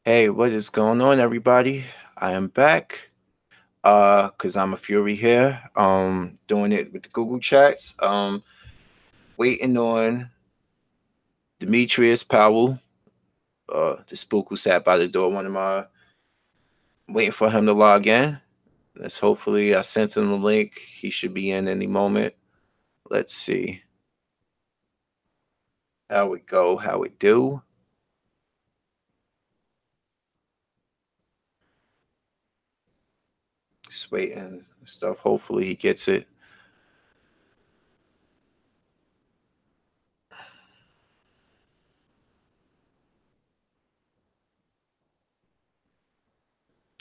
Hey, what is going on, everybody? I am back. Cause I'm a Fury here. Doing it with the Google chats. Waiting on Demetrius Powell, the spook who sat by the door. One of my waiting for him to log in. Let's hopefully I sent him the link. He should be in any moment. Let's see how it go, how it do. Just waiting stuff. Hopefully he gets it.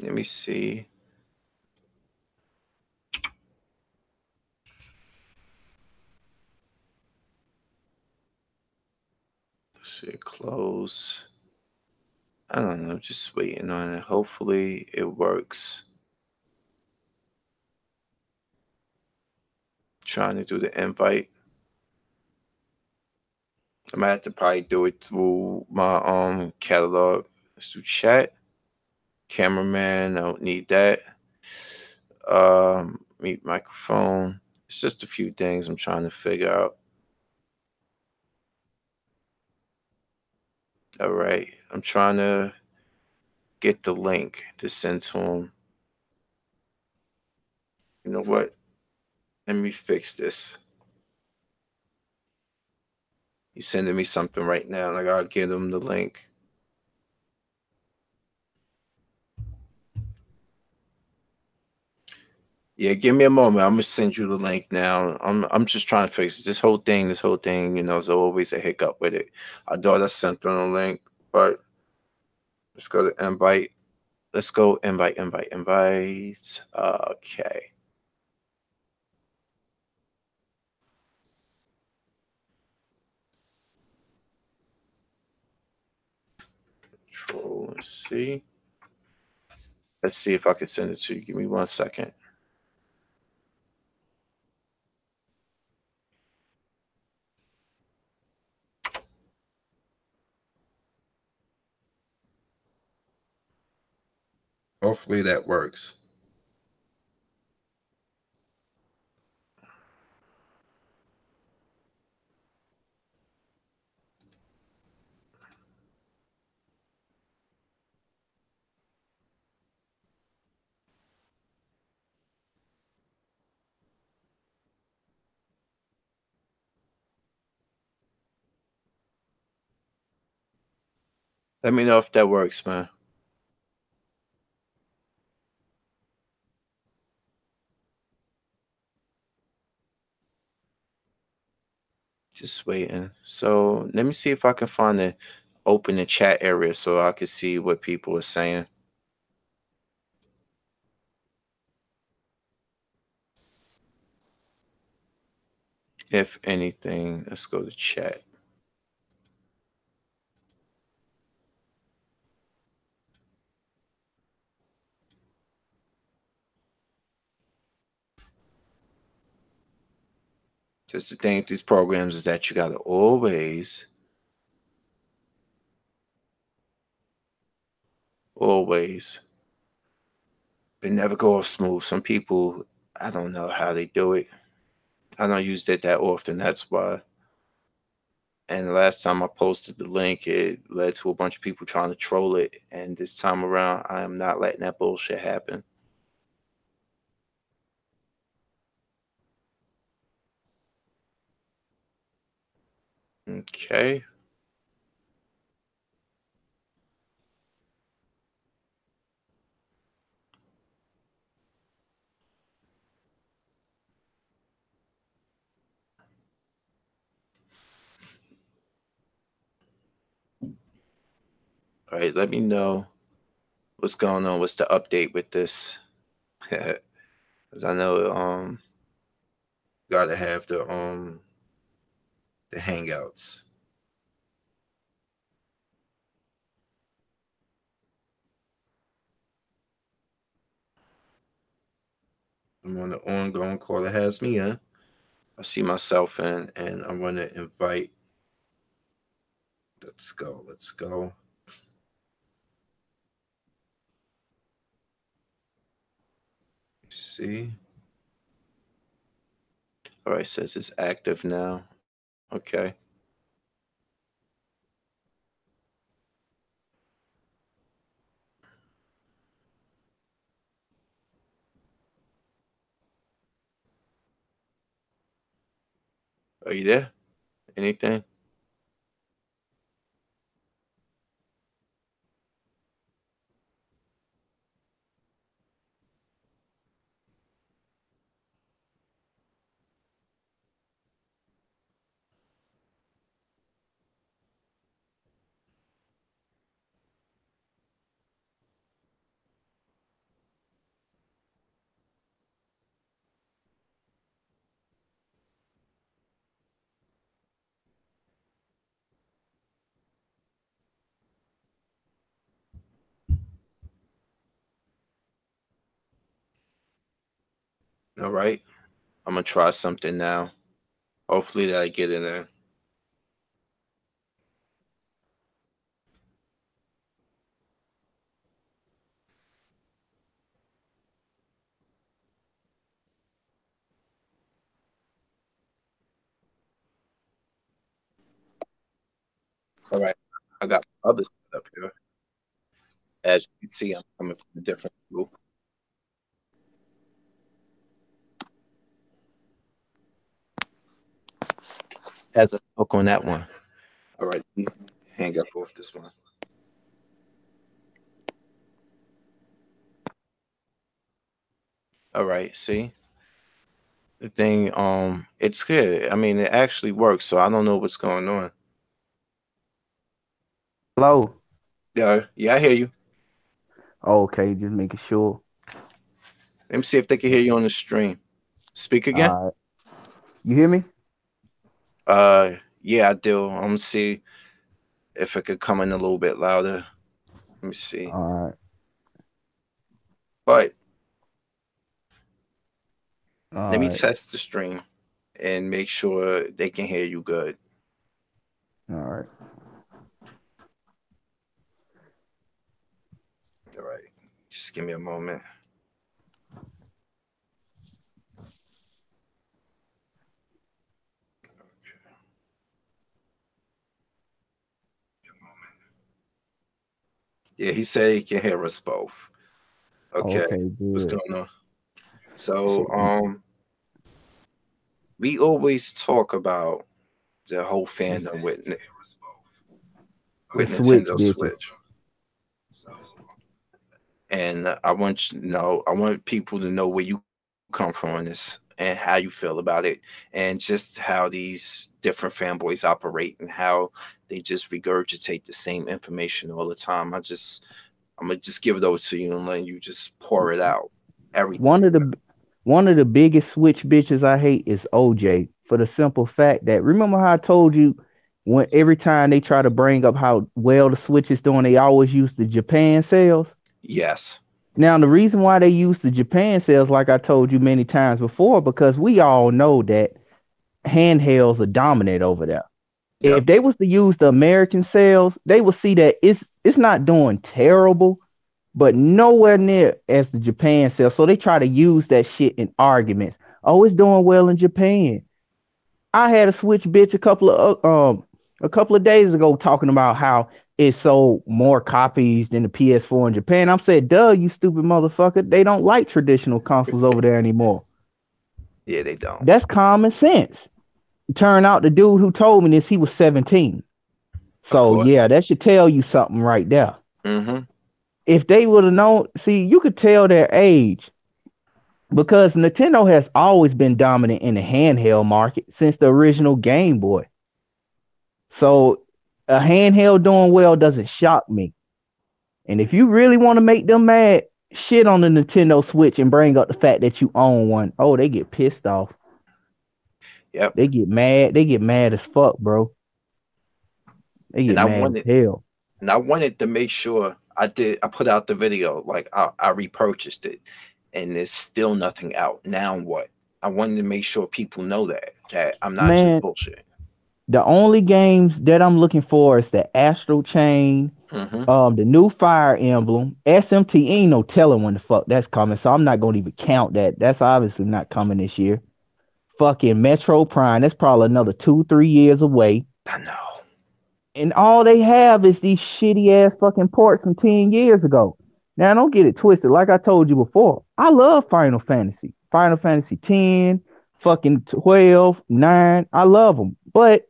Let me see. Let's see, close. I don't know, just waiting on it. Hopefully it works. Trying to do the invite. I might have to probably do it through my catalog. Let's do chat. Cameraman, I don't need that. Mute microphone. It's just a few things I'm trying to figure out. All right. I'm trying to get the link to send to him. You know what? Let me fix this. He's sending me something right now, and I gotta get him the link. Yeah, give me a moment. I'm gonna send you the link now. I'm just trying to fix this whole thing. This whole thing, there's always a hiccup with it. I thought I sent them the link, but let's go to invite. Let's go invite. Okay. Control and C. Let's see if I can send it to you. Give me 1 second. Hopefully that works. Let me know if that works, man. Just waiting. So let me see if I can find the open the chat area so I can see what people are saying. If anything, let's go to chat. Just the thing with these programs is that you gotta always, they never go off smooth. Some people, I don't know how they do it. I don't use it that often. That's why. And the last time I posted the link, it led to a bunch of people trying to troll it. And this time around, I am not letting that bullshit happen. Okay. All right. Let me know what's going on. What's the update with this? Because I know gotta have the hangouts. I'm on the ongoing call that has me in. I see myself in, and I'm gonna invite. Let's go. Let's go. see. All right, says it's active now. Okay. Are you there? Anything? All right. I'm gonna try something now. Hopefully that I get it in. All right. I got my other setup here. As you can see, I'm coming from a different angle. As I spoke on that one. All right. Let me hang up off this one. All right. See the thing. It's good. I mean, it actually works. So I don't know what's going on. Hello. Yeah. Yeah. I hear you. Okay, just making sure. Let me see if they can hear you on the stream. Speak again. All right. You hear me? Yeah, I do. I'm gonna see if it could come in a little bit louder. Let me see. All right. But let All me right. test the stream and make sure they can hear you good. All right. All right. Just give me a moment. Yeah, he said he can hear us both. Okay. Okay, What's good. going on? So, Shit. we always talk about the whole fandom with The switch Nintendo bitches. Switch. And I want you to know, I want people to know where you come from on this and how you feel about it, and just how these different fanboys operate and how they just regurgitate the same information all the time. I'm gonna just give it over to you and let you just pour it out. One Everything. of the one of the biggest switch bitches I hate is OJ for the simple fact that remember how I told you when every time they try to bring up how well the switch is doing, they always use the Japan sales. Yes. Now, the reason why they use the Japan sales, like I told you many times before, because we all know that handhelds are dominant over there. If Yep. they was to use the American sales, they would see that it's not doing terrible, but nowhere near as the Japan sales. So they try to use that shit in arguments. Oh, it's doing well in Japan. I had a Switch bitch a couple of days ago talking about how it sold more copies than the PS4 in Japan. I'm saying, duh, you stupid motherfucker. They don't like traditional consoles over there anymore. Yeah, they don't. That's common sense. Turn out the dude who told me this, he was 17. Of So course. yeah, that should tell you something right there. Mm-hmm. If they would have known, see, you could tell their age because Nintendo has always been dominant in the handheld market since the original Game Boy. So a handheld doing well doesn't shock me. And if you really want to make them mad, shit on the Nintendo Switch and bring up the fact that you own one. Oh, they get pissed off. Yep. They get mad. They get mad as fuck, bro. They And get I mad as wanted hell. and I wanted to make sure I put out the video, like I repurchased it, and there's still nothing out. Now what? I wanted to make sure people know that I'm not just Man, bullshit. the only games that I'm looking for is the Astral Chain Mm-hmm. The new Fire Emblem, SMT ain't no telling when the fuck that's coming, so I'm not gonna even count that. That's obviously not coming this year. Fucking Metro Prime, that's probably another 2, 3 years away. I know. And all they have is these shitty ass fucking ports from 10 years ago. Now, don't get it twisted. Like I told you before, I love Final Fantasy. Final Fantasy 10, fucking 12, 9. I love them. But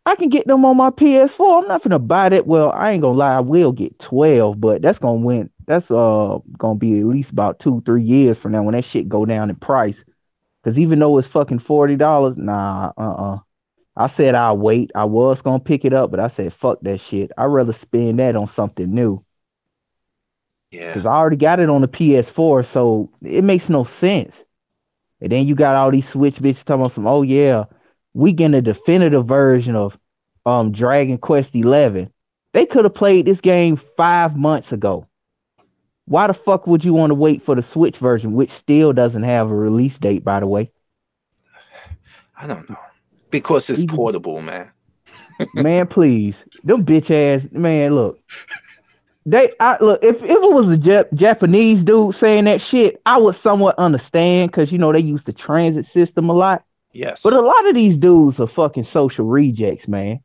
I can get them on my PS4. I'm not gonna buy that. Well, I ain't gonna lie, I will get 12, but that's gonna win. That's gonna be at least about 2, 3 years from now when that shit go down in price. Cause even though it's fucking $40, nah, I said I'll wait. I was gonna pick it up, but I said fuck that shit. I'd rather spend that on something new. Yeah. Cause I already got it on the PS4, so it makes no sense. And then you got all these Switch bitches talking about some, oh yeah, we getting a definitive version of Dragon Quest 11. They could have played this game 5 months ago. Why the fuck would you want to wait for the Switch version, which still doesn't have a release date, by the way? I don't know. Because it's Even portable, man. man, please, them bitch ass man. Look, I look if it was a Japanese dude saying that shit, I would somewhat understand because you know they use the transit system a lot. But Yes. a lot of these dudes are fucking social rejects, man.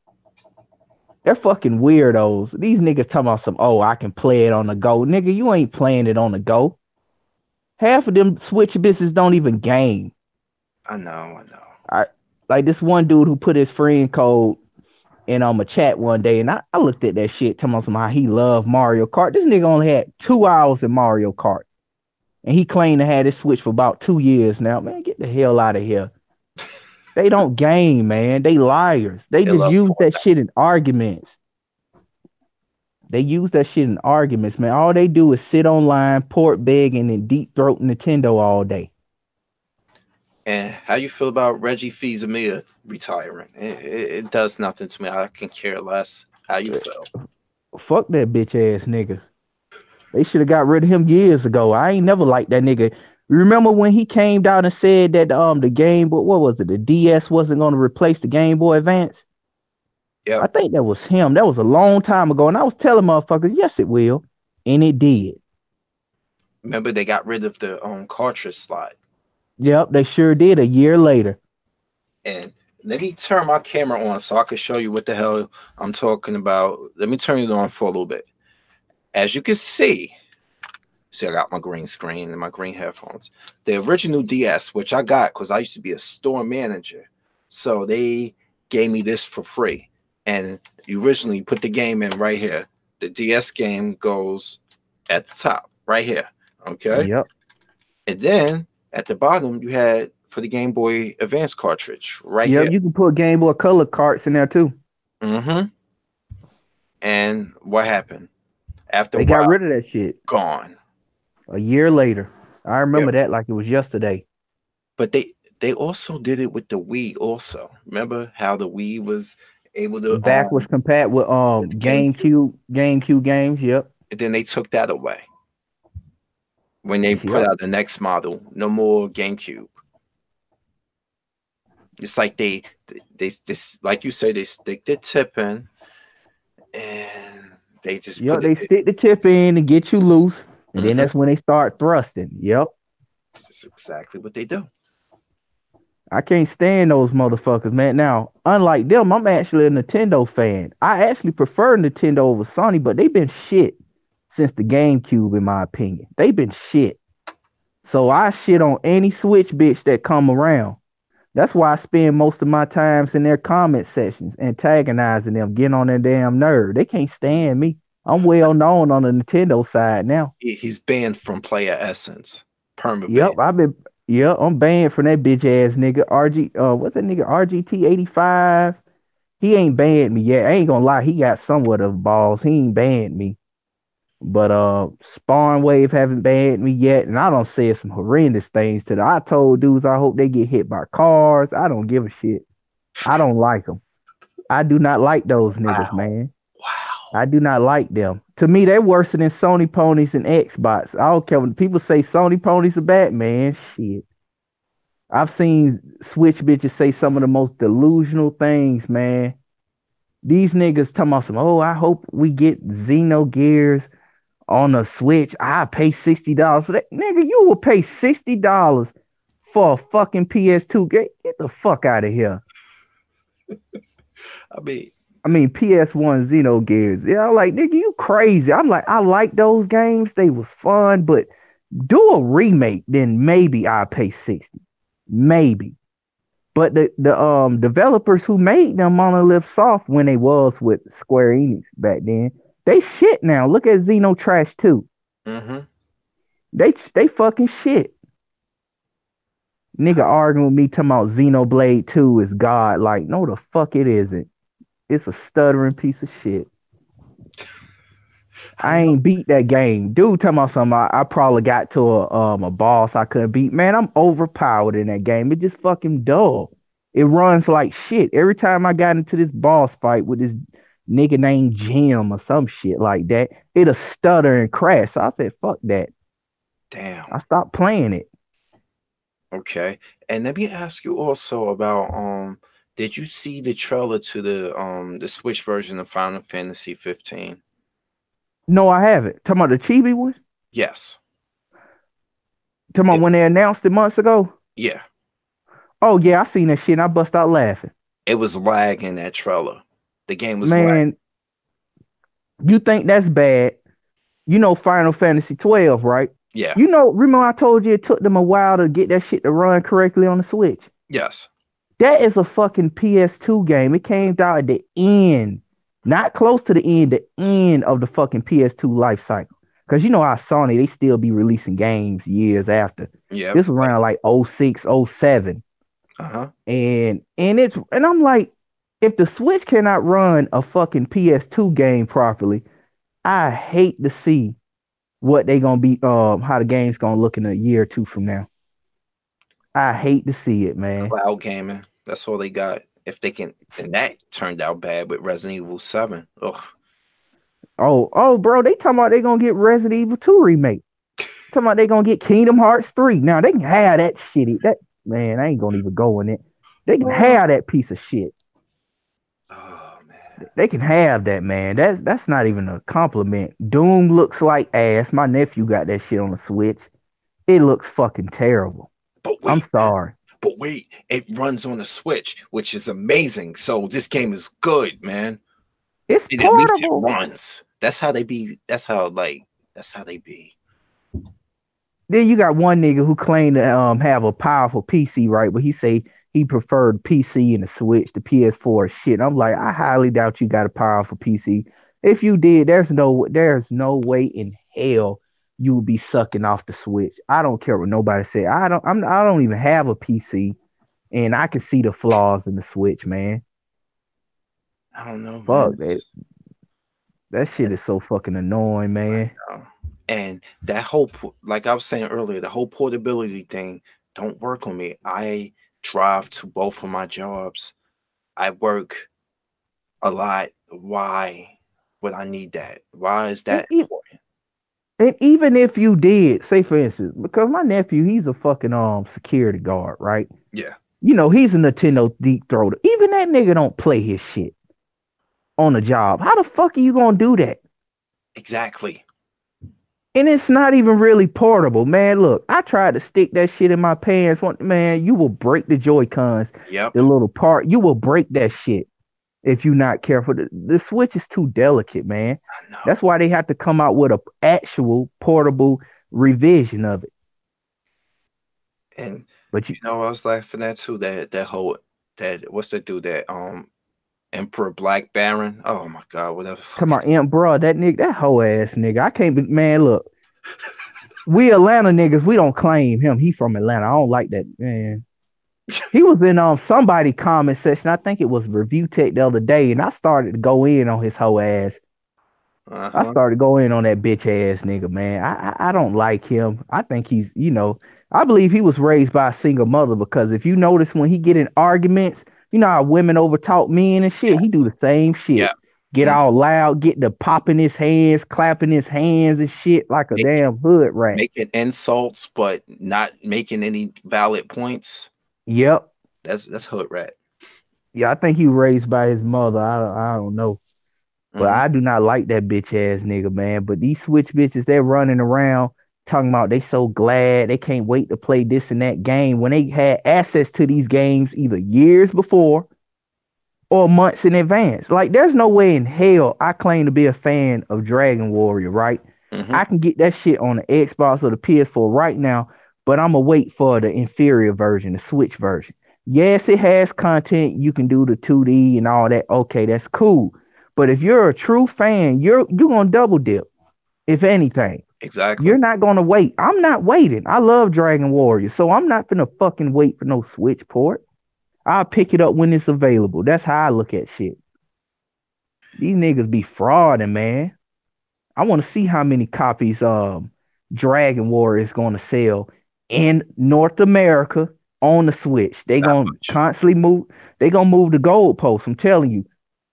They're fucking weirdos. These niggas talking about some, oh, I can play it on the go. Nigga, you ain't playing it on the go. Half of them Switch business don't even game. I know. I know. I like this one dude who put his friend code in a chat one day, and I looked at that shit, talking about some how he loved Mario Kart. This nigga only had 2 hours in Mario Kart. And he claimed to have this Switch for about 2 years now. Man, get the hell out of here. They don't game, man. They liars. They They just love use that Fortnite. shit in arguments. They use that shit in arguments, man. All they do is sit online, port begging, and deep throat Nintendo all day. And how you feel about Reggie Fils-Aimé retiring? It does nothing to me. I can care less. How you feel? Fuck that bitch ass nigga. They should have got rid of him years ago. I ain't never liked that nigga. Remember when he came down and said that the Game Boy, what was it? The DS wasn't going to replace the Game Boy Advance? I Yep. think that was him. That was a long time ago. And I was telling motherfuckers, yes, it will. And it did. Remember they got rid of the cartridge slot. Yep, they sure did a year later. And let me turn my camera on so I can show you what the hell I'm talking about. Let me turn it on for a little bit. As you can see, I got my green screen and my green headphones. The original DS, which I got because I used to be a store manager. So they gave me this for free. And you originally put the game in right here. The DS game goes at the top, right here. Okay. Yep. And then at the bottom, you had for the Game Boy Advance cartridge right Yep, here. you can put Game Boy Color carts in there too. Mm-hmm. And what happened? After a They got while, rid of that shit gone. a year later. I Yep. remember that like it was yesterday. But they also did it with the Wii also. Remember how the Wii was able to Backwards compat with with the GameCube? GameCube games. Yep. And then they took that away when they put Yep. out the next model. No more GameCube. It's like they this like you say they stick the tip in and they just Yep. put it. They stick the tip in and get you loose. And then Mm-hmm. that's when they start thrusting. Yep. That's exactly what they do. I can't stand those motherfuckers, man. Now, unlike them, I'm actually a Nintendo fan. I actually prefer Nintendo over Sony, but they've been shit since the GameCube, in my opinion. They've been shit. So I shit on any Switch bitch that come around. That's why I spend most of my times in their comment sections, antagonizing them, getting on their damn nerve. They can't stand me. I'm well known on the Nintendo side now. He's banned from Player Essence. Perma ban. Yep, I'm banned from that bitch ass nigga. What's that nigga? RGT 85. He ain't banned me yet. I ain't gonna lie, he got somewhat of balls. He ain't banned me. But Spawn Wave haven't banned me yet, and I don't say some horrendous things to them. I told dudes I hope they get hit by cars. I don't give a shit. I don't like them. I do not like those niggas, Wow. man. Wow. I do not like them. To me, they're worse than Sony ponies and Xbox. I don't care when people say Sony ponies are bad, man. Shit. I've seen Switch bitches say some of the most delusional things, man. These niggas talking about some, oh, I hope we get Xenogears on the Switch. I pay $60 for that. Nigga, you will pay $60 for a fucking PS2 game. Get the fuck out of here. I mean, I mean, PS1 Xenogears. Yeah, I'm like, nigga, you crazy. I'm like, I like those games. They was fun, but do a remake, then maybe I'll pay 60. Maybe. But the developers who made them Monolith Soft when they was with Square Enix back then, they shit now. Look at Xenotrash 2. mm-hmm. They fucking shit. Nigga arguing with me talking about Xenoblade 2 is God. Like, no the fuck it isn't. It's a stuttering piece of shit. I I know. ain't beat that game. Dude talking about something. I probably got to a boss I couldn't beat. Man, I'm overpowered in that game. It just fucking dull. It runs like shit. Every time I got into this boss fight with this nigga named Jim or some shit like that, it'll stutter and crash. So I said, fuck that. Damn. I stopped playing it. Okay. And let me ask you also about did you see the trailer to the Switch version of Final Fantasy 15? No, I haven't. Talking about the Chibi one? Yes. Talking about It when they announced it months ago? yeah. Oh yeah, I seen that shit and I bust out laughing. It was lag in that trailer. The game was lag. Man, you think that's bad? You know Final Fantasy 12, right? Yeah. You know, remember I told you it took them a while to get that shit to run correctly on the Switch? Yes. That is a fucking PS2 game. It came out at the end, not close to the end of the fucking PS2 life cycle. Because you know how Sony, they still be releasing games years after. Yep. This was around like '06, '07. Uh-huh. And I'm like, if the Switch cannot run a fucking PS2 game properly, I hate to see what they gonna be how the game's gonna look in a year or two from now. I hate to see it, man. Cloud gaming. That's all they got. If they can, and that turned out bad with Resident Evil 7. Ugh. Oh, bro, they talking about they gonna get Resident Evil 2 remake. Talking about they gonna get Kingdom Hearts 3. Now they can have that shitty. That man, I ain't gonna even go in it. They can Oh, have that piece of shit. oh man. They can have that, man. That's not even a compliment. Doom looks like ass. My nephew got that shit on the Switch. It looks fucking terrible. But I'm wait, man. sorry. But wait, it runs on the Switch, which is amazing. So this game is good, man. It's And at least it portable. runs. That's how they be. That's how they be. Then you got one nigga who claimed to have a powerful PC, right? But he say he preferred PC and the Switch, the PS4 shit. I'm like, I highly doubt you got a powerful PC. If you did, there's no way in hell you would be sucking off the Switch. I don't care what nobody said. I don't even have a PC, and I can see the flaws in the Switch, man. I don't know, man. Fuck that. That shit is so fucking annoying, man. Uh, and that whole, like I was saying earlier, the whole portability thing don't work on me. I drive to both of my jobs. I work a lot. Why would I need that? Why is And, that e- important? and even if you did, say for instance, because my nephew, he's a fucking security guard, right? Yeah, You know, he's a Nintendo deep throater. Even that nigga don't play his shit on the job. How the fuck are you gonna do that? exactly. And it's not even really portable, man. Look, I tried to stick that shit in my pants. Man, you will break the Joy Cons, Yep. the little part. You will break that shit if you're not careful. The Switch is too delicate, man. I know. That's why they have to come out with a actual portable revision of it. And But you I was laughing at too. That whole that what's that dude that Emperor Black Baron? Oh my god, whatever the to fuck. my aunt, bro, that nigga, that whole ass nigga. I can't be, man. Look, we Atlanta niggas, we don't claim him. He from Atlanta. I don't like that, man. He was in somebody comment section. I think it was Review Tech the other day, and I started to go in on his whole ass. I Uh-huh. started going on that bitch ass nigga, man. I don't like him. I think he's, I believe he was raised by a single mother because if you notice when he get in arguments, you know how women overtalk men and shit. He do Yes. the same Yeah. shit. Get Mm. all loud, get the popping his hands, clapping his hands and shit like a Make, damn hood rat. making insults, but not making any valid points. Yep. That's hood rat. Yeah, I think he was raised by his mother. I don't know. But Hmm. I do not like that bitch ass nigga, man. But these Switch bitches, they're running around talking about they so glad they can't wait to play this and that game when they had access to these games either years before or months in advance. Like, there's no way in hell I claim to be a fan of Dragon Warrior, right? Hmm. I can get that shit on the Xbox or the PS4 right now, but I'm gonna wait for the inferior version, the Switch version. Yes, it has content. You can do the 2D and all that. Okay, that's cool. But if you're a true fan, you're gonna double dip, if anything. Exactly. You're not gonna wait. I'm not waiting. I love Dragon Warrior, so I'm not gonna fucking wait for no Switch port. I'll pick it up when it's available. That's how I look at shit. These niggas be frauding, man. I want to see how many copies Dragon Warrior is going to sell in North America on the Switch. They Not gonna much. constantly move. They gonna move the goalposts. I'm telling you.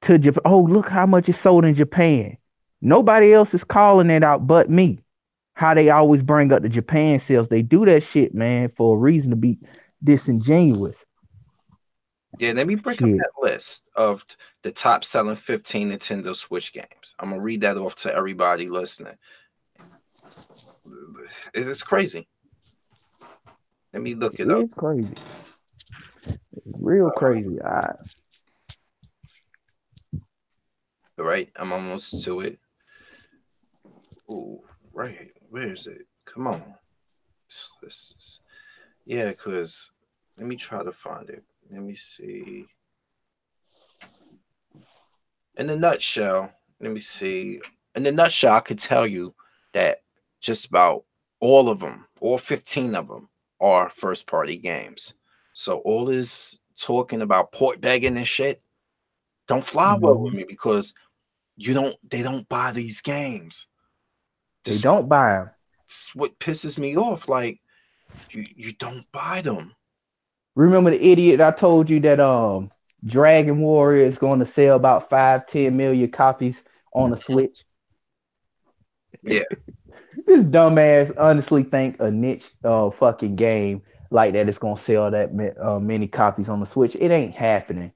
To Japan. Oh, look how much is sold in Japan. Nobody else is calling it out but me. How they always bring up the Japan sales. They do that shit, man, for a reason to be disingenuous. Yeah, let me bring up Shit. that list of the top selling 15 Nintendo Switch games. I'm gonna read that off to everybody listening. It's crazy. Let me look it up. It's crazy. It's real crazy. All right, I'm almost to it. Ooh, right. Where is it? Come on. Yeah, cause let me try to find it. Let me see. In a nutshell, let me see. In a nutshell, I could tell you that just about all of them, all 15 of them, are first party games. So all this talking about port begging and shit don't fly well with Mhm. me because they don't buy these games. They This, don't buy them. this is what pisses me off. Like you don't buy them. Remember the idiot I told you that Dragon Warrior is going to sell about 5-10 million copies on the Switch? Yeah, This dumbass honestly think a niche fucking game like that is gonna sell that many copies on the Switch. It ain't happening.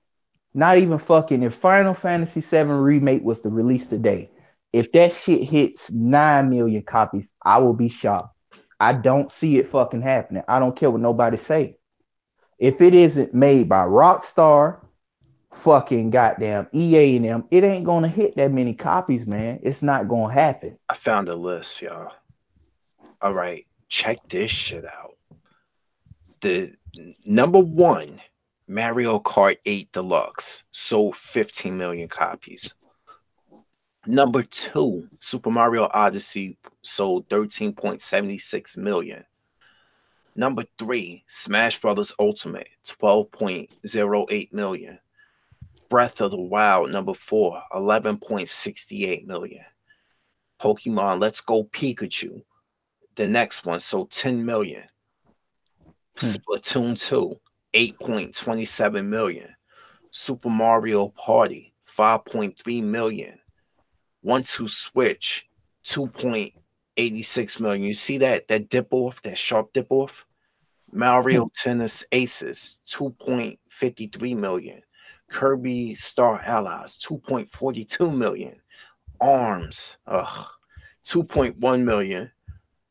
Not even fucking if Final Fantasy VII Remake was to release today. If that shit hits 9 million copies, I will be shocked. I don't see it fucking happening. I don't care what nobody say. If it isn't made by Rockstar, fucking goddamn EA and them, it ain't gonna hit that many copies, man. It's not gonna happen. I found a list, y'all. All right, check this shit out. The number one Mario Kart 8 Deluxe sold 15 million copies. Number two, Super Mario Odyssey sold 13.76 million. Number three, Smash Brothers Ultimate, 12.08 million. Breath of the Wild, number four, 11.68 million. Pokemon Let's Go Pikachu, the next one, sold 10 million. Hmm. Splatoon 2, 8.27 million. Super Mario Party, 5.3 million. 1-2 Switch, 2.86 million. You see that dip off, that sharp dip off? Hmm. Mario Tennis Aces, 2.53 million. Kirby Star Allies, 2.42 million. Arms, 2.1 million.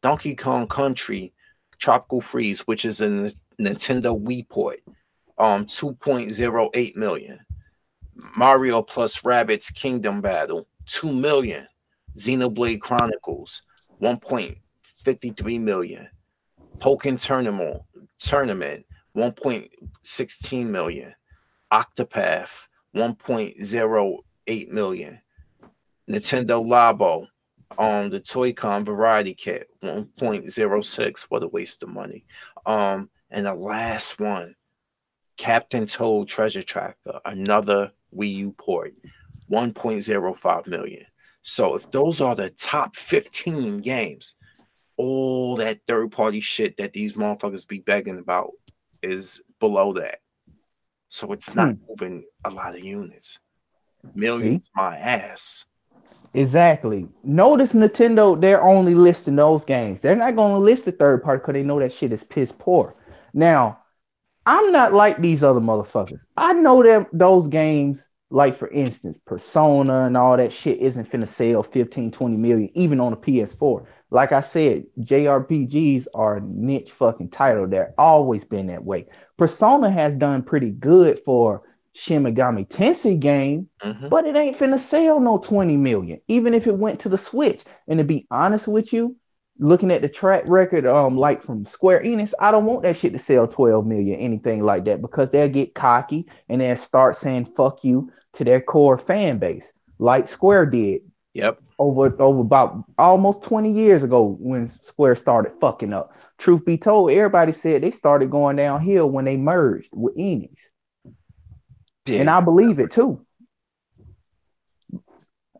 Donkey Kong Country Tropical Freeze, which is a Nintendo Wii port, 2.08 million. Mario plus Rabbids Kingdom Battle, 2 million. Xenoblade Chronicles, 1.53 million. Pokken Tournament, 1.16 million. Octopath, 1.08 million. Nintendo Labo, the Toy-Con Variety Kit, 1.06. What a waste of money. And the last one, Captain Toad Treasure Tracker, another Wii U port, 1.05 million. So if those are the top 15 games, all that third party shit that these motherfuckers be begging about is below that. So it's not Hmm. moving a lot of units. See? Millions, my ass. Exactly. Notice Nintendo, they're only listing those games. They're not going to list the third party because they know that shit is piss poor. Now, I'm not like these other motherfuckers. I know them those games, like for instance, Persona and all that shit isn't finna sell 15, 20 million, even on a PS4. Like I said, JRPGs are a niche fucking title. They're always been that way. Persona has done pretty good for Shin Megami Tensei game, Mm-hmm. but it ain't finna sell no 20 million, even if it went to the Switch. And to be honest with you, looking at the track record, like from Square Enix, I don't want that shit to sell 12 million, anything like that, because they'll get cocky and they'll start saying fuck you to their core fan base, like Square did Yep. over about almost 20 years ago when Square started fucking up. Truth be told, everybody said they started going downhill when they merged with Enix. And Yeah. I believe it too.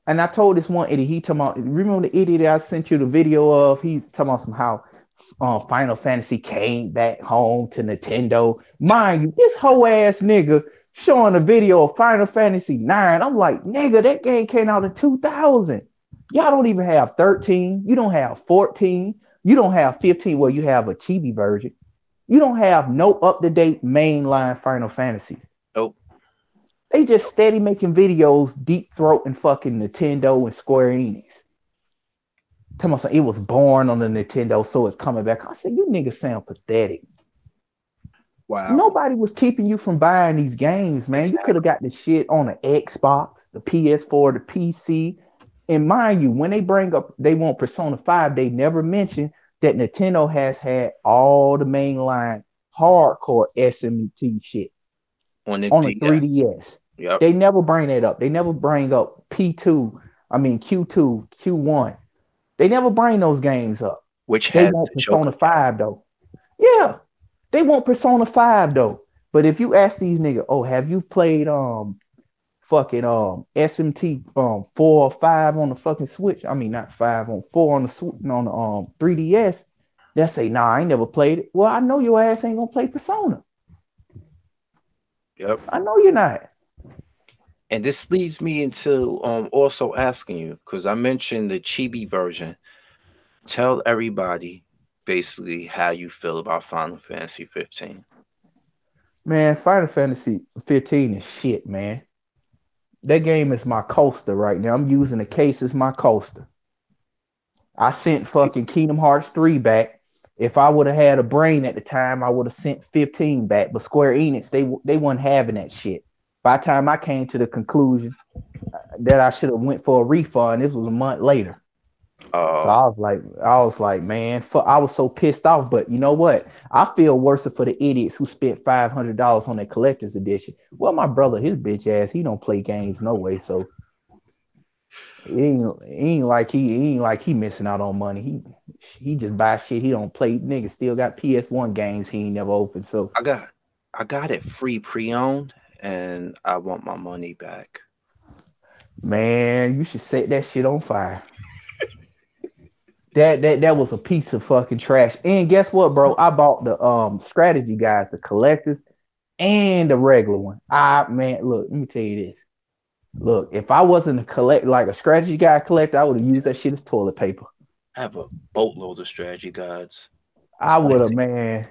And I told this one idiot, he talking about, remember the idiot I sent you the video of? He talking about somehow Final Fantasy came back home to Nintendo. Mind you, this whole ass nigga showing a video of Final Fantasy 9. I'm like, nigga, that game came out in 2000. Y'all don't even have 13. You don't have 14. You don't have 15. Well, you have a chibi version. You don't have no up to date mainline Final Fantasy. Nope. They just steady making videos, deep throat and fucking Nintendo and Square Enix. Tell me it was born on the Nintendo, so it's coming back. I said, you niggas sound pathetic. Wow. Nobody was keeping you from buying these games, man. You could have Exactly. got the shit on the Xbox, the PS4, the PC. And mind you, when they bring up, they want Persona 5, they never mention that Nintendo has had all the mainline hardcore SMT shit On the on the DS. 3DS. Yep. They never bring that up. They never bring up P2, I mean Q2, Q1. They never bring those games up. Which They has want the Joker Persona cat. 5 though. Yeah, they want Persona 5 though. But if you ask these niggas, oh, have you played fucking SMT 4 or 5 on the fucking Switch? I mean not 5 on 4 on the 3DS. They'll say, nah, I ain't never played it. Well, I know your ass ain't gonna play Persona. Yep. I know you're not. And this leads me into also asking you, because I mentioned the chibi version. Tell everybody basically how you feel about Final Fantasy 15. Man, Final Fantasy 15 is shit, man. That game is my coaster right now. I'm using the case as my coaster. I sent fucking Kingdom Hearts 3 back. If I would have had a brain at the time, I would have sent 15 back. But Square Enix, they weren't having that shit. By the time I came to the conclusion that I should have went for a refund, this was a month later. So Uh, I was like, man, I was so pissed off. But you know what? I feel worse for the idiots who spent $500 on that collector's edition. Well, my brother, his bitch ass, he don't play games no way. So it ain't like he missing out on money. He just buy shit he don't play. Nigga still got PS1 games he ain't never opened. So I got I got it free pre-owned, and I want my money back. man, you should set that shit on fire. That was a piece of fucking trash. And guess what, bro? I bought the strategy guys, the collectors, and the regular one. Man, look, let me tell you this. Look, if I wasn't a like a strategy guy collector, I would have used that shit as toilet paper. I have a boatload of strategy guides. I would have, Classic. man.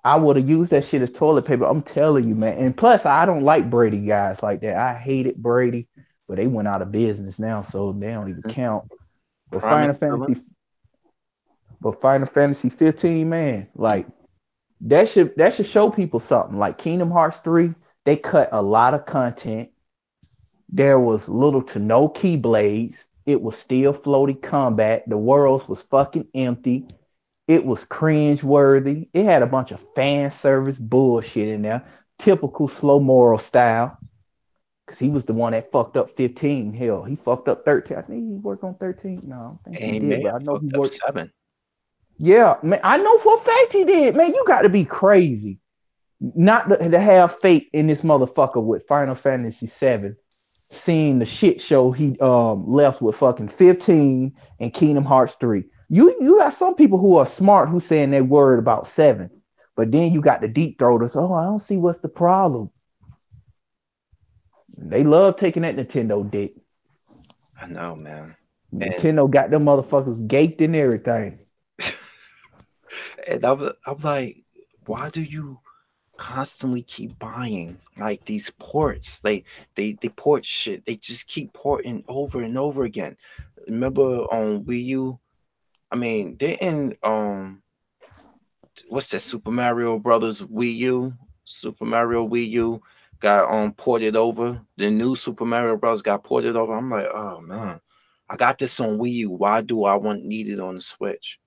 I would have used that shit as toilet paper. I'm telling you, man. And plus, I don't like Brady guys like that. I hated Brady, but they went out of business now, so they don't even Mhm. count. But Final Promise Villa. Fantasy, but Final Fantasy 15, man, Mm. like that should show people something. Like Kingdom Hearts 3, they cut a lot of content. There was little to no keyblades. It was still floaty combat. The worlds was fucking empty. It was cringe worthy. It had a bunch of fan service bullshit in there. Typical slow moral style. Cause he was the one that fucked up 15. Hell, he fucked up 13. I think he worked on 13. No, I don't think he And he did, may but I have know he fucked up worked. 7. Yeah, man, I know for a fact he did. Man, you got to be crazy not to have faith in this motherfucker with Final Fantasy 7, seeing the shit show he left with fucking 15 and Kingdom Hearts 3. You got some people who are smart who saying they worried about 7. But then you got the deep throaters. Oh, I don't see what's the problem. They love taking that Nintendo dick. I know, man. And Nintendo got them motherfuckers gaped and everything. and I'm like, why do you constantly keep buying like these ports. They port shit. They just keep porting over and over again. Remember on Wii U? I mean, didn't what's that Super Mario Brothers Wii U? Super Mario Wii U got ported over. The new Super Mario Bros. Got ported over. I'm like, oh man, I got this on Wii U. Why do I want need it on the Switch?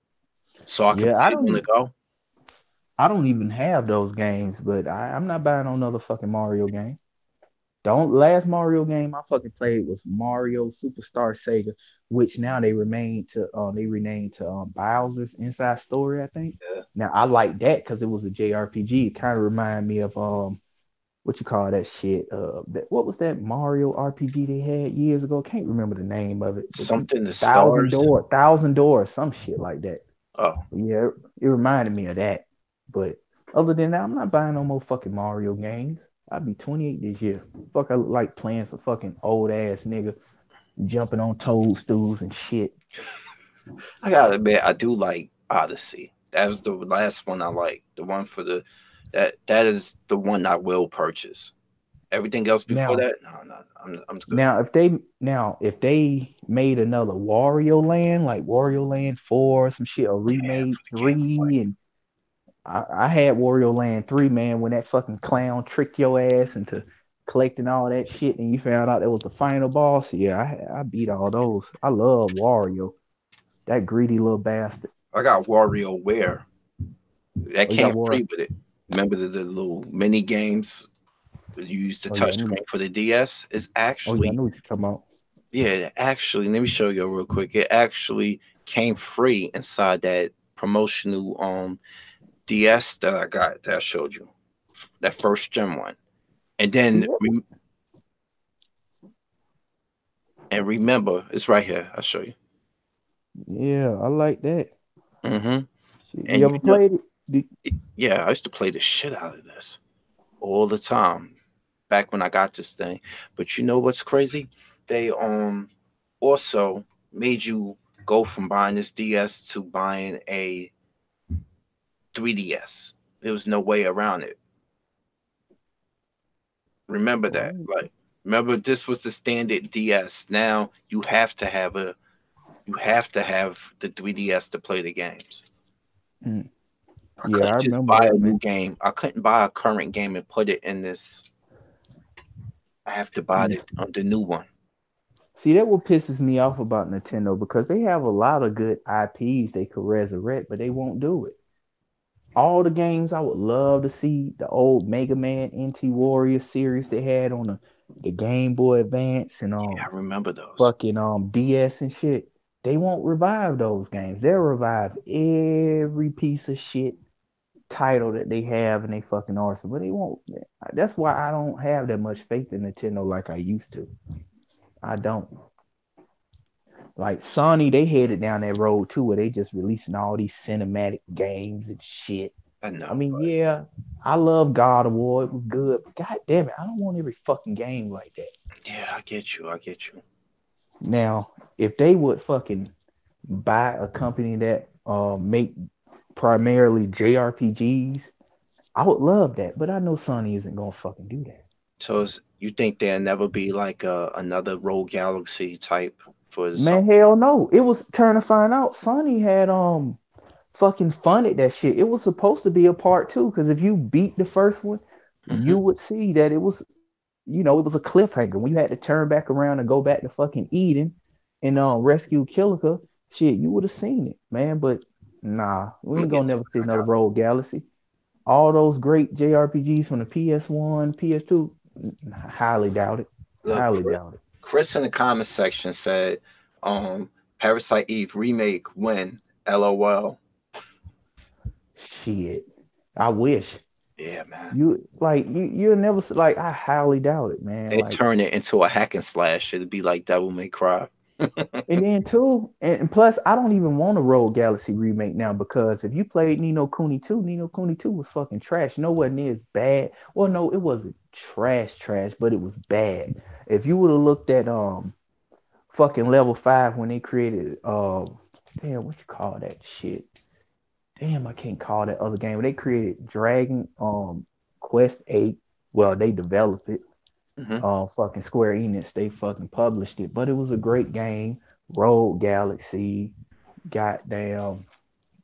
So I can Yeah, I play it don't on the even go. I don't even have those games, but I'm not buying no another fucking Mario game. Don't last Mario game I fucking played was Mario Superstar Sega, which now they renamed to Bowser's Inside Story, I think. Yeah. Now I like that because it was a JRPG. It kind of reminded me of what you call that shit? What was that Mario RPG they had years ago? Can't remember the name of it, but Something the stars. Thousand Doors, some shit like that. Oh, Yeah, it reminded me of that. But other than that, I'm not buying no more fucking Mario games. I'll be 28 this year. Fuck, I look like playing some fucking old ass nigga jumping on toadstools and shit. I gotta admit, I do like Odyssey. That was the last one I liked. The one for the that is the one I will purchase. Everything else before Now, that, no, no, I'm good. now if they made another Wario Land, like Wario Land 4, some shit, or Yeah, remade for the Game Boy. 3, and I had Wario Land 3, man, when that fucking clown tricked your ass into collecting all that shit and you found out it was the final boss. Yeah, I beat all those. I love Wario, that greedy little bastard. I got WarioWare. That Oh, you got came Wario. free with it. Remember the little mini games you used the Oh, yeah, touch screen for the DS? It's oh, yeah, I actually know what you're talking about. let me show you real quick. It actually came free inside that promotional DS that I got that I showed you. That first gen one. And See then that? remember, it's right here. I'll show you. Yeah, I like that. Mm-hmm. Shit, And you ever played it? yeah, I used to play the shit out of this all the time back when I got this thing. But you know what's crazy? They also made you go from buying this DS to buying a 3DS. There was no way around it. Remember Oh, that. Like remember this was the standard DS. Now you have to have the 3DS to play the games. mm. I Yeah, I couldn't just remember buy a that, new man. game. I couldn't buy a current game and put it in this. I have to buy Yes. the new one. See, that what pisses me off about Nintendo because they have a lot of good IPs they could resurrect, but they won't do it. All the games I would love to see, the old Mega Man NT Warrior series they had on the Game Boy Advance and Yeah, I remember those. fucking DS and shit. They won't revive those games. They'll revive every piece of shit title that they have in their fucking arsenal, but they won't. That's why I don't have that much faith in Nintendo like I used to. I don't. Like Sony, they headed down that road too, where they just releasing all these cinematic games and shit. I I know, mean, but yeah, I love God of War. It was good, but god damn it, I don't want every fucking game like that. yeah, I get you. I get you. Now, if they would fucking buy a company that make primarily JRPGs, I would love that. But I know Sony isn't gonna fucking do that. So you think there'll never be like another Rogue Galaxy type for some? Man, hell no. It was turn to find out Sony had fucking funded that shit. It was supposed to be a part two because if you beat the first one, Hmm. you would see that it was a cliffhanger when you had to turn back around and go back to fucking Eden and rescue Killiker. Shit, you would have seen it, man. But nah, we I'm gonna ain't get gonna to never see it. I another got Rogue Galaxy. All those great JRPGs from the PS1, PS2, highly doubt it. look. Highly doubt it. Chris in the comment section said, um, "Parasite Eve remake when?" LOL. Shit, I wish Yeah, man. you'll never like. I highly doubt it, man. They Like, turn it into a hack and slash. It'd be like Devil May Cry. and then too, and plus, I don't even want a Rogue Galaxy remake now because if you played Nino Kuni 2 was fucking trash. Nowhere near as bad. Well, no, it wasn't trash, but it was bad. If you would have looked at fucking level 5 when they created damn, what you call that shit? Damn, I can't call that other game. They created Dragon. Quest 8. Well, they developed it. Hmm. Fucking Square Enix, they fucking published it, but it was a great game. Road Galaxy, goddamn.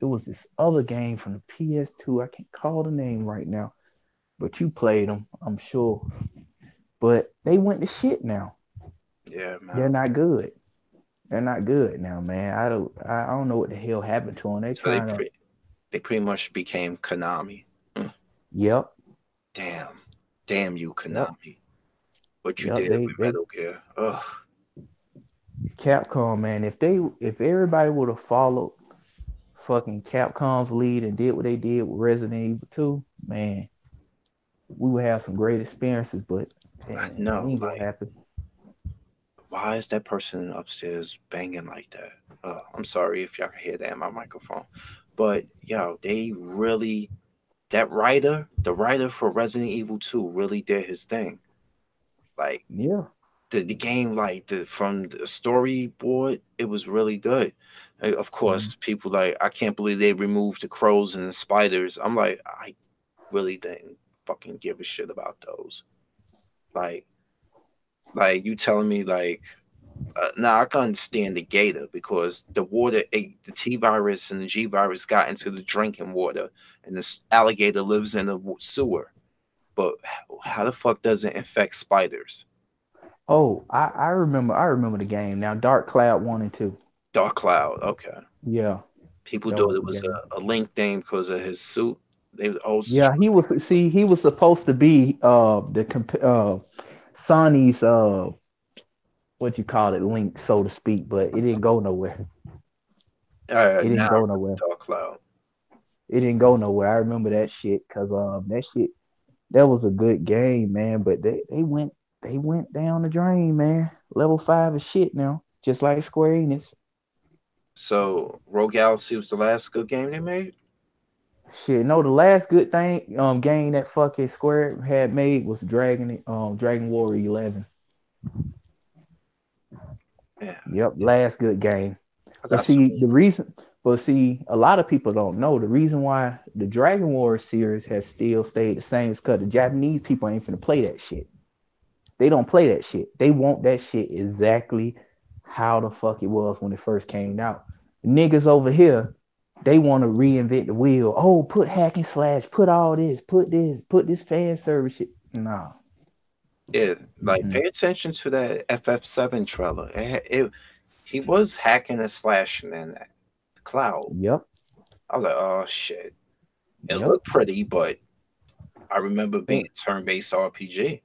It was this other game from the PS2. I can't call the name right now, but you played them, I'm sure. But they went to shit now. Yeah, They're man. not good. They're not good now, man. I don't know what the hell happened to them. They So they trying to. they pretty much became Konami. Mm, Yep, damn, damn you, yep, Konami. What you yep. did They with they Metal Gear? Ugh. Capcom, man. If everybody would have followed fucking Capcom's lead and did what they did with Resident Evil 2, man, we would have some great experiences. But I man, it know. ain't gonna Like, happen. why is that person upstairs banging like that? I'm sorry if y'all can hear that in my microphone, but yo, they really that writer, the writer for Resident Evil 2, really did his thing. Like Yeah. the game, like the from the storyboard, it was really good. Of Mhm. course, people like I can't believe they removed the crows and the spiders. I'm like, I really didn't fucking give a shit about those. Like, you telling me like now I can understand the gator because the water, the T virus and the G virus got into the drinking water, and this alligator lives in the sewer. But how the fuck does it infect spiders? Oh, I remember the game now. Dark Cloud 1 and 2. Dark Cloud, okay. Yeah, People that thought was it the was game. a Link thing because of his suit. They was all Yeah, he was supposed to be Sonny's what you call it, Link, so to speak, but it didn't go nowhere. It now didn't I go remember nowhere. Dark Cloud. It didn't go nowhere. I remember that shit because that shit, that was a good game, man. But they went down the drain, man. Level 5 is shit now, just like Square Enix. So Rogue Galaxy was the last good game they made. Shit, no, the last good thing game that fucking Square had made was Dragon Warrior 11. Yeah, Yep, last good game. I But got so see, many. a lot of people don't know the reason why the Dragon Warrior series has still stayed the same is because the Japanese people ain't finna play that shit. They don't play that shit. They want that shit exactly how the fuck it was when it first came out. Niggas over here, they want to reinvent the wheel. Oh, put hack and slash, put all this, put this fan service shit. Nah. Yeah, like Mm-hmm. pay attention to that FF7 trailer. He was hacking and slashing in that cloud. Yep. I was like, oh shit. It Yep. looked pretty, but I remember being And, a turn-based RPG.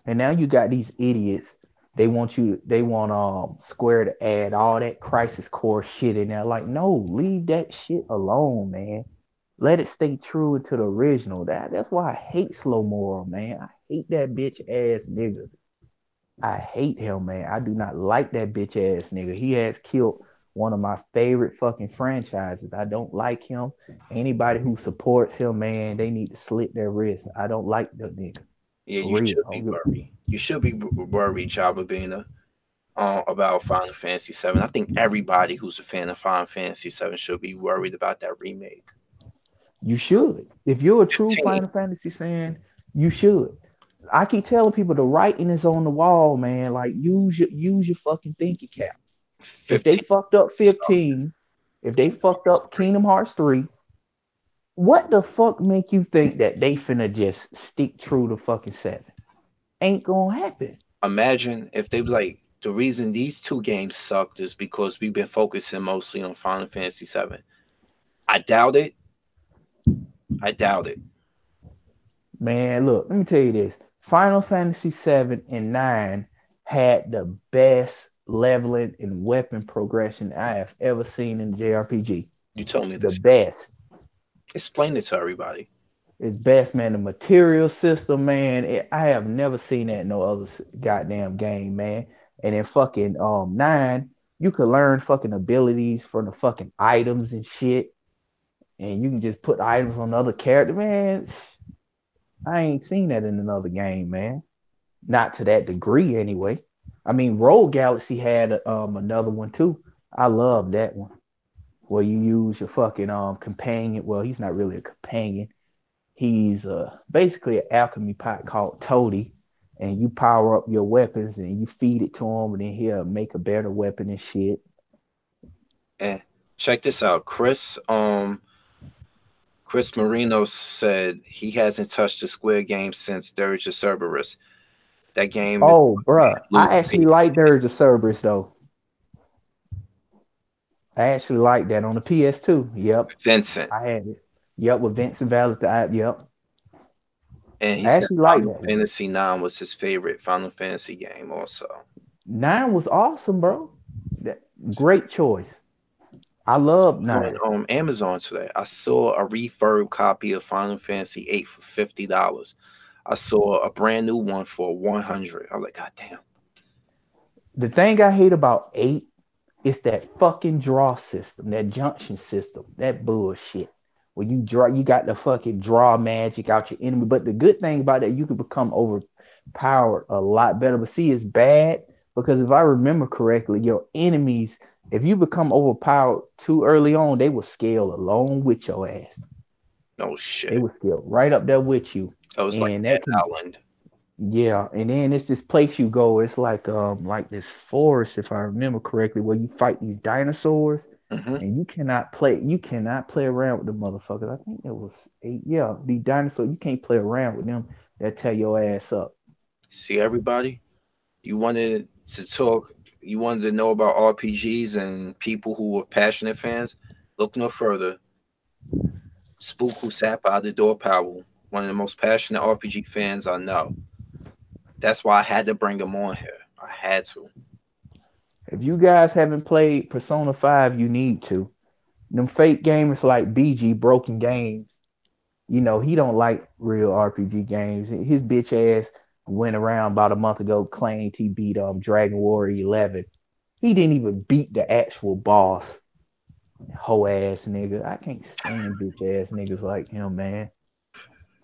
and now you got these idiots. They want Square to add all that crisis core shit in there. Like, no, leave that shit alone, man. Let it stay true to the original. That's why I hate Slow Moral, man. I hate that bitch ass nigga. I hate him, man. I do not like that bitch ass nigga. He has killed one of my favorite fucking franchises. I don't like him. Anybody who supports him, man, they need to slit their wrist. I don't like the nigga. Yeah, For you real. should be worried. You should be worried, Java Bina, about Final Fantasy 7. I think everybody who's a fan of Final Fantasy 7 should be worried about that remake. You should. If you're a true 15, Final Fantasy fan, you should. I keep telling people the writing is on the wall, man. Like use your fucking thinking cap. If they 15 fucked up sucked. 15, if they Kingdom fucked Hearts up 3. Kingdom Hearts 3, what the fuck make you think that they finna just stick true to fucking 7? Ain't gonna happen. Imagine if they was like, the reason these two games sucked is because we've been focusing mostly on Final Fantasy 7. I doubt it. I doubt it. Man, look, let me tell you this. Final Fantasy 7 and 9 had the best leveling and weapon progression I have ever seen in JRPG. You told me The this. best. Explain it to everybody. It's best, man. The material system, man. I have never seen that in no other goddamn game, man. And in fucking 9, you could learn fucking abilities from the fucking items and shit. And you can just put items on the other character, man. I ain't seen that in another game, man. Not to that degree, anyway. I mean, Rogue Galaxy had another one too. I love that one where you use your fucking companion. Well, he's not really a companion. He's basically an alchemy pot called Toady, and you power up your weapons and you feed it to him, and then he'll make a better weapon and shit. And check this out, Chris Marino said he hasn't touched the Square game since Dirge of Cerberus. That game is Oh, bruh, blue I actually face. like Dirge of Cerberus though. I actually like that on the PS2. Yep, Vincent. I had it. Yep, with Vincent Valentine. Yep, And he I said actually like Final that one. Fantasy 9 was his favorite Final Fantasy game also. 9 was awesome, bro. That, So great choice. I love on 9. Amazon today, I saw a refurb copy of Final Fantasy 8 for $50. I saw a brand new one for 100. I was like, God damn. The thing I hate about 8 is that fucking draw system, that junction system, that bullshit. When you draw, you got the fucking draw magic out your enemy. But the good thing about that, you can become overpowered a lot better. But see, it's bad because if I remember correctly, your enemies, if you become overpowered too early on, they will scale along with your ass. No They shit. will scale right up there with you. I was like And Dead that can, Island. yeah, and then it's this place you go. It's like this forest, if I remember correctly, where you fight these dinosaurs, Hmm. and you cannot play around with the motherfuckers. I think it was 8. Yeah, the dinosaur, you can't play around with them. They'll tear your ass up. See, everybody, you wanted to talk, you wanted to know about RPGs and people who were passionate fans. Look no further. Spook Who Sat By The Door.Powell, one of the most passionate RPG fans I know. That's why I had to bring him on here. I had to. If you guys haven't played Persona 5, you need to. Them fake gamers like BG Broken Games, he don't like real RPG games. His bitch ass went around about a month ago claimed he beat Dragon Warrior 11. He didn't even beat the actual boss. Hoe ass nigga. I can't stand bitch ass niggas like him, man.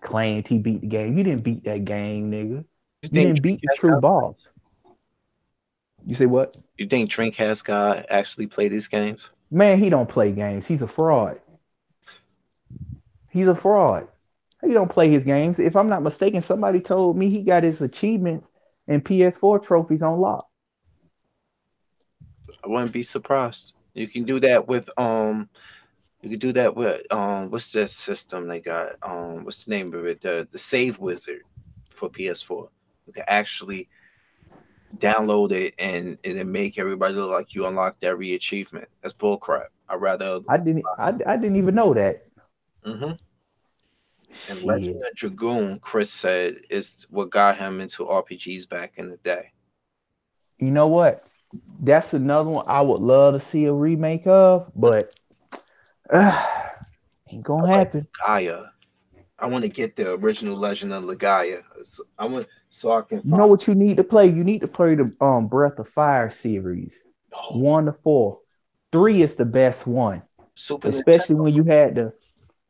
Claimed he beat the game. You didn't beat that game, nigga. You You think didn't Drink beat the has true got boss. You say what? You think Drink has got actually play these games? Man, he don't play games. He's a fraud. He's a fraud. He don't play his games. If I'm not mistaken, somebody told me he got his achievements and PS4 trophies on lock. I wouldn't be surprised. You can do that with you can do that with what's that system they got? What's the name of it? The Save Wizard for PS4. You can actually download it and it'll make everybody look like you unlocked every achievement. That's bullcrap. I rather. I didn't even know that. Hmm. And Legend Shit. of Dragoon, Chris said, is what got him into RPGs back in the day. You know what? That's another one I would love to see a remake of, but ain't I gonna like happen. Gaia. I want to get the original Legend of Legaia. I want so I can You find. know what you need to play? You need to play the Breath of Fire series. Oh, 1 to 4. 3 is the best one. Super Especially Nintendo. when you had to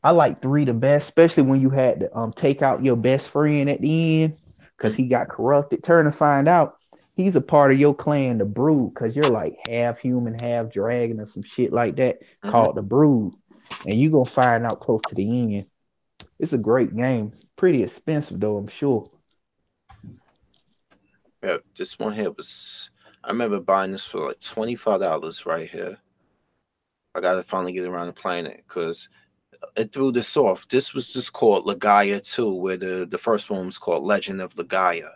I like 3 the best, especially when you had to take out your best friend at the end because he got corrupted. Turn to find out he's a part of your clan, the Brood, because you're like half human, half dragon, or some shit like that Mm-hmm. called the Brood. And you're gonna find out close to the end. It's a great game. Pretty expensive though, I'm sure. Yeah, this one here was. I remember buying this for like $25 right here. I gotta finally get around to playing it because it threw this off. This was just called Legaia 2, where the first one was called Legend of Legaia.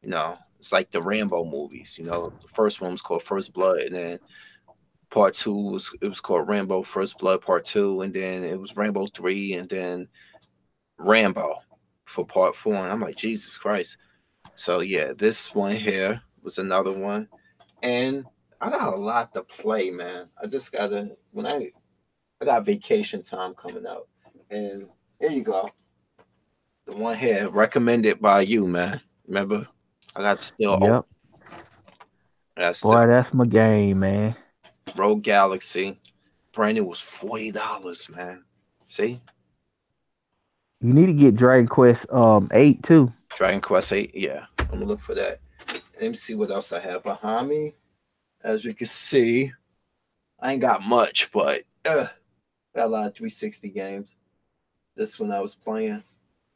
It's like the Rambo movies. The first one was called First Blood, and then part two was called Rambo First Blood Part Two, and then it was Rambo 3, and then Rambo for Part 4. And I'm like, Jesus Christ. So yeah, this one here was another one, and I got a lot to play, man. I just gotta when I got vacation time coming up, and here you go. The one here recommended by you, man. Remember, I got still open. Yep. I got still Boy, that's my game, man. Rogue Galaxy. Brand new was $40, man. See, You need to get Dragon Quest 8 too. Dragon Quest 8. Yeah, I'm gonna look for that. Let me see what else I have behind me. As you can see, I ain't got much, but got a lot of 360 games. This one I was playing,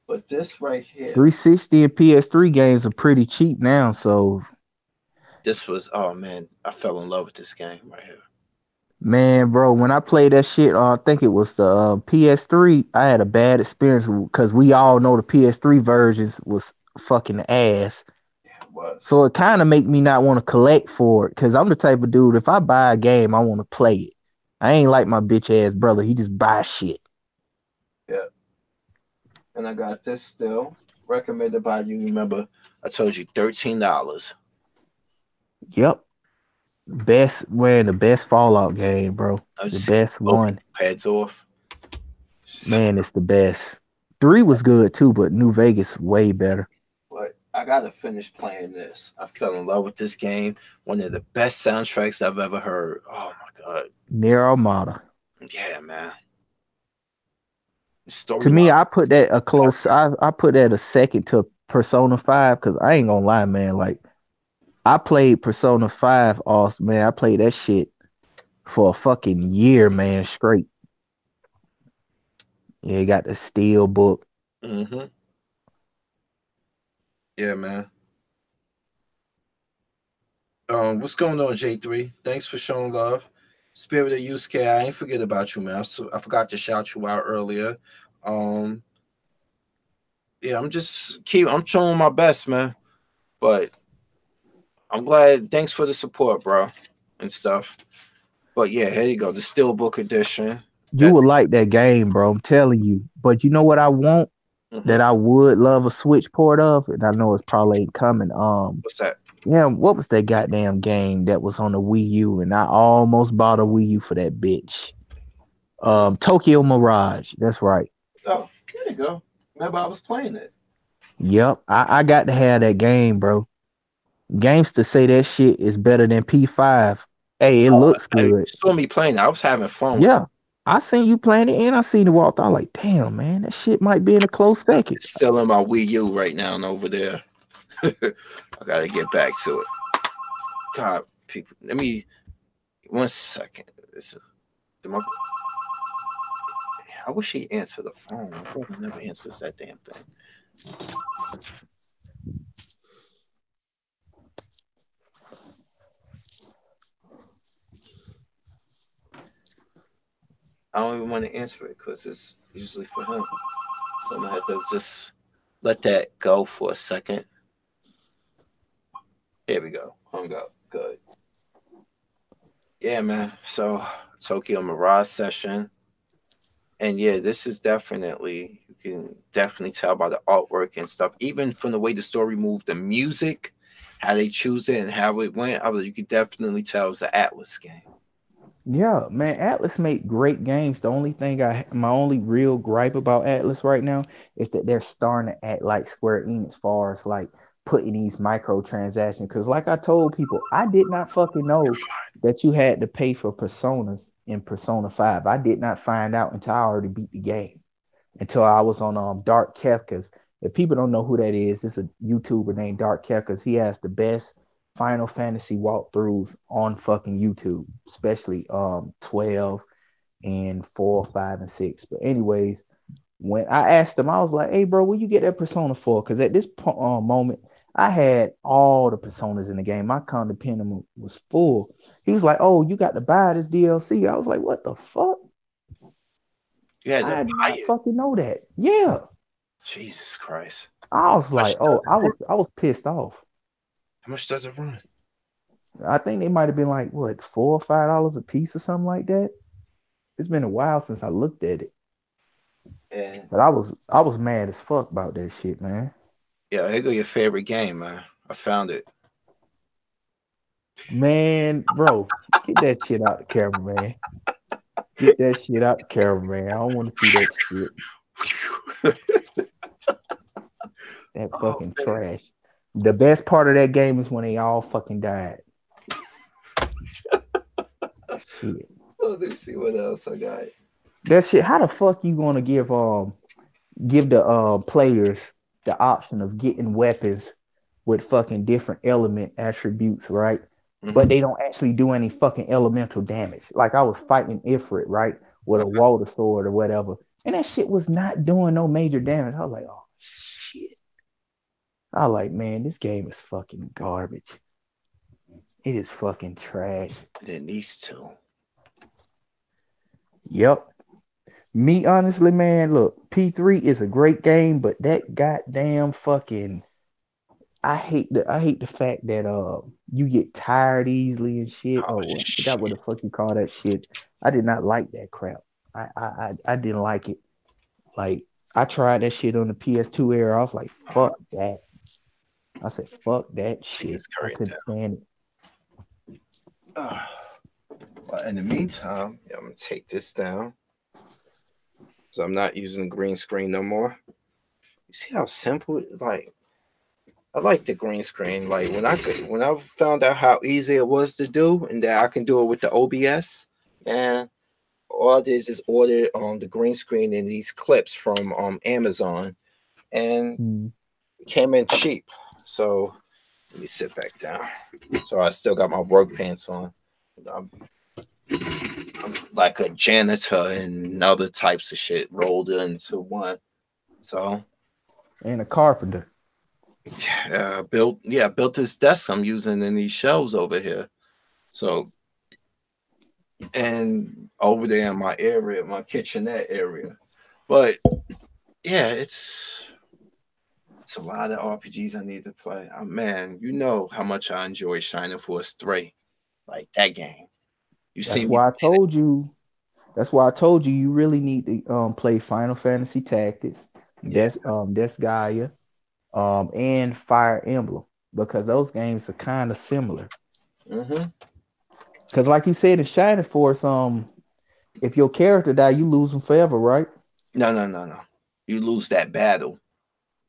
but this right here, 360 and PS3 games are pretty cheap now, so this was, oh man, I fell in love with this game right here. man, bro, when I played that shit, I think it was the PS3. I had a bad experience because we all know the PS3 versions was fucking ass. Yeah, it was. So it kind of make me not want to collect for it because I'm the type of dude. If I buy a game, I want to play it. I ain't like my bitch ass brother. He just buy shit. Yeah, and I got this still recommended by you. Remember, I told you $13. Yep, the best Fallout game, bro. I The just see best blow people one. heads off. Man, it's the best. Three was good too, but New Vegas way better. But I gotta finish playing this. I fell in love with this game. One of the best soundtracks I've ever heard. Oh my god. Near Automata. Yeah, man. The To me, storyline I put is that a close. perfect. I put that a second to Persona 5 because I ain't gonna lie, man. Like I played Persona 5 also, man. I played that shit for a fucking year, man, straight. Yeah, you got the steel book. Mm-hmm. Yeah, man. What's going on, J3? Thanks for showing love. Spirit of Yusuke, I ain't forget about you, man. I forgot to shout you out earlier. Um, yeah, I'm showing my best, man. But I'm glad. Thanks for the support, bro, and stuff. But yeah, here you go, the Steelbook edition. You That. would like that game, bro. I'm telling you. But you know what I want Mm-hmm. that I would love a Switch port of, and I know it's probably ain't coming. What's that? Yeah, what was that goddamn game that was on the Wii U, and I almost bought a Wii U for that bitch. Tokyo Mirage. That's right. Oh, there you go. Remember, I was playing it. Yep, I got to have that game, bro. Games to say that shit is better than P5. Hey, it looks You good. saw me playing it. I was having fun with it. Yeah, I seen you playing it, and I seen it walk. I like, damn, man, that shit might be in a close second. It's still in my Wii U right now and over there. I gotta get back to it. God, people, let me 1 second. My, I wish he answered the phone. My brother never answers that damn thing. I don't even want to answer it because it's usually for him. So I'm gonna have to just let that go for a second. Here we go. Hung up. Good. Yeah, man. So Tokyo Mirage session. And yeah, this is definitely, you can definitely tell by the artwork and stuff, even from the way the story moved, the music, how they choose it and how it went. You could definitely tell it's an Atlas game. Yeah, man, Atlas make great games. The only thing my only real gripe about Atlas right now is that they're starting to act like Square Enix as far as like putting these microtransactions. Because like I told people, I did not fucking know that you had to pay for personas in Persona 5. I did not find out until I already beat the game. Until I was on Dark Kefkas. If people don't know who that is, it's a YouTuber named Dark Kefkas. He has the best Final Fantasy walkthroughs on fucking YouTube, especially 12 and 4, 5, and 6. But anyways, when I asked him, I was like, "Hey, bro, where you get that Persona for?" Because at this moment, I had all the personas in the game. My condom was full. He was like, "Oh, you got to buy this DLC." I was like, "What the fuck?" You had to I did buy not it. fucking know that. Yeah. Jesus Christ. I was How like, much does oh, it run? I was pissed off. How much does it run? I think they might have been like what $4 or $5 a piece or something like that. It's been a while since I looked at it, And but I was mad as fuck about that shit, man. yeah, here go your favorite game, man. I found it. Man, bro, get that shit out the camera, man. Get that shit out the camera, man. I don't want to see that shit. That Oh fucking man. trash. The best part of that game is when they all fucking died. Shit. Oh, let me see what else I got. That shit. How the fuck you gonna give the players the option of getting weapons with fucking different element attributes, right? But Mm-hmm. they don't actually do any fucking elemental damage. Like I was fighting Ifrit, right, with a water sword or whatever, And that shit was not doing no major damage. I was like, oh shit. I was like, man, this game is fucking garbage. It is fucking trash. It needs to. Yep. Me, honestly, man, look, P3 is a great game, but that goddamn fucking I hate the fact that you get tired easily and shit. Oh Oh, I forgot what shit. the fuck you call that shit. I did not like that crap. I didn't like it. Like I tried that shit on the PS2 era. I was like, fuck that. I said, fuck that Take shit. this I current couldn't stand it. down. But in the meantime, yeah, I'm gonna take this down. So I'm not using the green screen no more. You see how simple like I like the green screen. Like when I found out how easy it was to do and that I can do it with the OBS, and all I did is just order the green screen and these clips from Amazon and Mm. it came in cheap. So let me sit back down. So I still got my work pants on. I'm, I'm like a janitor and other types of shit rolled into one. So And a carpenter. built this desk I'm using in these shelves over here. So and over there in my area, my kitchenette area. But yeah, it's a lot of RPGs I need to play. Oh, man, you know how much I enjoy Shining Force 3. Like that game. You see That's me why I told you. That's why I told you you really need to play Final Fantasy Tactics, yeah. Des Gaia, and Fire Emblem because those games are kind of similar. Mm-hmm. Because like you said in Shining Force, if your character die, you lose them forever, right? No, no, no, no. You lose that battle,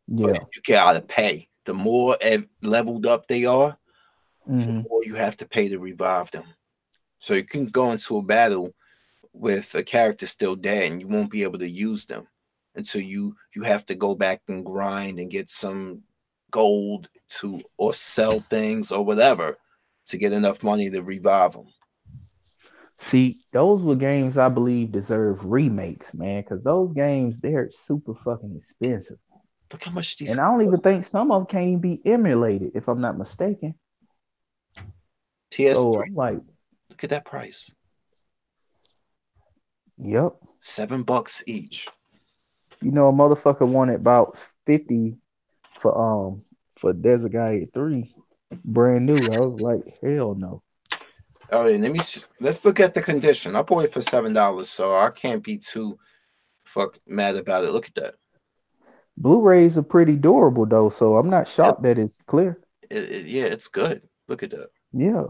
but Yeah. you get out of pay. The more leveled up they are, the Hmm. more you have to pay to revive them. So you can go into a battle with a character still dead, and you won't be able to use them until you have to go back and grind and get some gold to or sell things or whatever to get enough money to revive them. See, those were games I believe deserve remakes, man, because those games they're super fucking expensive, Look how much these and I don't even cost. think some of them can't even be emulated, if I'm not mistaken. So PS3. I'm like, Look at that price. yep. $7 each. You know, a motherfucker wanted about 50 for for Desert Guy 3 brand new. I was like, hell no. All right, let's look at the condition. I bought it for $7, so I can't be too fuck mad about it. Look at that. Blu-rays are pretty durable though, so I'm not Yep. shocked that it's clear. Yeah, it's good. Look at that. Yeah.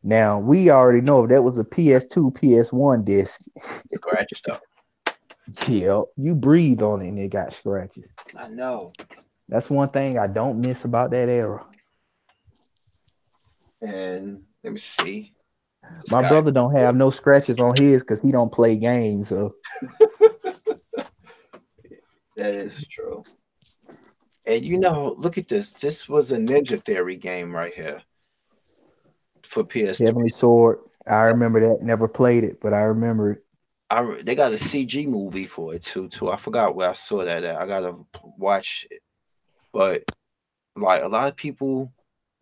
Now we already know if that was a PS2, PS1 disc, Scratched up. yeah, you breathe on it and it got scratches. I know. That's one thing I don't miss about that era. And let me see. This My guy. brother don't have no scratches on his because he don't play games. So That is true. And look at this. This was a Ninja Theory game right here for PS3. Heavenly Sword, I remember that. Never played it, but I remember it. They got a CG movie for it too. I forgot where I saw that at. I gotta watch it. But like a lot of people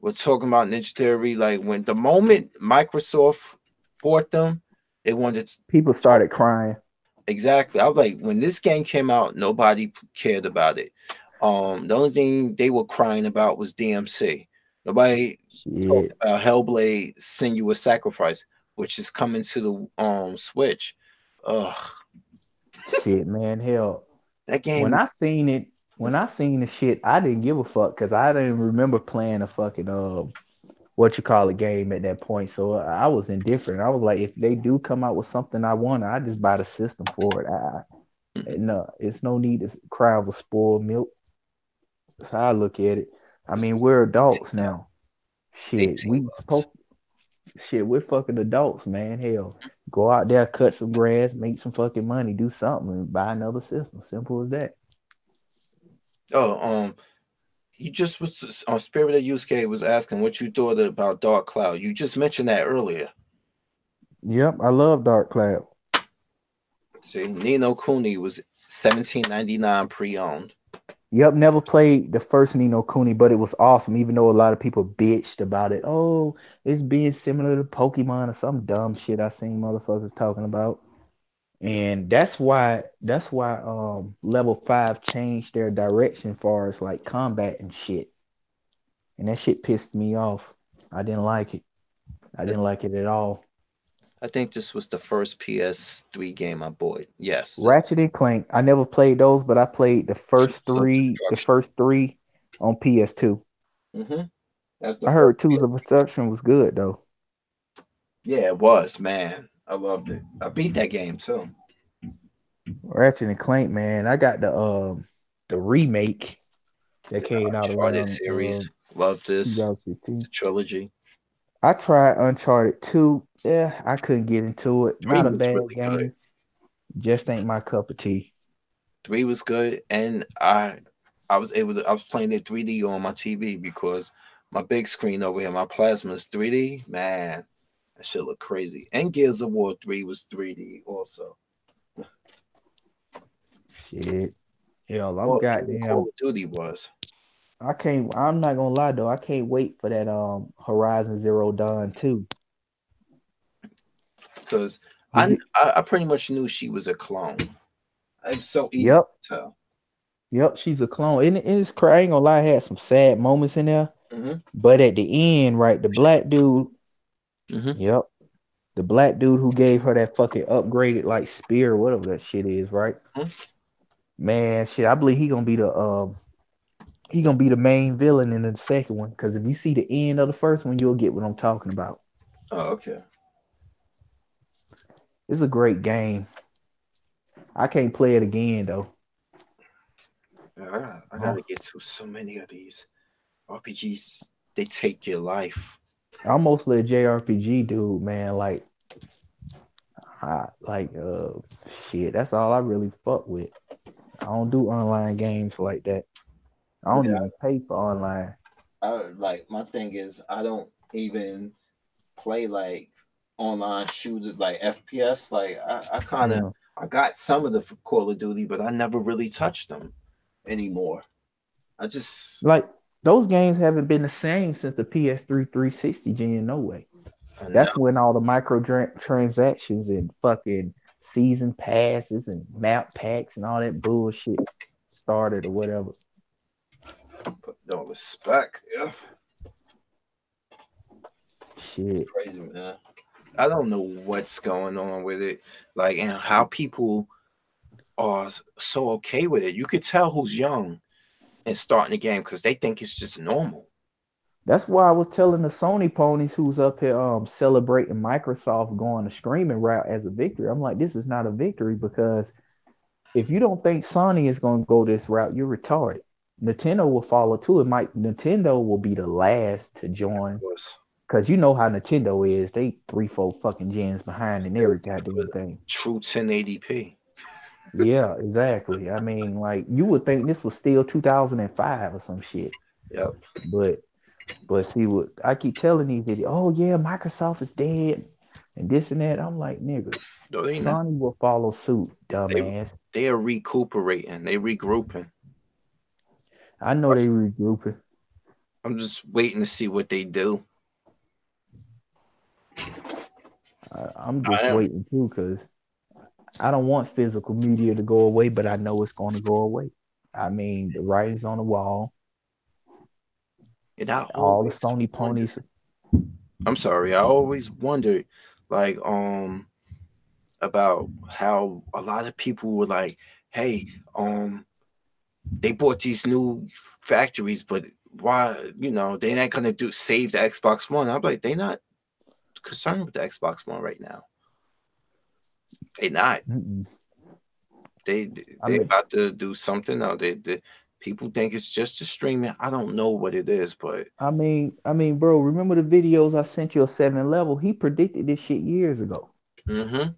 were talking about Ninja Theory. Like when the moment Microsoft bought them, they wanted to People talk. started crying. Exactly. I was like, when this game came out, nobody cared about it. The only thing they were crying about was DMC. Nobody talked Shit, about Hellblade: Senua's Sacrifice, which is coming to the Switch. Ugh, shit, man, hell. that game When I is seen it, when I seen the shit, I didn't give a fuck because I didn't remember playing a fucking what you call a game at that point. So I was indifferent. I was like, if they do come out with something I want, I just buy the system for it. No, it's no need to cry over spoiled milk. That's how I look at it. I mean, we're adults now. Shit, 18 we bucks. supposed shit, we're fucking adults, man. Hell, go out there, cut some grass, make some fucking money, do something, and buy another system. Simple as that. Oh, you just was on Spirit of USK was asking what you thought about Dark Cloud. You just mentioned that earlier. Yep, I love Dark Cloud. See, Nino Cooney was $17.99 pre-owned. Yep, never played the first Nino Kuni, but it was awesome. Even though a lot of people bitched about it. Oh, it's being similar to Pokemon or some dumb shit I seen motherfuckers talking about. And that's why level 5 changed their direction far as like combat and shit. And that shit pissed me off. I didn't like it. I I, didn't like it at all. I think this was the first PS3 game I bought. Yes, this Ratchet and Clank. I never played those, but I played Tools of the Destruction. first three on PS2. Mm-hmm. That's the I first. heard Tools of Destruction was good though. Yeah, it was, man. I loved it. I beat that game too. Ratchet and Clank, man. I got the remake that The came out Uncharted around series. Love this. The 2015. trilogy. I tried Uncharted 2. Yeah, I couldn't get into it. Three Not a was bad really good. game. Just ain't my cup of tea. Three was good, and I was able to. I was playing it 3D on my TV because my big screen over here, my plasma is 3D. Man, that shit look crazy. And Gears of War 3 was 3D also. Shit. Hell, I'm Well, even Call goddamn. of Duty was I'm not gonna lie though, I can't wait for that Horizon Zero Dawn too. because Did you I pretty much knew she was a clone. It's so easy Yep. to tell. Yep, she's a clone. And it's crazy. I ain't gonna lie, I had some sad moments in there. Hmm. But at the end, right, the black dude, Hmm. yep, the black dude who gave her that fucking upgraded like spear, whatever that shit is, right? Man, shit, I believe he gonna be the main villain in the second one. Cause if you see the end of the first one, you'll get what I'm talking about. Oh, okay. It's a great game. I can't play it again though. Yeah, I Oh, gotta get to so many of these RPGs. They take your life. I'm mostly a JRPG dude, man. Like shit. That's all I really fuck with. I don't do online games like that. I don't Yeah, even pay for online. like my thing is I don't even play like online shooters like FPS. Like I kind of Mm. I got some of the Call of Duty, but I never really touched them anymore. I just Like those games haven't been the same since the PS3 360 gen. No way. I know. That's when all the transactions and fucking season passes and map packs and all that bullshit started or whatever. Put no respect. Yeah, Shit. crazy man. I don't know what's going on with it, like and how people are so okay with it. You could tell who's young and starting the game because they think it's just normal. That's why I was telling the Sony ponies who's up here celebrating Microsoft going the streaming route as a victory. I'm like, this is not a victory because if you don't think Sony is going to go this route, you're retarded. Nintendo will follow too. Nintendo will be the last to Of join course, because you know how Nintendo is. They 3, 4 fucking gens behind in they'll every do goddamn it thing. true 1080p. Yeah, exactly. I mean, like you would think this was still 2005 or some shit, Yep. but see what I keep telling these idiots. Oh yeah, Microsoft is dead and this and that. I'm like, nigga, No, they not. Sony will follow suit, They dumbass. they are recuperating. They regrouping. I know they regrouping. I'm just waiting to see what they do. I'm I just am. waiting too, because I don't want physical media to go away, but I know it's going to go away. I mean, the writing's on the wall. And I All the always Sony wondered. ponies. I'm sorry. I always wondered, like, about how a lot of people were like, "Hey, they bought these new factories, but why? They're not gonna do save the Xbox One." I'm like, they're not concerned with the Xbox One right now. They not. Mm-mm. They I they mean, about to do something now. They people think it's just a streaming. I don't know what it is, but bro. Remember the videos I sent you of 7 Level? He predicted this shit years ago. hmm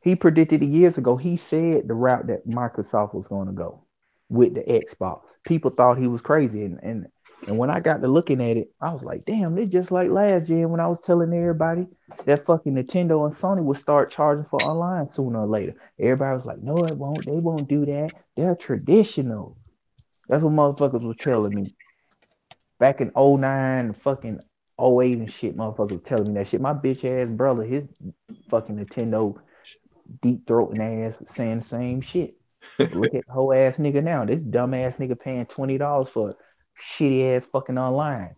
He predicted it years ago. He said the route that Microsoft was going to go with the Xbox. People thought he was crazy, and And when I got to looking at it, I was like, damn, they just like last gen when I was telling everybody that fucking Nintendo and Sony would start charging for online sooner or later. Everybody was like, no, it won't. They won't do that. They're traditional. That's what motherfuckers were telling me. Back in '09, fucking '08 and shit, motherfuckers were telling me that shit. My bitch ass brother, his fucking Nintendo deep throating ass was saying the same shit. But look at the whole ass nigga now. This dumb ass nigga paying $20 for shitty ass fucking online.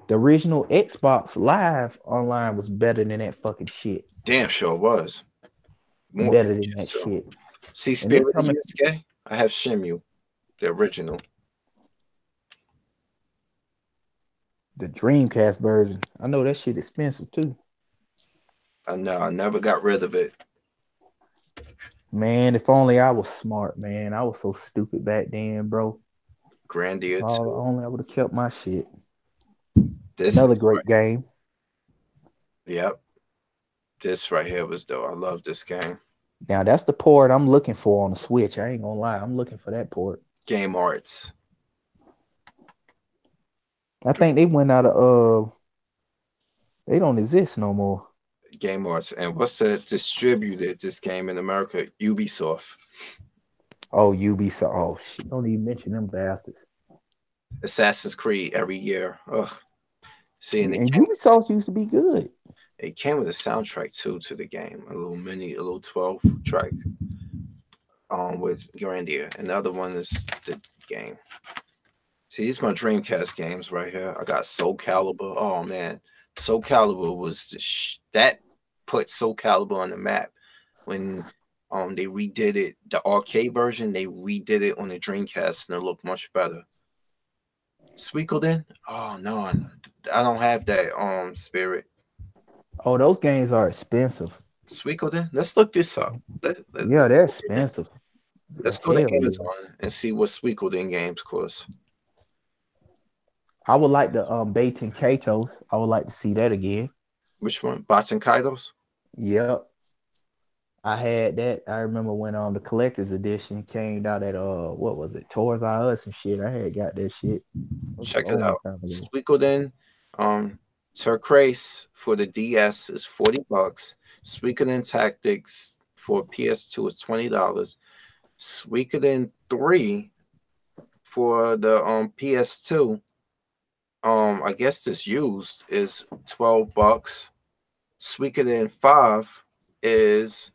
The original Xbox Live online was better than that fucking shit. Damn sure was. More Better than pictures that too. shit. See And they Spirit of coming Yusuke? I have Shimu, the original. the Dreamcast version. I know that shit expensive too. I know I never got rid of it. Man, if only I was smart, man. I was so stupid back then, bro. Grandia Oh, too. only I would have kept my shit. This Another is great right. game. Yep. This right here was dope. I love this game. Now that's the port I'm looking for on the Switch. I ain't gonna lie, I'm looking for that port. Game Arts. I think they went out of they don't exist no more. Game Arts. And what's that distributed this game in America? Ubisoft. Oh, Ubisoft. Oh shit. Don't even mention them bastards. Assassin's Creed every year. Ugh. See, and And Ubisoft used to be good. it came with a soundtrack too to the game. A little 12 track with Grandia. And the other one is the game. See, these my Dreamcast games right here. I got Soul Calibur. Oh man, Soul Calibur was that put Soul Calibur on the map when they redid it. The arcade version they redid it on the Dreamcast and it looked much better. Suikoden? Oh no, I don't have that spirit. Oh, those games are expensive. Suikoden? Let's look this up. Yeah, they're expensive. Let's go to Hell yeah. Amazon and see what Suikoden games cost. I would like the Baten Katos. I would like to see that again. Which one? Bots and Kaidos? Yep. I had that. I remember when the collector's edition came out at what was it? Toys R Us and shit. I had got that shit. That was a Check it long out. time ago. Suikoden Turquoise for the DS is $40. Suikoden Tactics for PS2 is $20. Suikoden 3 for the PS2, I guess this used is $12. Suikoden 5 is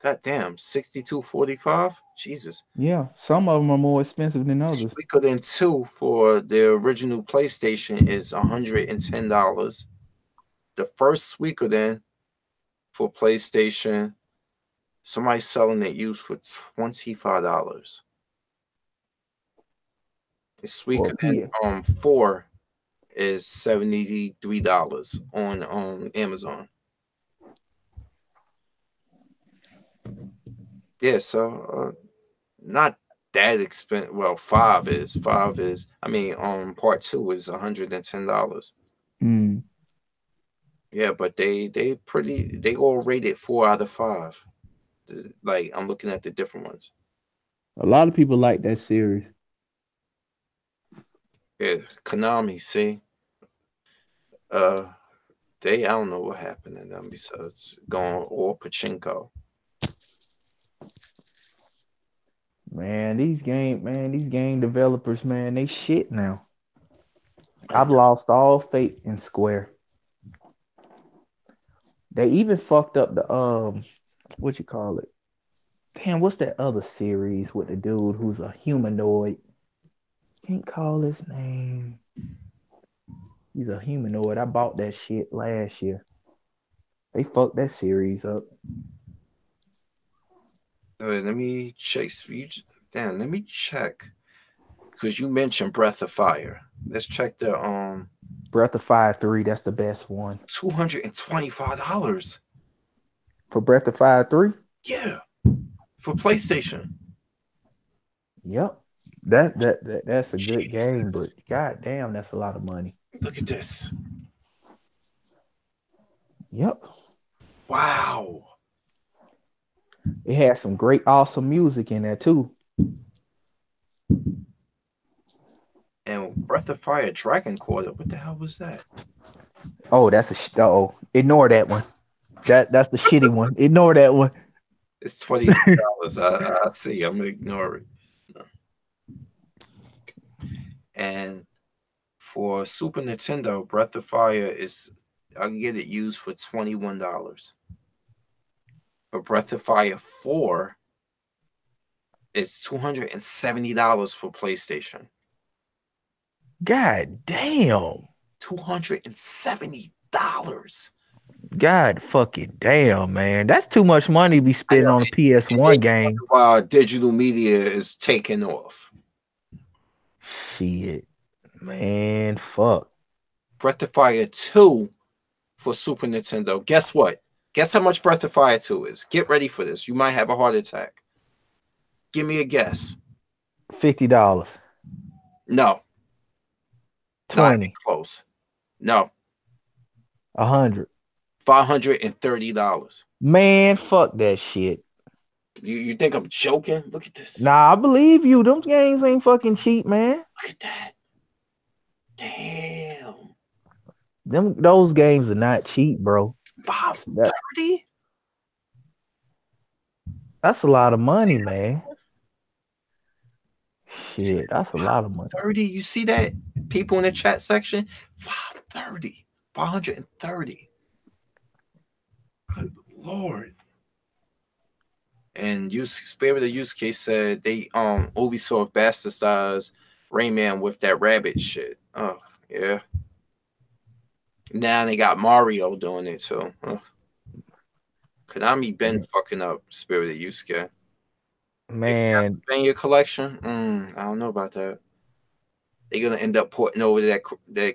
goddamn 62.45. Jesus. Yeah, some of them are more expensive than others. Suikoden 2 for the original PlayStation is $110. The first Suikoden for PlayStation, somebody's selling it used for $25. The For Suikoden P 4 is $73 on Amazon. Yeah, so not that expensive. Well, five is. I mean, part two is $110. mm, Yeah, but they all rated 4 out of 5. Like I'm looking at the different ones. a lot of people like that series. Yeah, Konami. See, uh, I don't know what happened to them besides going all pachinko. These game developers, man, they shit now. I I've lost all faith in Square. They even fucked up the what you call it? Damn, what's that other series with the dude who's a humanoid? Can't call his name. He's a humanoid. I bought that shit last year. They fucked that series up. let me check. Damn, let me check because you mentioned Breath of Fire. Let's check the Breath of Fire 3, that's the best one. $225. For Breath of Fire 3? Yeah, for PlayStation. Yep. That's a good game, but Jesus. god damn, that's a lot of money. Look at this. Yep. Wow. It has some great, awesome music in there too. And Breath of Fire Dragon Quarter. What the hell was that? Oh, that's a ignore that one. That's the shitty one. Ignore that one. It's $23. I see. I'm gonna ignore it. No. And for Super Nintendo, Breath of Fire is I can get it used for $21. For Breath of Fire 4, it's $270 for PlayStation. God damn. $270. God fucking damn, man. That's too much money to be I spending know. on a And then PS1 you game. wonder why digital media is taking off. Shit. Man, fuck. Breath of Fire 2 for Super Nintendo. Guess what? Guess how much Breath of Fire 2 is? Get ready for this. You might have a heart attack. Give me a guess. $50. No, not even 20. close. No, 100. $530. Man, fuck that shit. You think I'm joking? Look at this. Nah, I believe you. Them games ain't fucking cheap, man. Look at that. Damn. Those games are not cheap, bro. That 530? that's a lot of money, man. Shit, that's a lot of money. 30. You see that? People in the chat section? 530. 530. Good Lord. And Spirit of Use Case said they Ubisoft bastardized Rayman with that rabbit shit. Oh, yeah. Now they got Mario doing it too. Konami been fucking up Spirit of Yusuke. Their Man, Castlevania collection? I don't know about that. They're gonna end up porting over that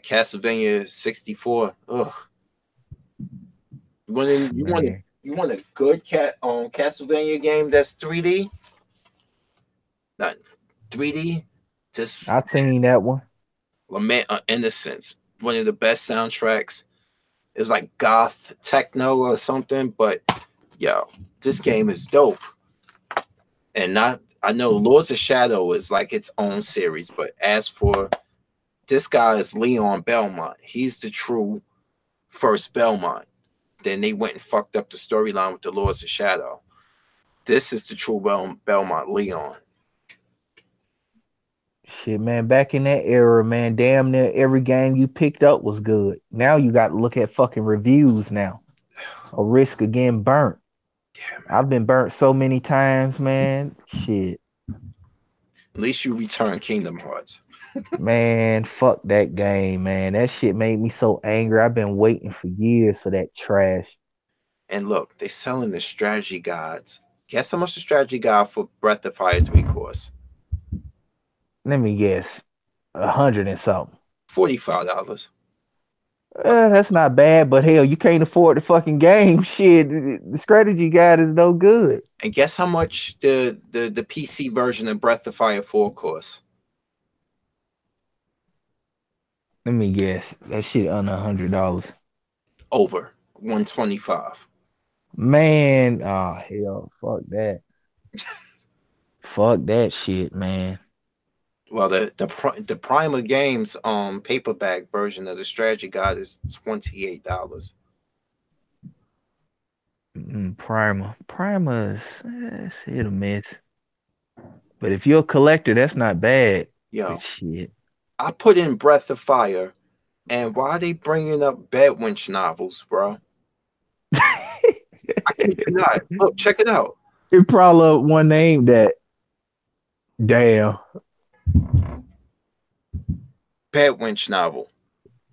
Castlevania 64. Ugh. man. You want a good Castlevania game that's 3D? Not 3D. Just I seen that one. Lament of Innocence. One of the best soundtracks. It was like goth techno or something, but yo, this game is dope. And not I know Lords of Shadow is like its own series, but as for this guy is Leon Belmont. He's the true first Belmont. Then they went and fucked up the storyline with the Lords of Shadow. This is the true Belmont Leon. Shit, man, back in that era, man, damn near every game you picked up was good. Now you got to look at fucking reviews now. A risk of getting burnt. Yeah, man. I've been burnt so many times, man. Shit. At least you return Kingdom Hearts. Man, fuck that game, man. That shit made me so angry. I've been waiting for years for that trash. And look, they selling the strategy guides. Guess how much the strategy guide for Breath of Fire 3 costs? Let me guess. 100 and something. $45. That's not bad, but hell, you can't afford the fucking game. Shit, the strategy guide is no good. And guess how much the PC version of Breath of Fire 4 costs? Let me guess. That shit under $100. Over 125. Man, oh hell, fuck that. Fuck that shit, man. Well, the Prima Games paperback version of the strategy guide is $28. Primer is hit or miss. But if you're a collector, that's not bad. Yo, But shit. I put in Breath of Fire, and why are they bringing up Bedwinch novels, bro? I kid you not. Look, check it out. It probably one name that. Damn. Bedwinch novel.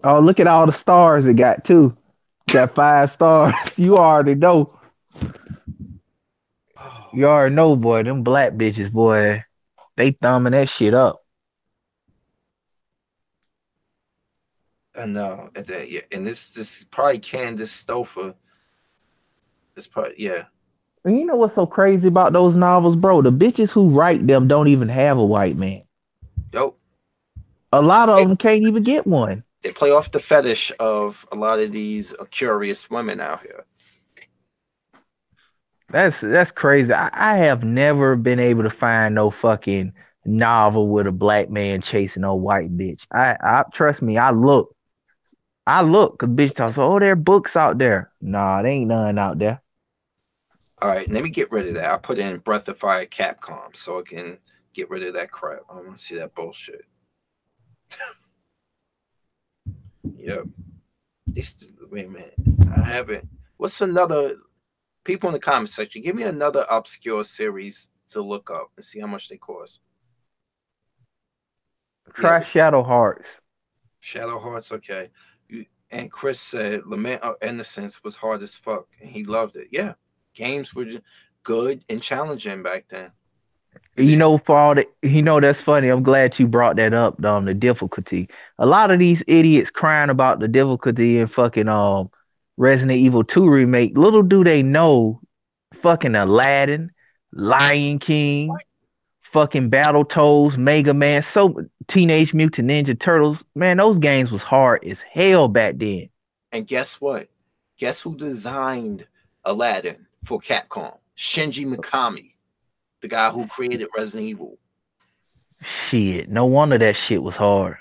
Oh, look at all the stars it got too. Got 5 stars. You already know. You already know, boy. Them black bitches, boy. They thumbing that shit up. And yeah, and this is probably Candace Stouffer. This probably yeah. And you know what's so crazy about those novels, bro? The bitches who write them don't even have a white man. Yo, A lot of them can't even get one. they play off the fetish of a lot of these curious women out here. That's crazy. I have never been able to find no fucking novel with a black man chasing a white bitch. I trust me. I look, cause bitch talks. Oh, there are books out there. Nah, there ain't none out there. All right, let me get rid of that. I put in Breath of Fire Capcom so I can get rid of that crap. I don't want to see that bullshit. Yep. Wait a minute. I haven't. What's another? People in the comment section, give me another obscure series to look up and see how much they cost. Yeah, Try Shadow Hearts. Shadow Hearts, okay. And Chris said Lament of Innocence was hard as fuck, and he loved it. Yeah, games were good and challenging back then. You You did. know, for all the, that's funny. I'm glad you brought that up. The difficulty. A lot of these idiots crying about the difficulty in fucking Resident Evil 2 remake. Little do they know, fucking Aladdin, Lion King, fucking Battletoads, Mega Man, so Teenage Mutant Ninja Turtles. Man, those games was hard as hell back then. And guess what? Guess who designed Aladdin for Capcom? Shinji Mikami, the guy who created Resident Evil. Shit, no wonder that shit was hard.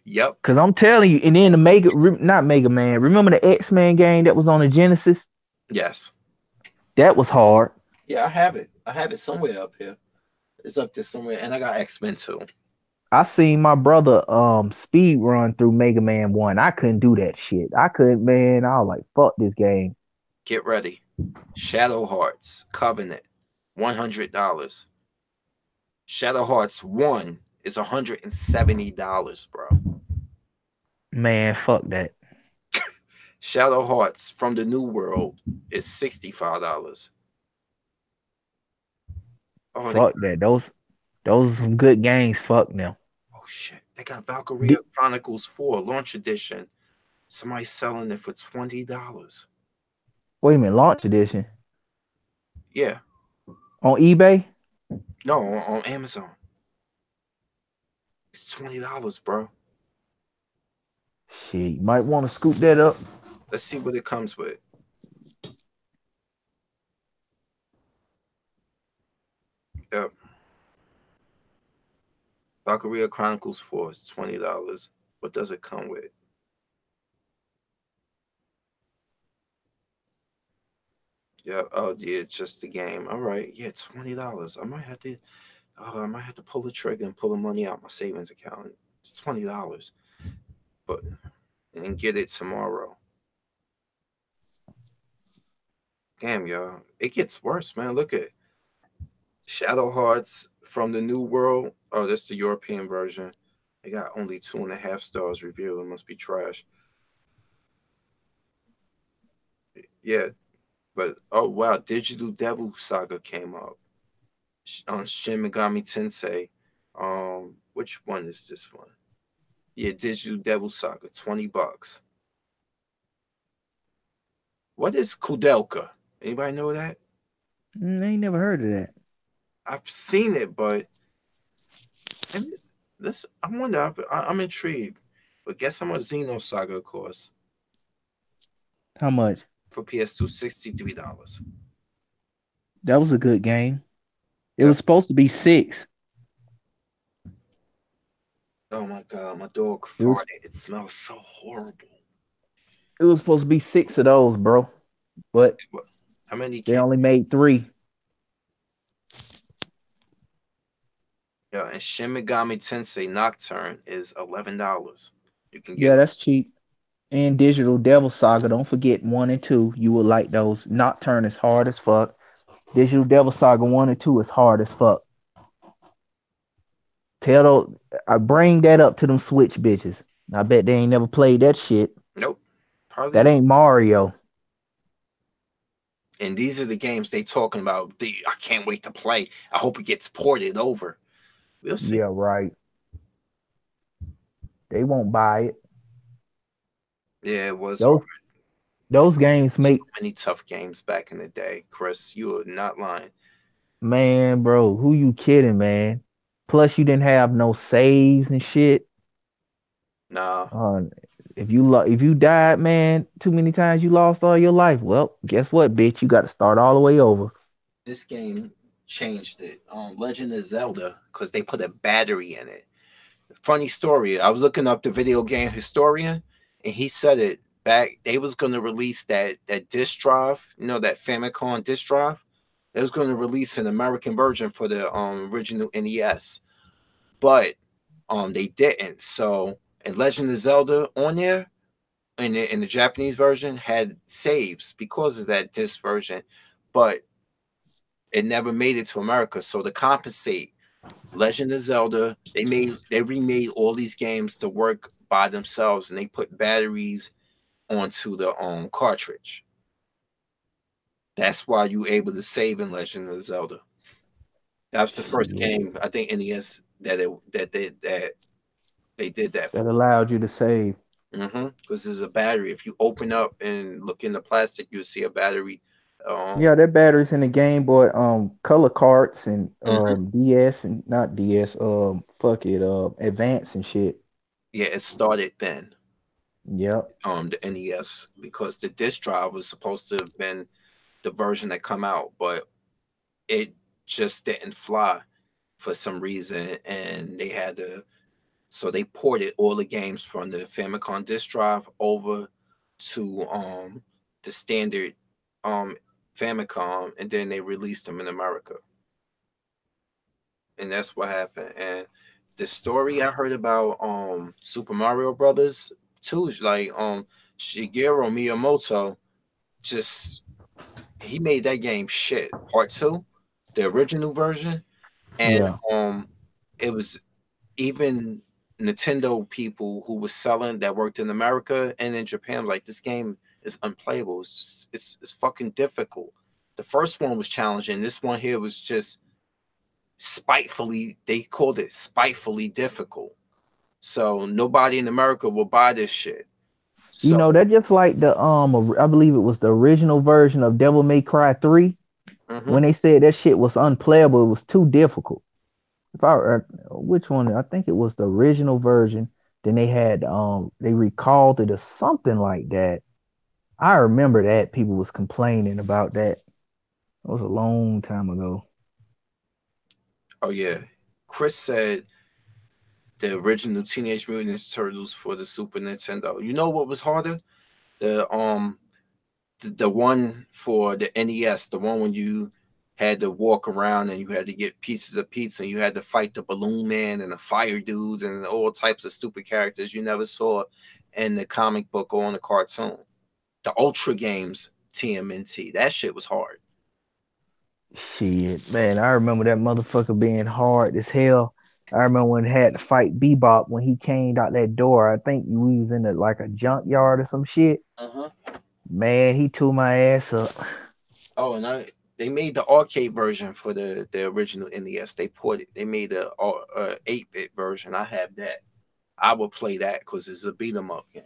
Yep. Cause I'm telling you, and then the not Mega Man. Remember the X-Men game that was on the Genesis? Yes. That was hard. Yeah, I have it. I have it somewhere up here. It's up there somewhere, and I got X-Men too. I seen my brother speed run through Mega Man 1. I couldn't do that shit. I couldn't, man. I was like, fuck this game. Get ready. Shadow Hearts Covenant, $100. Shadow Hearts 1 is $170, bro. Man, fuck that. Shadow Hearts from the New World is $65. Oh, Fuck that. Those are some good games. Fuck them. oh shit. They got Valkyria Di- Chronicles 4 launch edition. Somebody's selling it for $20. Wait a minute, launch edition Yeah. on eBay? No, on Amazon. It's $20, bro. Shit, you might want to scoop that up. Let's see what it comes with. Yep. Valkyria Chronicles 4 is $20. What does it come with? Yeah, oh yeah, just the game. All right, yeah, $20. I might have to pull the trigger and pull the money out my savings account. It's $20, but and get it tomorrow. Damn, y'all, it gets worse, man. Look at Shadow Hearts from the New World. Oh, that's the European version. They got only 2.5 stars review. It must be trash. Yeah, but oh wow, Digital Devil Saga came up on Shin Megami Tensei. Which one is this one? Yeah, Digital Devil Saga, $20. What is Kudelka? Anybody know that? I ain't never heard of that. I've seen it, but this I wonder. I'm intrigued. But guess how much Xenosaga costs How much? for PS2? $63. That was a good game. It Yep. was supposed to be six. Oh my god, my dog It was farted. It smells so horrible. it was supposed to be six of those, bro. But How many they can? only made three. Yeah, and Shin Megami Tensei Nocturne is $11. You can get Yeah, that's cheap. And Digital Devil Saga. Don't forget one and two. You will like those. Nocturne is hard as fuck. Digital Devil Saga 1 and 2 is hard as fuck. Tell those I bring that up to them Switch bitches. I bet they ain't never played that shit. nope, probably That not. ain't Mario. And these are the games they talking about. I can't wait to play. I hope it gets ported over. We'll see. Yeah, right. They won't buy it. Yeah, it was hard. Those those games So make many tough games back in the day, Chris. You are not lying. man, bro. Who you kidding, man? Plus, you didn't have no saves and shit. Nah, Uh, if you died, man, too many times, you lost all your life. Well, guess what, bitch? You got to start all the way over. this game changed it. Legend of Zelda, because they put a battery in it. Funny story. I was looking up the video game historian, and he said it back. They was gonna release that disc drive, that Famicom disc drive. They was gonna release an American version for the original NES, but they didn't. So, and Legend of Zelda on there in the Japanese version had saves because of that disc version, but it never made it to America. So to compensate, Legend of Zelda, they remade all these games to work by themselves, and they put batteries onto the cartridge. That's why you able to save in Legend of Zelda. That was the first Shit. game I think NES that they did that That for. allowed you to save. Because there's a battery. If you open up and look in the plastic, you'll see a battery. Yeah, that batteries in the Game Boy, color carts and Mhm. DS and not DS, fuck it, Advance and shit. Yeah, it started then. Yep. The NES, because the disc drive was supposed to have been the version that come out, but it just didn't fly for some reason, and they had to. So they ported all the games from the Famicom disc drive over to the standard um Famicom, and then they released them in America, and that's what happened. And the story I heard about Super Mario Brothers too is like Shigeru Miyamoto just he made that game shit. Part two, the original version, and Yeah. it was even Nintendo people who was selling that worked in America and in Japan like this game is unplayable. It's fucking difficult. The first one was challenging. This one here was just spitefully. They called it spitefully difficult. So nobody in America will buy this shit. You So know, that just like the I believe it was the original version of Devil May Cry 3 mhm. when they said that shit was unplayable, it was too difficult. If I which one? I think it was the original version. Then they had they recalled it or something like that. I remember that people was complaining about that. It was a long time ago. Oh yeah, Chris said the original Teenage Mutant Ninja Turtles for the Super Nintendo. You know what was harder? The one for the NES, the one when you had to walk around and you had to get pieces of pizza and you had to fight the balloon man and the fire dudes and all types of stupid characters you never saw in the comic book or on the cartoon. The Ultra Games TMNT. That shit was hard. Shit, man, I remember that motherfucker being hard as hell. I remember when I had to fight Bebop when he came out that door. I think we was in like a junkyard or some shit. Uh-huh. Man, he tore my ass up. Oh, and they made the arcade version for the original NES. They ported. They made a 8-bit version. I have that. I would play that because it's a beat 'em up game.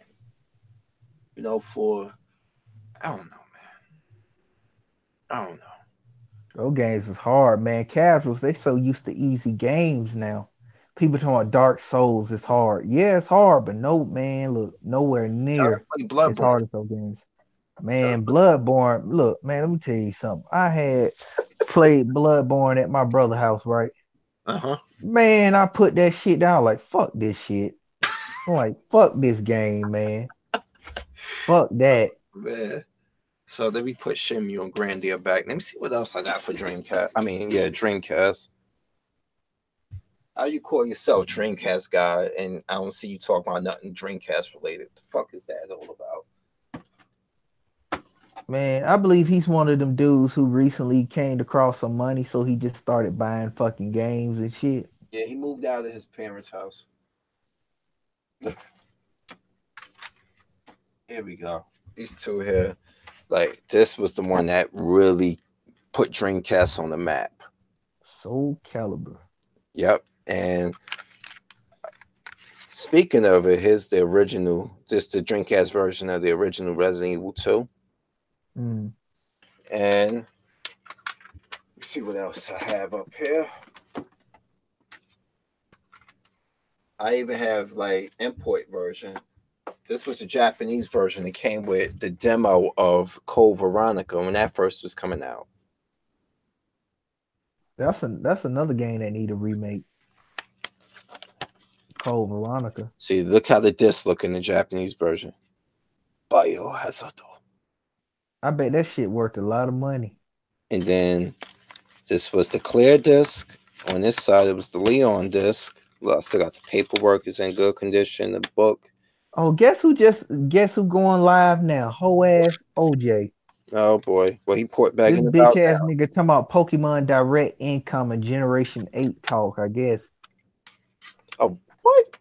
For I don't know, man. I don't know. Those games was hard, man. Casuals, they so used to easy games now. People talking about Dark Souls is hard. Yeah, it's hard, but no, man, look, nowhere Try to near play as Bloodborne. hard as those games. Try to Man, Bloodborne, look, man, let me tell you something. I had played Bloodborne at my brother's house, right? Uh-huh. Man, I put that shit down like, fuck this shit. I'm like, fuck this game, man. Fuck that. Man. So let me put Shenmue and Grandia back. Let me see what else I got for Dreamcast. I mean, yeah, Dreamcast. How you call yourself Dreamcast guy, and I don't see you talking about nothing Dreamcast related? The fuck is that all about? Man, I believe he's one of them dudes who recently came across some money, so he just started buying fucking games and shit. Yeah, he moved out of his parents' house. Here we go. These two here. Like this was the one that really put Dreamcast on the map. Soul Calibur. Yep. And speaking of it, here's the original, just the Dreamcast version of the original Resident Evil 2. Mm. And let's see what else I have up here. I even have like import version. This was the Japanese version. It came with the demo of Code Veronica when that first was coming out. That's another game that need a remake. Code Veronica. See, look how the disc look in the Japanese version. Biohazard. I bet that shit worth a lot of money. And then this was the clear disc. On this side, it was the Leon disc. Look, I still got the paperwork is in good condition. The book. Oh, guess who going live now? Whole ass OJ. Oh boy, well he put back This in bitch about ass now. nigga talking about Pokemon Direct Income and Generation 8 talk, I guess. Oh what?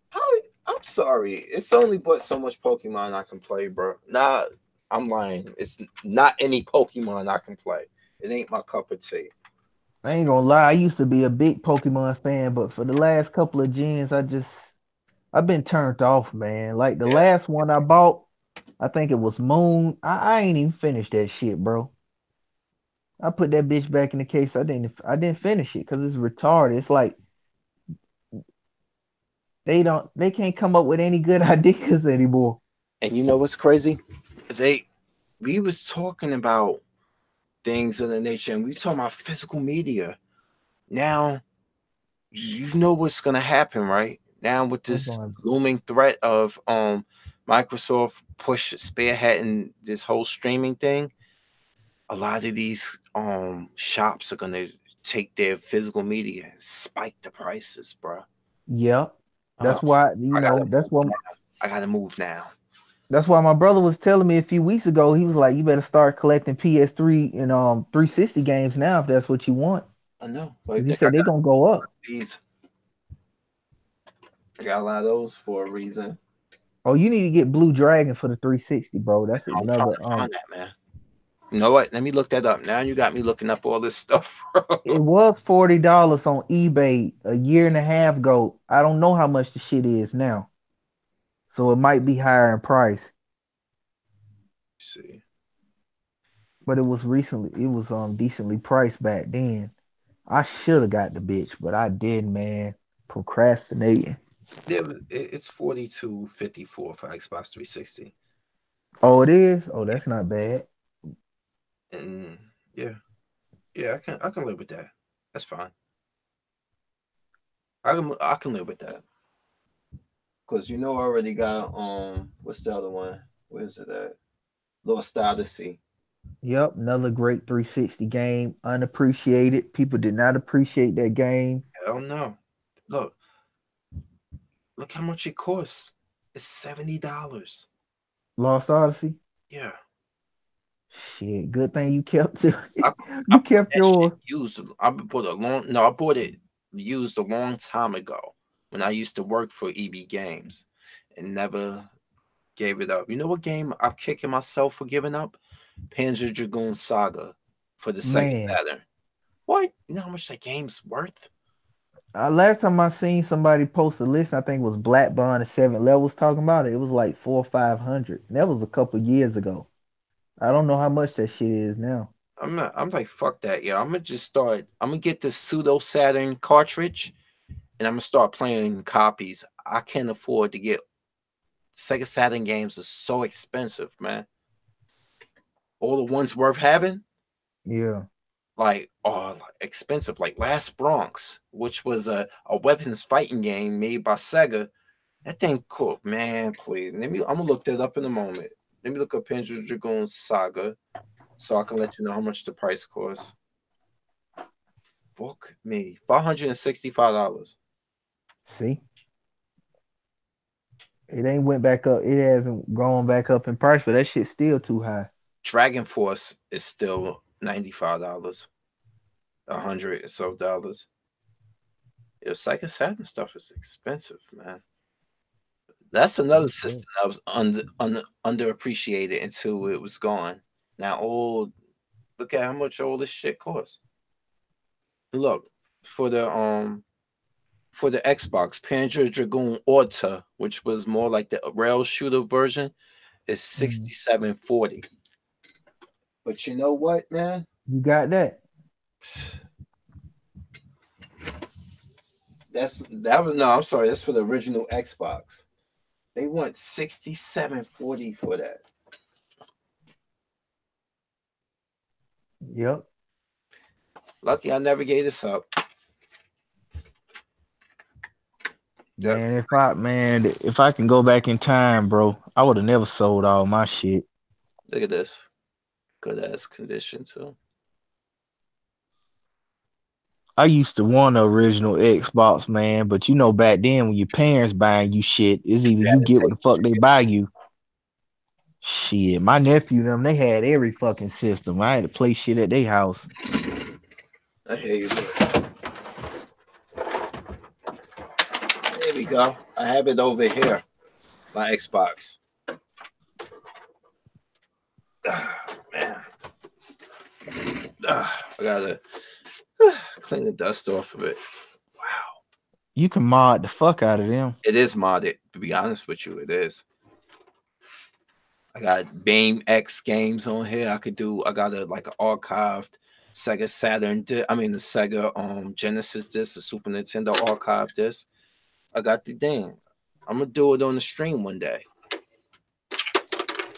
How? I'm sorry. It's only but so much Pokemon I can play, bro. Nah, I'm lying. It's not any Pokemon I can play. It ain't my cup of tea. I ain't gonna lie, I used to be a big Pokemon fan, but for the last couple of gens, I've been turned off, man. Like the Yeah, last one I bought, I think it was Moon. I ain't even finished that shit, bro. I put that bitch back in the case. I didn't finish it because it's retarded. It's like they can't come up with any good ideas anymore. and you know what's crazy? They we was talking about things of the nature, and we talking about physical media. Now you know what's gonna happen, right? Now with What's this going looming threat of Microsoft push spearheading this whole streaming thing, a lot of these shops are gonna take their physical media and spike the prices, bro. Yeah. Uh, That's why, I gotta that's move what now. I gotta move now. that's why my brother was telling me a few weeks ago. He was like, "You better start collecting PS3 and 360 games now if that's what you want." I know. Because Like he think I said they're got gonna go up. these. I got a lot of those for a reason. Oh, you need to get Blue Dragon for the 360, bro. That's I'm trying another to find that, man. You know what? Let me look that up. Now you got me looking up all this stuff, bro. it was $40 on eBay a year and a half ago. I don't know how much the shit is now. So it might be higher in price. See. But it was decently priced back then. I should have got the bitch, but I didn't, man. Procrastinating. Yeah, it's 42.54 for Xbox 360. Oh, it is? Oh, that's not bad. And yeah, yeah, I can live with that. That's fine. I can live with that. Cause you know I already got what's the other one? Where is it at? Lost Odyssey. Yep, another great 360 game. Unappreciated. People did not appreciate that game. Hell no. Look, look how much it costs. It's $70. Lost Odyssey. Yeah. Shit, good thing you kept it. I I You bought kept that shit yours. used. I bought a long no, I bought it used a long time ago when I used to work for EB Games and never gave it up. You know what game I'm kicking myself for giving up? Panzer Dragoon Saga for the Sega Man, Saturn. What? You know how much that game's worth? last time I seen somebody post a list, I think it was Black Bond and Seven Levels talking about it. It was like 400 or 500. That was a couple years ago. I don't know how much that shit is now. I'm like, fuck that, yeah. I'm gonna just start. I'm gonna get this pseudo Saturn cartridge and I'm gonna start playing copies. I can't afford to get Sega Saturn games are so expensive, man. All the ones worth having, Yeah, like like expensive, like Last Bronx, which was a weapons fighting game made by Sega. That thing cool, man. Please, I'm gonna look that up in a moment. Let me look up Panzer Dragoon Saga so I can let you know how much the price costs. Fuck me, $565. see, it ain't went back up. It hasn't gone back up in price, but that shit's still too high. Dragon Force is still $95, $100 or so. Yeah, Sega Saturn stuff is expensive, man. That's another system that was underappreciated until it was gone. Now, look at how much all this shit costs. Look for the Xbox, Panzer Dragoon Orta, which was more like the rail shooter version, is Mm. 67.40. But you know what, man? You got that? That was no, I'm sorry, that's for the original Xbox. They want 67.40 for that. Yep. Lucky I never gave this up. Yep. If I can go back in time, bro, I would have never sold all my shit. Look at this. Good ass condition too. I used to want the original Xbox, man, but you know back then when your parents buying you shit, it's either You you had to get what take the fuck they buy you. Shit, my nephew them they had every fucking system. I had to play shit at their house. I hear you. There we go. I have it over here. My Xbox. Man. I gotta clean the dust off of it. Wow. You can mod the fuck out of them. It is modded, to be honest with you. It is. I got Bame X games on here. I got a like an archived Sega Saturn the Sega Genesis disc, the Super Nintendo archive disc. I got the thing. I'm gonna do it on the stream one day.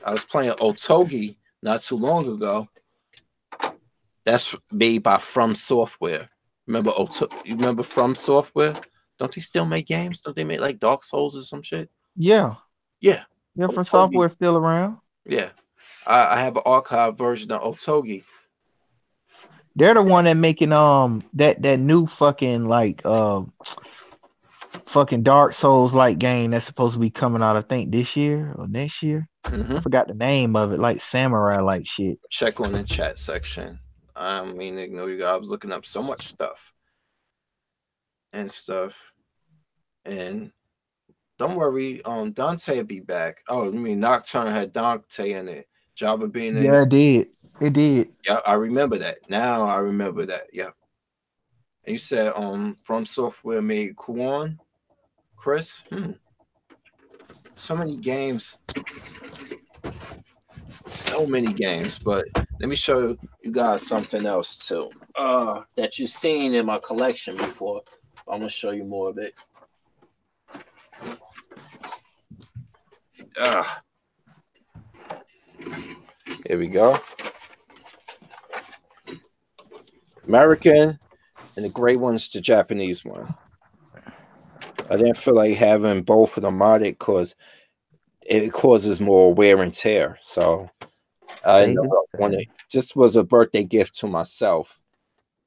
I was playing Otogi not too long ago. That's made by From Software. You remember From Software? Don't they still make games? Don't they make like Dark Souls or some shit? Yeah. Yeah. Different Otogi. software still around. Yeah. I have an archive version of Otogi. They're the one that making that new fucking fucking Dark Souls like game that's supposed to be coming out, I think this year or next year. I forgot the name of it, like samurai like shit. Check on the chat section. I don't mean to ignore you. I was looking up so much stuff and stuff. And don't worry, Dante will be back. Oh, you mean Nocturne had Dante in it. Java being in it. Yeah, it did. It did. Yeah, I remember that. Now I remember that. Yeah. And you said From Software made Kuon, Chris? So many games. So many games, but let me show you guys something else too. That you've seen in my collection before. I'm gonna show you more of it. Here we go. American, and the gray one's the Japanese one. I didn't feel like having both of them modded because it causes more wear and tear. So I know this was a birthday gift to myself.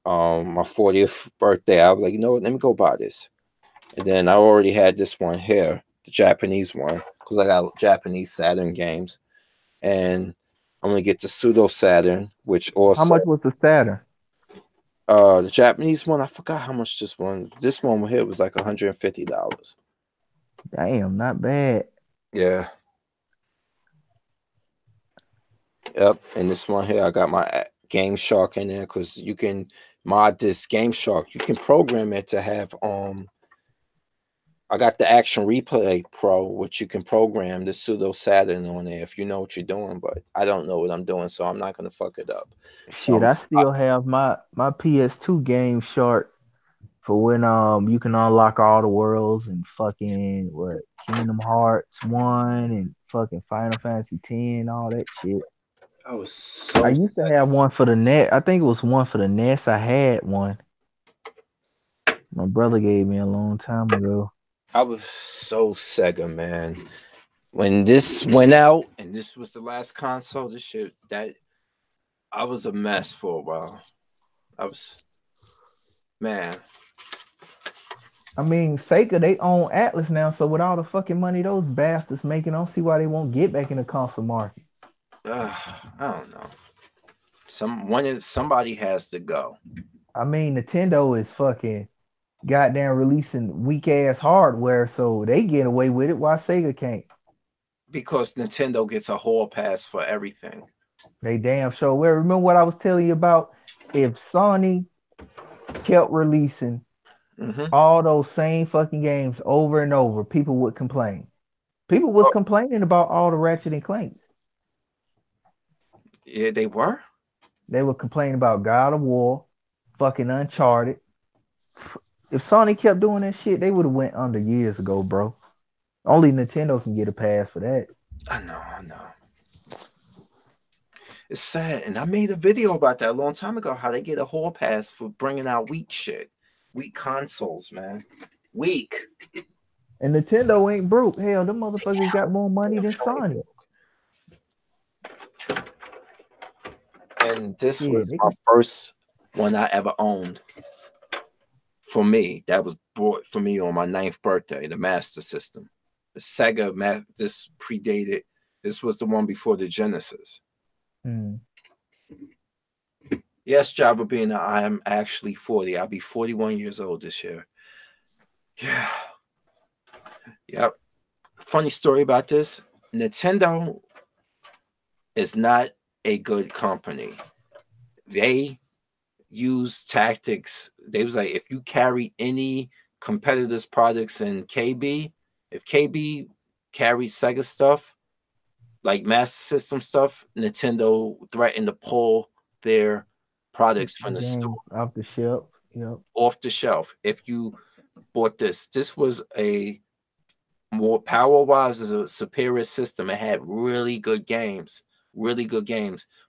My 40th birthday. I was like, you know what, let me go buy this. And then I already had this one here, the Japanese one, because I got Japanese Saturn games. And I'm gonna get the Pseudo Saturn, which also How much was the Saturn? The Japanese one, I forgot how much this one. This one here was like $150. Damn, not bad. Yeah. Yep. And this one here, I got my Game Shark in there because you can mod this Game Shark. You can program it to have I got the Action Replay Pro, which you can program the Pseudo Saturn on there if you know what you're doing, but I don't know what I'm doing, so I'm not gonna fuck it up. Shit, I still have my PS2 Game Shark for when you can unlock all the worlds and fucking what Kingdom Hearts 1 and fucking Final Fantasy 10, all that shit. I used to have one for the net. I think it was one for the NES. I had one. My brother gave me a long time ago. I was so Sega, man. When this went out and this was the last console, this shit that I was a mess for a while. Man. I mean, Sega, they own Atlas now, so with all the fucking money those bastards making, I don't see why they won't get back in the console market. I don't know. Somebody has to go. I mean, Nintendo is fucking goddamn releasing weak ass hardware, so they get away with it. Why Sega can't? Because Nintendo gets a hall pass for everything. They damn sure. Well, remember what I was telling you about? If Sony kept releasing all those same fucking games over and over, people would complain. People was complaining about all the Ratchet and Clanks. Yeah, they were. They were complaining about God of War, fucking Uncharted. If Sony kept doing that shit, they would have went under years ago, bro. Only Nintendo can get a pass for that. I know. It's sad, and I made a video about that a long time ago. How they get a hall pass for bringing out weak shit, weak consoles, man, weak. And Nintendo ain't broke. Hell, them motherfuckers got more money Damn than sure ain't Sony. broke. And this Shit, was my first one I ever owned. For me, that was bought for me on my 9th birthday. The Master System, the Sega. This predated. This was the one before the Genesis. mm. Yes, Java being I am actually 40. I'll be 41 years old this year. Yeah. Yep. Funny story about this. Nintendo is not a good company. They use tactics. They was like, if you carry any competitors' products in KB, if KB carried Sega stuff, like Master System stuff, Nintendo threatened to pull their products from the store Games off the shelf. Yep. off the shelf. If you bought this was a more power wise is a superior system. It had really good games,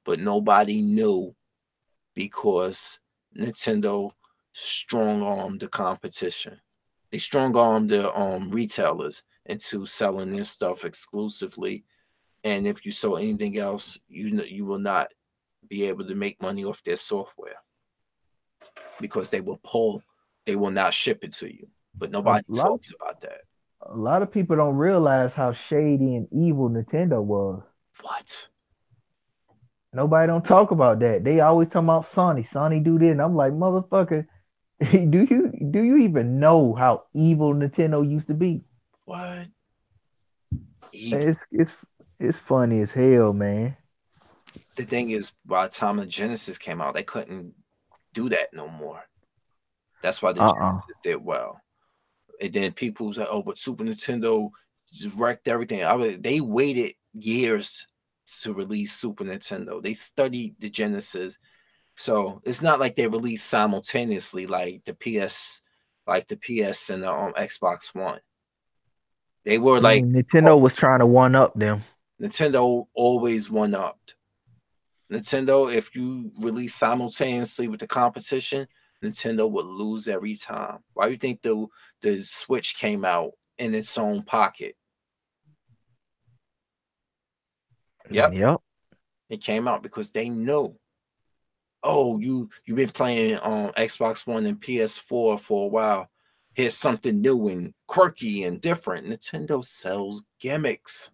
but nobody knew because Nintendo strong armed the competition. They strong armed the retailers into selling their stuff exclusively. And if you sell anything else, you will not be able to make money off their software because they will not ship it to you. But A nobody lot of talks about that. a lot of people don't realize how shady and evil Nintendo was. What? Nobody don't talk about that. They always talk about Sony. Sony do this, and I'm like, motherfucker, do you even know how evil Nintendo used to be? What? Evil. It's funny as hell, man. The thing is, by the time the Genesis came out, they couldn't do that no more. That's why the Uh-uh. Genesis did well. And then people was like, "Oh, but Super Nintendo just wrecked everything." They waited years to release Super Nintendo. They studied the Genesis, so it's not like they released simultaneously like the PS and the Xbox One. They were like Nintendo was trying to one up them. Nintendo always one upped. Nintendo, if you release simultaneously with the competition, Nintendo would lose every time. Why do you think the Switch came out in its own pocket? Yep, Yep. it came out because they know. Oh, you've been playing on Xbox One and PS4 for a while. Here's something new and quirky and different. Nintendo sells gimmicks.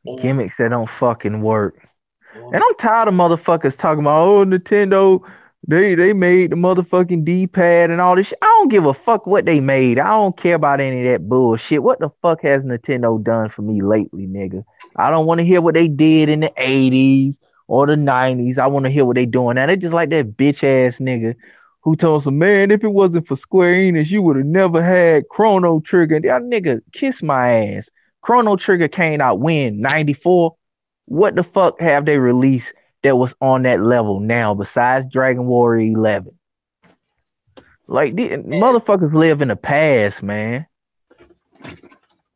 All, Gimmicks that don't fucking work. all And the I'm tired of motherfuckers talking about, oh, Nintendo, they made the motherfucking D-pad and all this shit. I don't give a fuck what they made. I don't care about any of that bullshit. What the fuck has Nintendo done for me lately, nigga? I don't want to hear what they did in the 80s or the 90s. I want to hear what they doing now. They just like that bitch ass nigga who told some man, if it wasn't for Square Enix, you would have never had Chrono Trigger. That nigga, kiss my ass. Chrono Trigger came out when 94. What the fuck have they released that was on that level now besides Dragon Warrior 11? Like, the motherfuckers live in the past, man.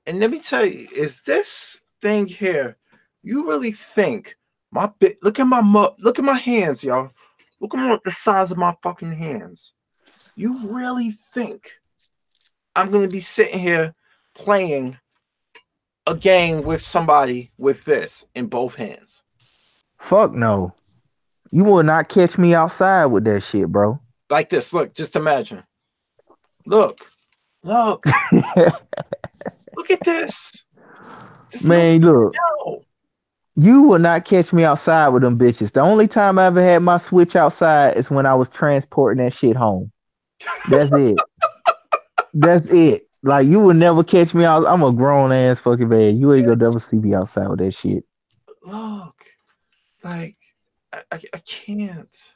And let me tell you, is this thing here? You really think my bit? Look at look at my hands, y'all. Look at the size of my fucking hands. You really think I'm gonna be sitting here playing a game with somebody with this in both hands? Fuck no. You will not catch me outside with that shit, bro. Like this. Look, just imagine. Look, look, look at this. There's no Man, look, no. you will not catch me outside with them bitches. The only time I ever had my Switch outside is when I was transporting that shit home. That's it. That's it. Like, you will never catch me out. I'm a grown ass fucking man. You ain't gonna never see me outside with that shit. Look, like I can't.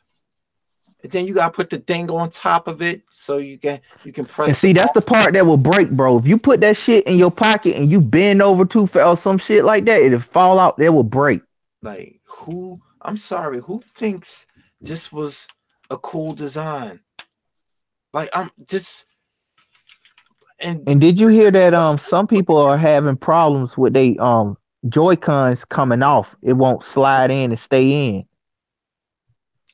And then you gotta put the thing on top of it so you can press And the see, that's the part that will break, bro. If you put that shit in your pocket and you bend over too fast or some shit like that, it'll fall out. It will break. like who I'm sorry, who thinks this was a cool design? Like I'm just and And did you hear that some people are having problems with they Joy-Cons coming off. It won't slide in and stay in.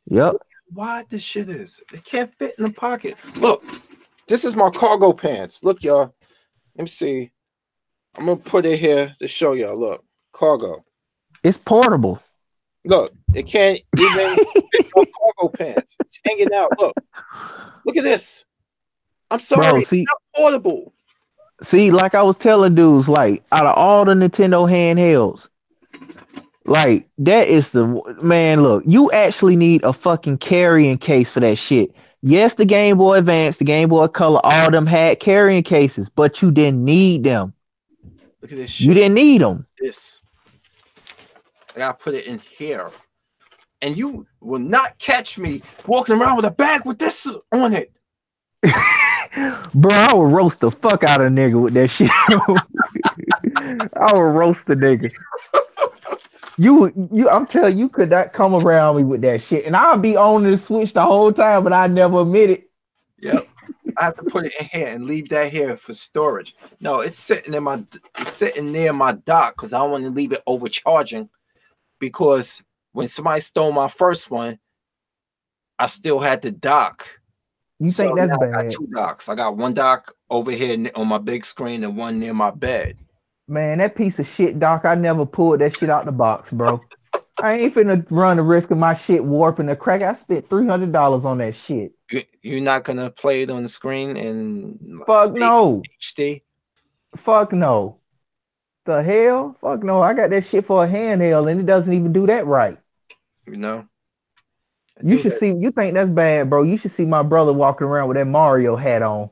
Yep. Look how wide this shit is. It can't fit in the pocket. Look, this is my cargo pants. Look, y'all. Let me see. I'm gonna put it here to show y'all. Look, cargo. It's portable. Look, it can't even fit my cargo pants. It's hanging out. Look at this. I'm sorry, Bro, it's not portable. see, like I was telling dudes, like out of all the Nintendo handhelds, like that is the man. Look, you actually need a fucking carrying case for that shit. Yes, the Game Boy Advance, the Game Boy Color, all them had carrying cases, but you didn't need them. Look at this You shit. didn't need them. This. I gotta put it in here. And you will not catch me walking around with a bag with this on it. Bro, I would roast the fuck out of a nigga with that shit. I would roast the nigga. I'm telling you, could not come around me with that shit. And I'll be on the Switch the whole time, but I never admit it. Yep. I have to put it in here and leave that here for storage. No, it's sitting near my dock because I don't want to leave it overcharging. Because when somebody stole my first one, I still had the dock. You think that's bad? I got two docks. I got one dock over here on my big screen and one near my bed. Man, that piece of shit dock, I never pulled that shit out the box, bro. I ain't finna run the risk of my shit warping the crack. I spent $300 on that shit. You're not gonna play it on the screen and fuck no. HD? Fuck no. The hell? Fuck no. I got that shit for a handheld and it doesn't even do that right. You know? You should see, you think that's bad, bro. You should see my brother walking around with that Mario hat on.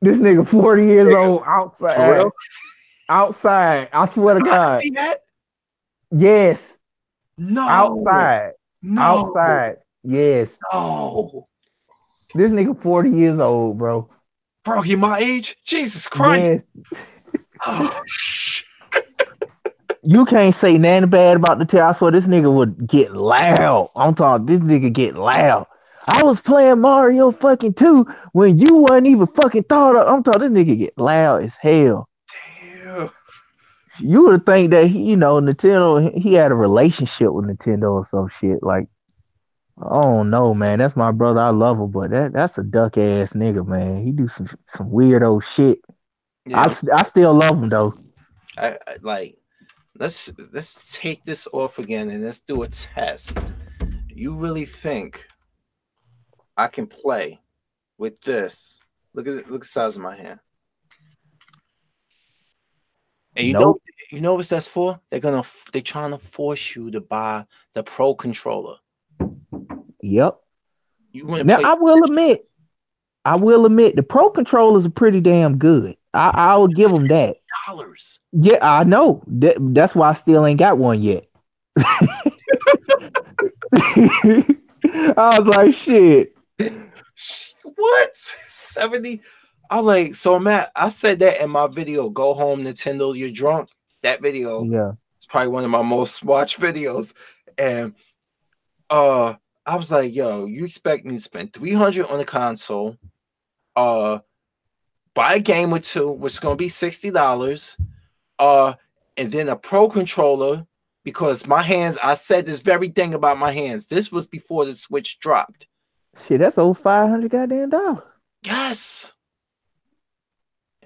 This nigga 40 years old outside. For real? Outside. I swear to God. See that? Yes. No. Outside. No. Outside. Yes. No. This nigga 40 years old, bro. Bro, he my age? Jesus Christ. Yes. Oh, you can't say nothing bad about the tail. I swear this nigga would get loud. I'm talking this nigga get loud. I was playing Mario fucking 2 when you wasn't even fucking thought of. I'm talking this nigga get loud as hell. Damn. You would think that Nintendo, he had a relationship with Nintendo or some shit. Like, I don't know, man. That's my brother. I love him, but that's a duck ass nigga, man. He do some weirdo shit. Yeah. I still love him though. I like. Let's take this off again and let's do a test. You really think I can play with this? Look at the size of my hand. And you know what that's for? They're trying to force you to buy the Pro controller. Yep. Now I will admit the Pro controllers are pretty damn good. I will give them that. $60. Yeah, I know. That's why I still ain't got one yet. I was like, shit. What? 70? I'm like, so Matt, I said that in my video, Go Home Nintendo, You're Drunk. That video, yeah, it's probably one of my most watched videos. And I was like, yo, you expect me to spend $300 on a console, buy a game or two, which is gonna be $60, and then a Pro controller, because my hands, I said this very thing about my hands. This was before the Switch dropped. Shit, that's over $500 goddamn dollars. Yes.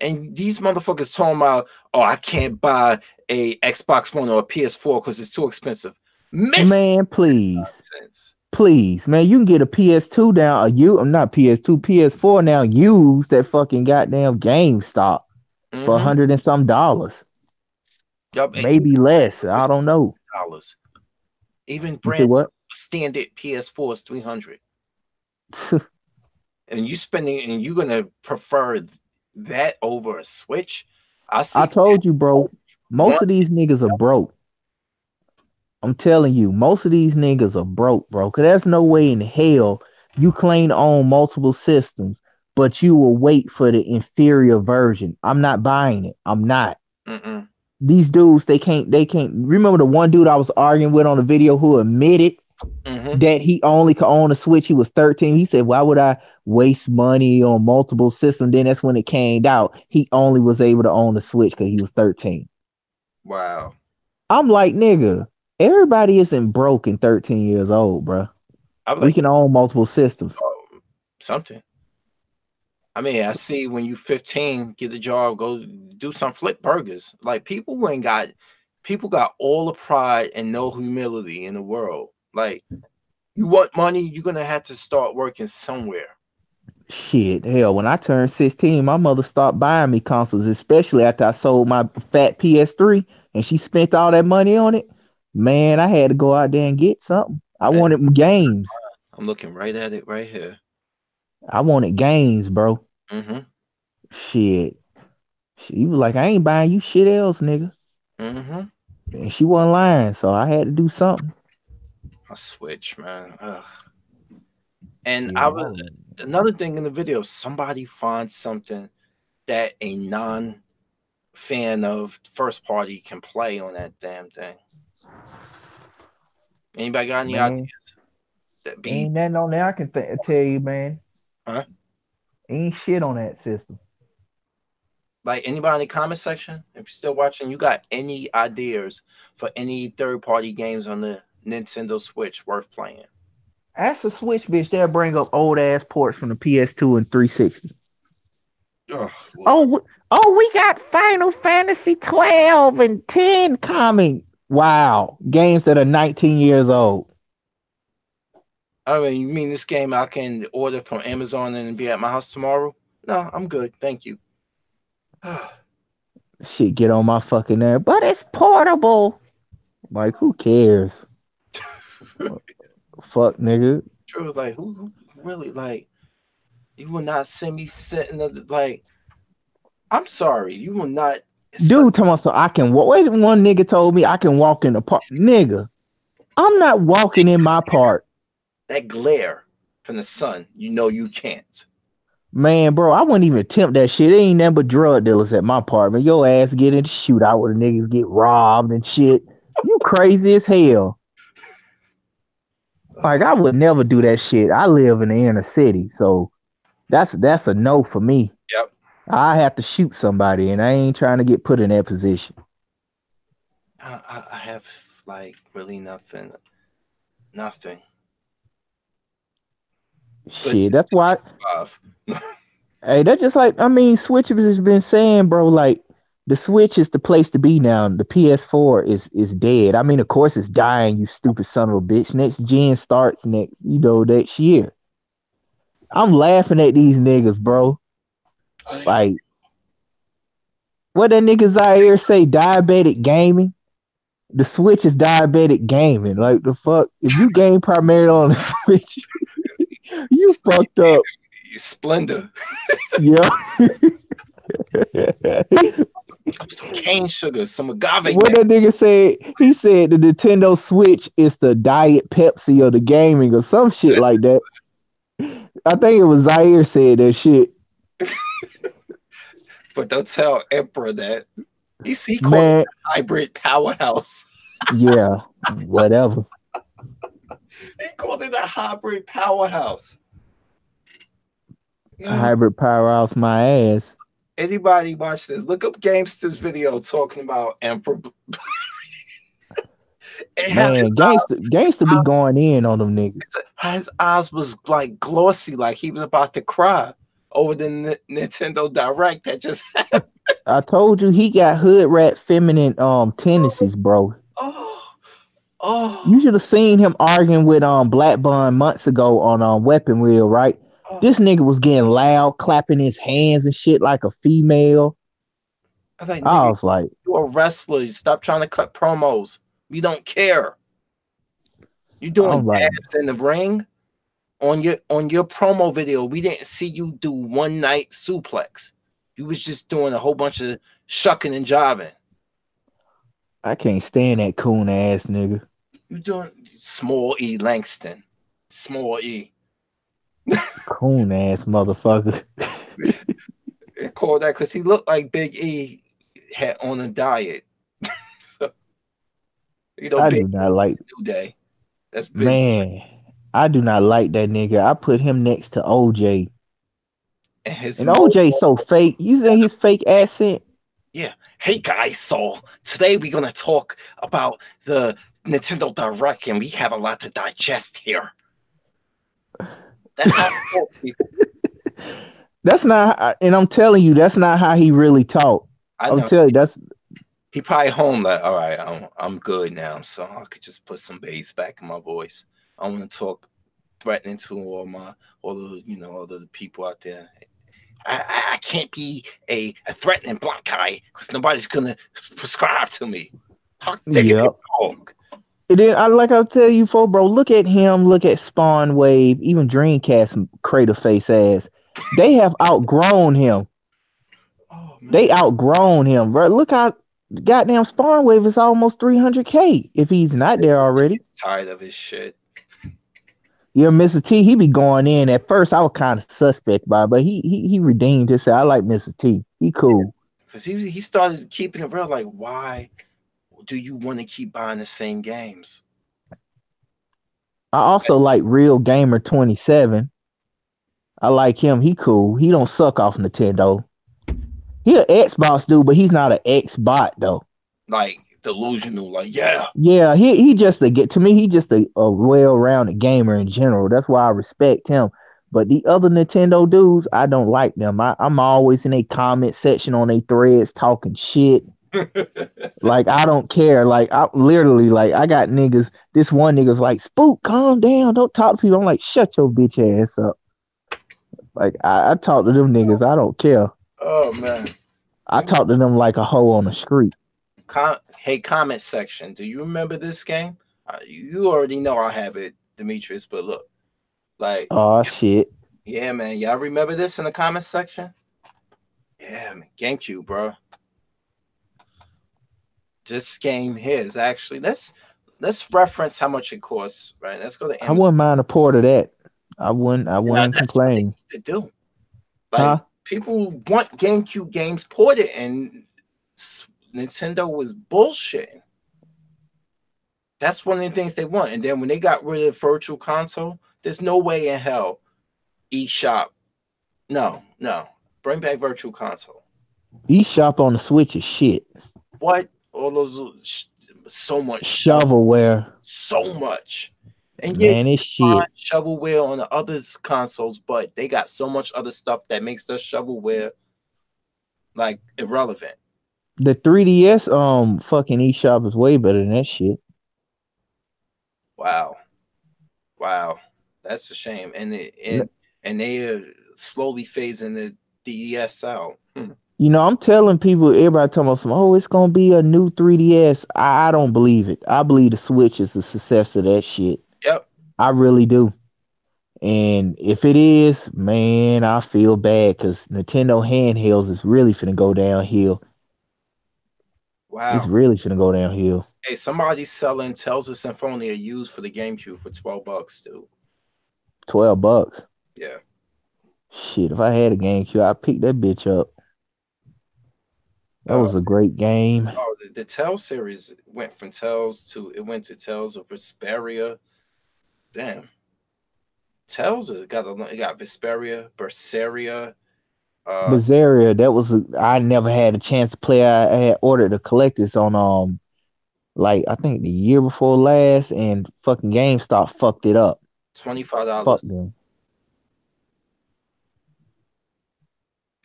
And these motherfuckers talking about, oh, I can't buy a Xbox One or a PS4 because it's too expensive. Man, please. Nonsense. Please, man, you can get a PS2 now, not PS2, PS4 now, used at fucking goddamn GameStop for $100 and some dollars. Yep, maybe less. I don't know. Even brand standard PS4 is $300. And you're gonna prefer that over a Switch? I told you, bro. Most of these niggas are broke. I'm telling you, most of these niggas are broke, bro. Because there's no way in hell you claim to own multiple systems, but you will wait for the inferior version. I'm not buying it. I'm not. These dudes, they can't. Remember the one dude I was arguing with on the video who admitted that he only could own a Switch. He was 13. He said, why would I waste money on multiple systems? Then that's when it came out. He only was able to own the Switch because he was 13. Wow. I'm like, nigga, everybody isn't broke and 13 years old, bro. I'm We like, can own multiple systems. something. I mean, I see when you 15, get a job, go do some flip burgers. Like people got all the pride and no humility in the world. Like you want money, you're gonna have to start working somewhere. Shit, hell, when I turned 16, my mother stopped buying me consoles, especially after I sold my fat PS3 and she spent all that money on it. Man, I had to go out there and get something. I And wanted games. I'm looking right at it right here. I wanted games, bro. Mm-hmm. Shit. She was like, I ain't buying you shit else, nigga. Mm-hmm. And she wasn't lying, so I had to do something. A switch, man. Ugh. And I Shit. was another thing in the video, somebody finds something that a non-fan of first party can play on that damn thing. Anybody got any Man, ideas? That be ain't nothing on there I can tell you, man. huh? Ain't shit on that system. Like anybody in the comment section, if you're still watching, you got any ideas for any third party games on the Nintendo Switch worth playing? Ask the Switch bitch, they'll bring up old ass ports from the PS2 and 360. Oh Oh, Lord. we got Final Fantasy 12 and 10 coming. Wow. Games that are 19 years old. I mean, you mean this game I can order from Amazon and be at my house tomorrow? No, I'm good. Thank you. Shit, get on my fucking nerve. But it's portable. Like, who cares? Fuck, nigga. True, like who really like you will not send me sitting like I'm sorry, you will not Dude, talking about so I can walk. Wait, one nigga told me I can walk in the park. Nigga, I'm not walking in my park. that glare from the sun, you know you can't. Man, bro, I wouldn't even attempt that shit. It ain't nothing but drug dealers at my apartment. Your ass get in the shootout where the niggas get robbed and shit. You crazy as hell. Like I would never do that shit. I live in the inner city, so that's a no for me. Yep. I have to shoot somebody, and I ain't trying to get put in that position. I have like really nothing. Nothing. Good Shit, that's why. five. Hey, that's just like I mean, Switch has been saying, bro. Like the Switch is the place to be now. The PS4 is dead. I mean, of course, it's dying. You stupid son of a bitch. Next gen starts next year. I'm laughing at these niggas, bro. Like what that nigga Zaire say? Diabetic gaming. The Switch is diabetic gaming. Like the fuck, if you game primarily on the Switch, you fucked up. Splendor. Yeah. Some cane sugar, some agave What neck. that nigga said? He said the Nintendo Switch is the diet Pepsi of the gaming or some shit like that. I think it was Zaire said that shit. But don't tell Emperor that. He called it Man, a hybrid powerhouse. yeah, whatever. He called it a hybrid powerhouse. You know, Hybrid powerhouse my ass. anybody watch this? Look up Gamster's video talking about Emperor. And how Man, gangster be going in on them niggas. his eyes was like glossy, like he was about to cry over the Nintendo Direct that just happened. I told you he got hood rat feminine tendencies, bro. Oh, oh, You should have seen him arguing with Black Bun months ago on Weapon Wheel, right? oh. This nigga was getting loud, clapping his hands and shit like a female. I was like, I nigga, was like, you a wrestler. Stop trying to cut promos. We don't care. You doing I'm like, dabs in the ring on your promo video. We didn't see you do one night suplex. You was just doing a whole bunch of shucking and jiving. I can't stand that coon ass nigga. You doing small E Langston, small E. Coon ass motherfucker. They called that because he looked like Big E had on a diet. So, I Big do E not like, New Day. That's Big. man, I do not like that nigga. I put him next to OJ. And his And OJ so fake. You think his fake accent? yeah, Hey guys, so today we're gonna talk about the Nintendo Direct, and we have a lot to digest here. That's how it talks, people. That's not, and I'm telling you, that's not how he really talked. I I'm know telling you, that's he probably home like, all right, I'm good now, so I could just put some bass back in my voice. I want to talk threatening to all the all the people out there. I can't be a threatening black guy because nobody's gonna prescribe to me. How dare you yep. talk? And then I like I'll tell you, for bro, look at him, look at Spawn Wave, even Dreamcast Crater Face ass. They have outgrown him. Oh They man. outgrown him, bro. Look how goddamn Spawn Wave is almost 300K if he's not there He already. gets tired of his shit. Yeah, Mr. T, he be going in. At first, I was kind of suspect by, but he redeemed himself. I like Mr. T. He Yeah, cool. because he started keeping it real. Like, why do you want to keep buying the same games? I also like Real Gamer 27. I like him. He cool. He don't suck off Nintendo. He an Xbox dude, but he's not an X bot though. Like delusional. Like, yeah, Yeah, he just a get to me. He just a well rounded gamer in general. That's why I respect him. But the other Nintendo dudes, I don't like them. I'm always in a comment section on a threads talking shit. Like I don't care. Like I literally like I got niggas. This one nigga's like, Spook, calm down. Don't talk to people. I'm like, shut your bitch ass up. Like I talk to them niggas. I don't care. oh man. I talk to them like a hoe on the street. Hey, comment section. Do you remember this game? You already know I have it, Demetrius. But look, like, Oh shit. yeah, man. Y'all remember this in the comment section? Yeah, man. GameCube, bro. This game here is actually let's reference how much it costs, right? Let's go to I Amazon. wouldn't mind a port of that. I Now, wouldn't that's what they complain. need to do. Like Huh? people want GameCube games ported, and Nintendo was bullshitting. That's one of the things they want. And then when they got rid of Virtual Console, there's no way in hell eShop. No, no, bring back Virtual Console. eShop on the Switch is shit. What all those so much stuff, Shovelware. so much. And yeah, you Man, it's can find shit. shovelware on the other consoles, but they got so much other stuff that makes the shovelware like irrelevant. The 3DS fucking eShop is way better than that shit. Wow. Wow, that's a shame. And they are slowly phasing the DES out. Hmm. You know, I'm telling people, everybody talking about some, oh, it's gonna be a new 3DS. I don't believe it. I believe the Switch is the success of that shit. Yep. I really do. And if it is, man, I feel bad because Nintendo handhelds is really finna go downhill. It's Wow. really finna go downhill. Hey, somebody's selling Tales of Symphonia used for the GameCube for $12, dude. $12. Yeah. Shit, if I had a GameCube, I'd pick that bitch up. That Uh, was a great game. the Tales series went to Tales of Vesperia. Damn. Tales has got it got Vesperia, Berseria. Uh, Bizarria, I never had a chance to play. I had ordered the collectors on like I think the year before last, and fucking GameStop fucked it up. Fuck $25. them.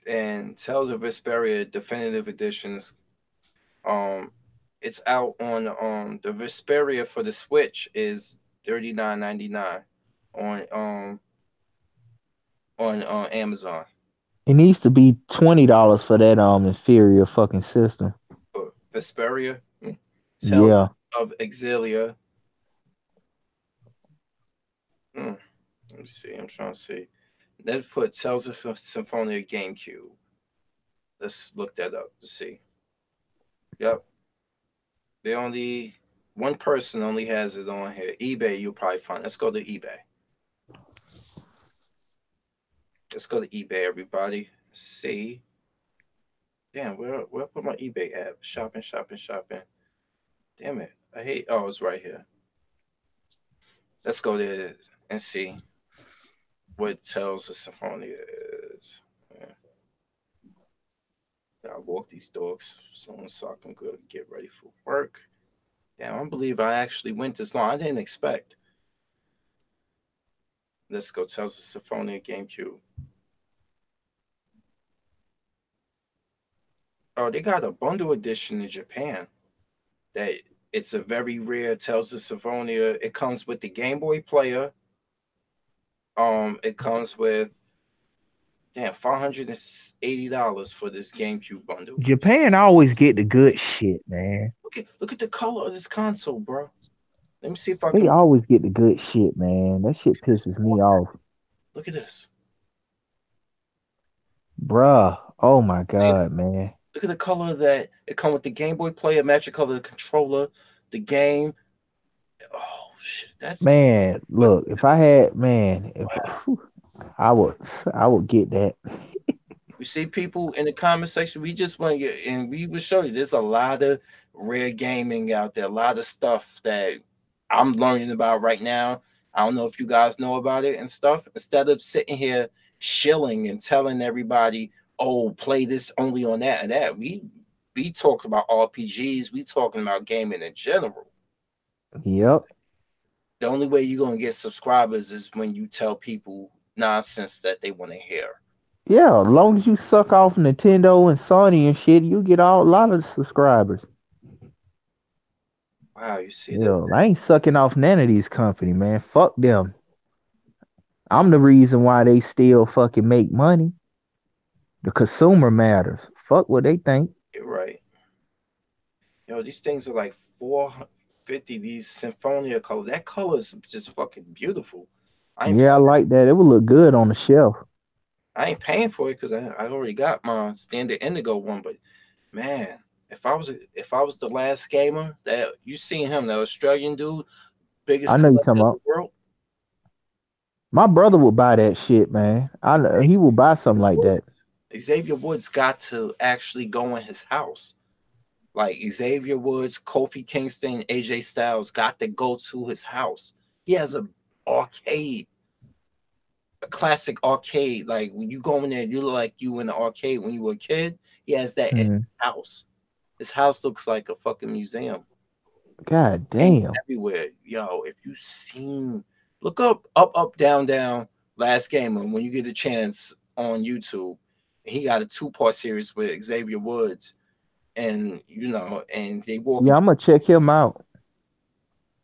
And Tales of Vesperia Definitive Editions. Um, it's out on the Vesperia for the Switch is $39.99 on Amazon. It needs to be $20 for that inferior fucking system. But Vesperia, Tales Yeah. of Exilia. Hmm, let me see. I'm trying to see. Let's put Tales of Symphonia GameCube. Let's look that up to see. Yep. They only one person only has it on here. eBay, you'll probably find. Let's go to eBay. Let's go to eBay, everybody. See. Damn, where I put my eBay app? Shopping, shopping, shopping. Damn it. I hate it's right here. Let's go there and see what tells the Symphonia is. Yeah. I walk these dogs so I can go get ready for work. Damn, I don't believe I actually went this long. I didn't expect. Let's go. Tells the Symphonia GameCube. Oh, they got a bundle edition in Japan. That it's a very rare Tales of Symphonia. It comes with the Game Boy player. It comes with damn $580 for this GameCube bundle. Japan always get the good shit, man. Look at the color of this console, bro. Let me see if I They can always get the good shit, man. That shit look at this. pisses me off. Look at this. Bruh. Oh my See, God, man. look at the color of that. It come with the Game Boy player, matching color of the controller, the game. Oh shit, that's Man, what. look, if I had man, if Wow. I would I would get that. We see people in the comment section. We just want to get, and we will show you. There's a lot of rare gaming out there. A lot of stuff that I'm learning about right now. I don't know if you guys know about it and stuff. Instead of sitting here shilling and telling everybody, "Oh, play this only on that and that," we talk about RPGs. We talking about gaming in general. Yep. The only way you're gonna get subscribers is when you tell people nonsense that they want to hear. Yeah, as long as you suck off Nintendo and Sony and shit, you get a lot of subscribers. Wow, you see that? Yeah, I ain't sucking off none of these company, man. Fuck them. I'm the reason why they still fucking make money. The consumer matters. Fuck what they think. You're right. Yo, these things are like 450. These Symphonia color. That color is just fucking beautiful. I ain't Yeah, I like that. It would look good on the shelf. I ain't paying for it because I already got my standard indigo one. But man, if I was the last gamer that you seen him, the Australian dude, biggest I know you collector talking in the about. world, My brother would buy that shit, man. I know he Xavier would buy something like Woods. that. Xavier Woods got to actually go in his house. Like Xavier Woods, Kofi Kingston, AJ Styles got to go to his house. He has a arcade, a classic arcade. Like when you go in there, you look like you in the arcade when you were a kid. He has that at Hmm. his house. His house looks like a fucking museum. God Games damn. everywhere. Yo, if you seen look up, down, down, last game and when you get a chance on YouTube. He got a two-part series with Xavier Woods and and they walk Yeah, into I'm gonna check him out.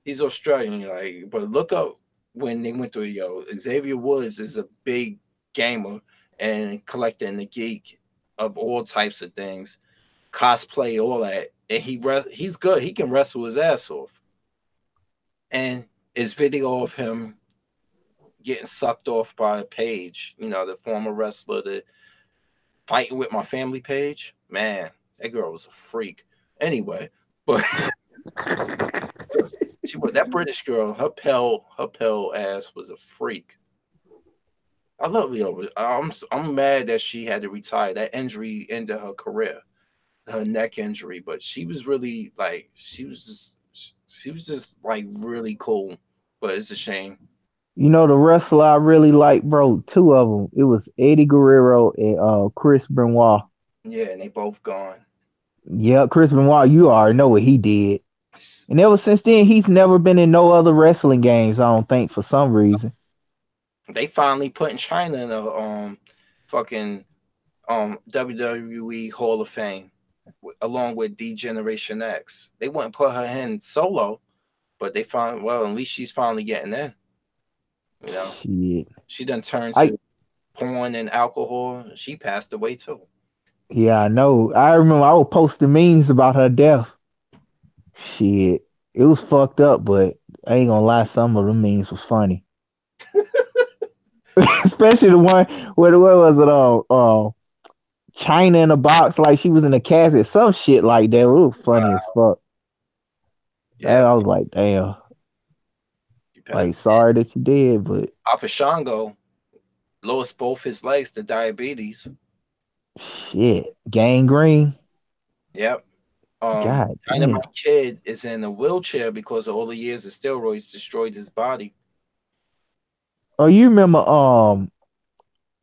he's Australian, like, but look up when they went through Xavier Woods is a big gamer and collector and the geek of all types of things, cosplay, all that. And he's good. He can wrestle his ass off. And his video of him getting sucked off by Paige, the former wrestler, the fighting with my family Paige. Man, that girl was a freak. Anyway, but she was that British girl. Her pale ass was a freak. I love Leo. I'm mad that she had to retire. That injury ended her career, her neck injury. But she was really like she was just like really cool. But it's a shame. You know the wrestler I really like, bro. Two of them. It was Eddie Guerrero and Chris Benoit. Yeah, and they both gone. Yeah, Chris Benoit. You already know what he did. And ever since then, he's never been in no other wrestling games. I don't think for some reason. They finally put in China in the fucking WWE Hall of Fame along with D Generation X. They wouldn't put her in solo, but they found well at least she's finally getting in. You know, Shit. she done turned I to porn and alcohol. She passed away too. Yeah, I know. I remember I was posting memes about her death. Shit. It was fucked up, but I ain't gonna lie, some of the memes was funny. Especially the one where was it China in a box like she was in a casket, some shit like that. It was funny as fuck. Yeah, I was like, damn. she passed. Like, sorry that you did, but Papa Shango lost both his legs to diabetes. shit. Gangrene. Yep. God damn. Dynamite Kid is in a wheelchair because of all the years of steroids destroyed his body. Oh, you remember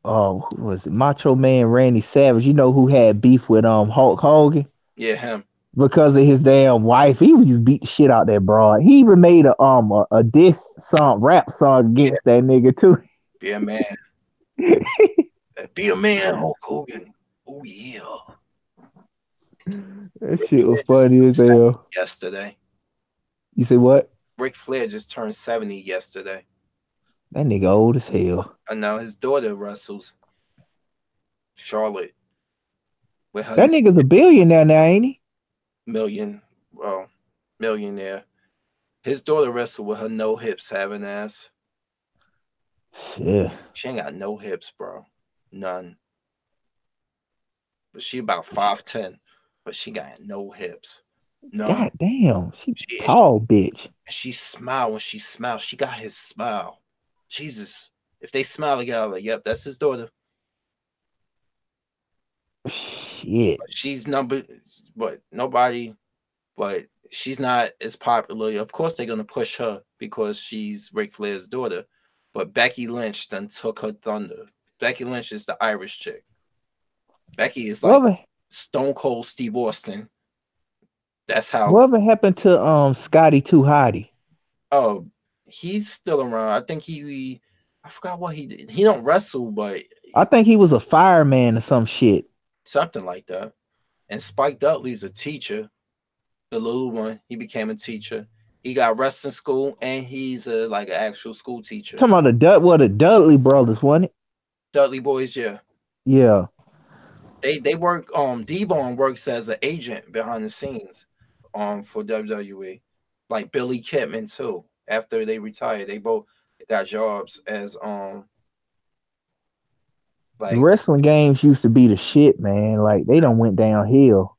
who was it? Macho Man Randy Savage. You know who had beef with Hulk Hogan Yeah, him. because of his damn wife. He was just beat the shit out that broad. He even made a diss song, rap song Yeah, against that nigga too. be a man. Be a man, Hulk Hogan. Oh yeah. That Ric shit was Flair just funny turned as 70 hell. yesterday. You say what? Ric Flair just turned 70 yesterday. That nigga old as hell. And now his daughter wrestles Charlotte with her That nigga's a billionaire now, ain't he? million, well, millionaire. His daughter wrestled with her no hips having ass. Yeah. She ain't got no hips, bro. None. But she about 5'10", but she got no hips. None. God damn. She She and tall bitch. she smile when she smiles. She got his smile. Jesus. If they smile together, like, yep, that's his daughter. Shit. But she's number, but nobody, but she's not as popular. Of course, they're gonna push her because she's Ric Flair's daughter. But Becky Lynch then took her thunder. Becky Lynch is the Irish chick. Becky is like Whatever Stone Cold Steve Austin. That's how. whatever happened to Scotty Too Hottie? Oh, he's still around. I think he. I forgot what he did. He don't wrestle, but I think he was a fireman or some shit. something like that. And Spike Dudley's a teacher, the little one. He became a teacher. He got wrestling school, and he's like an actual school teacher. Talking about the Dudley brothers, wasn't it? Dudley boys, yeah. Yeah. They work. Devon works as an agent behind the scenes, for WWE. Like Billy Kidman too. After they retired, they both got jobs as The like. wrestling games used to be the shit, man. Like they done went downhill.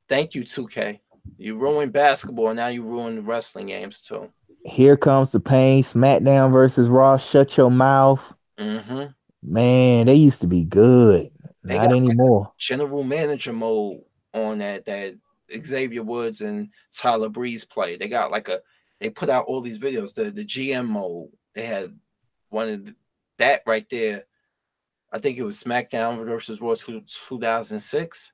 Thank you, 2K. You ruined basketball, and now you ruined the wrestling games too. Here comes the pain. SmackDown versus Raw. Shut your mouth. Mm-hmm. Man, they used to be good. They Not got anymore. general manager mode on that Xavier Woods and Tyler Breeze play. They got like a they put out all these videos. The GM mode. They had one of that right there. I think it was SmackDown versus Raw 2006.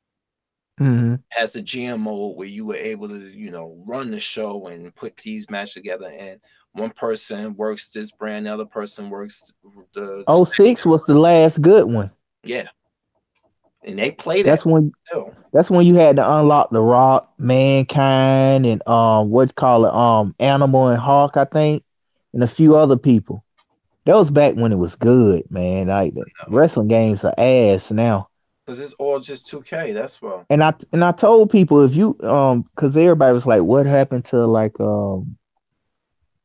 Hmm. Has the GM mode where you were able to, run the show and put these matches together. And one person works this brand, the other person works the Oh, 06 was the last good one. yeah, and they play that That's when still. that's when you had to unlock the Rock, Mankind, and what's call it Animal and Hawk, I think, and a few other people. That was back when it was good, man. Like the wrestling games are ass now. Because it's all just 2K. That's why. And I told people if you because everybody was like, what happened to like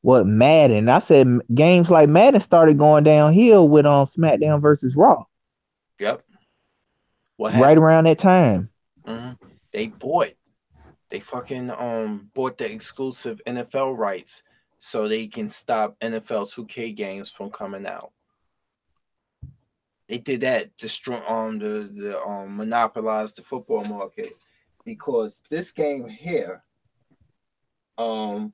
what Madden? I said games like Madden started going downhill with SmackDown versus Raw Yep. What right happened? around that time. Mhm. They bought. They fucking bought the exclusive NFL rights so they can stop NFL 2K games from coming out. They did that, destroy the monopolize the football market because this game here, um,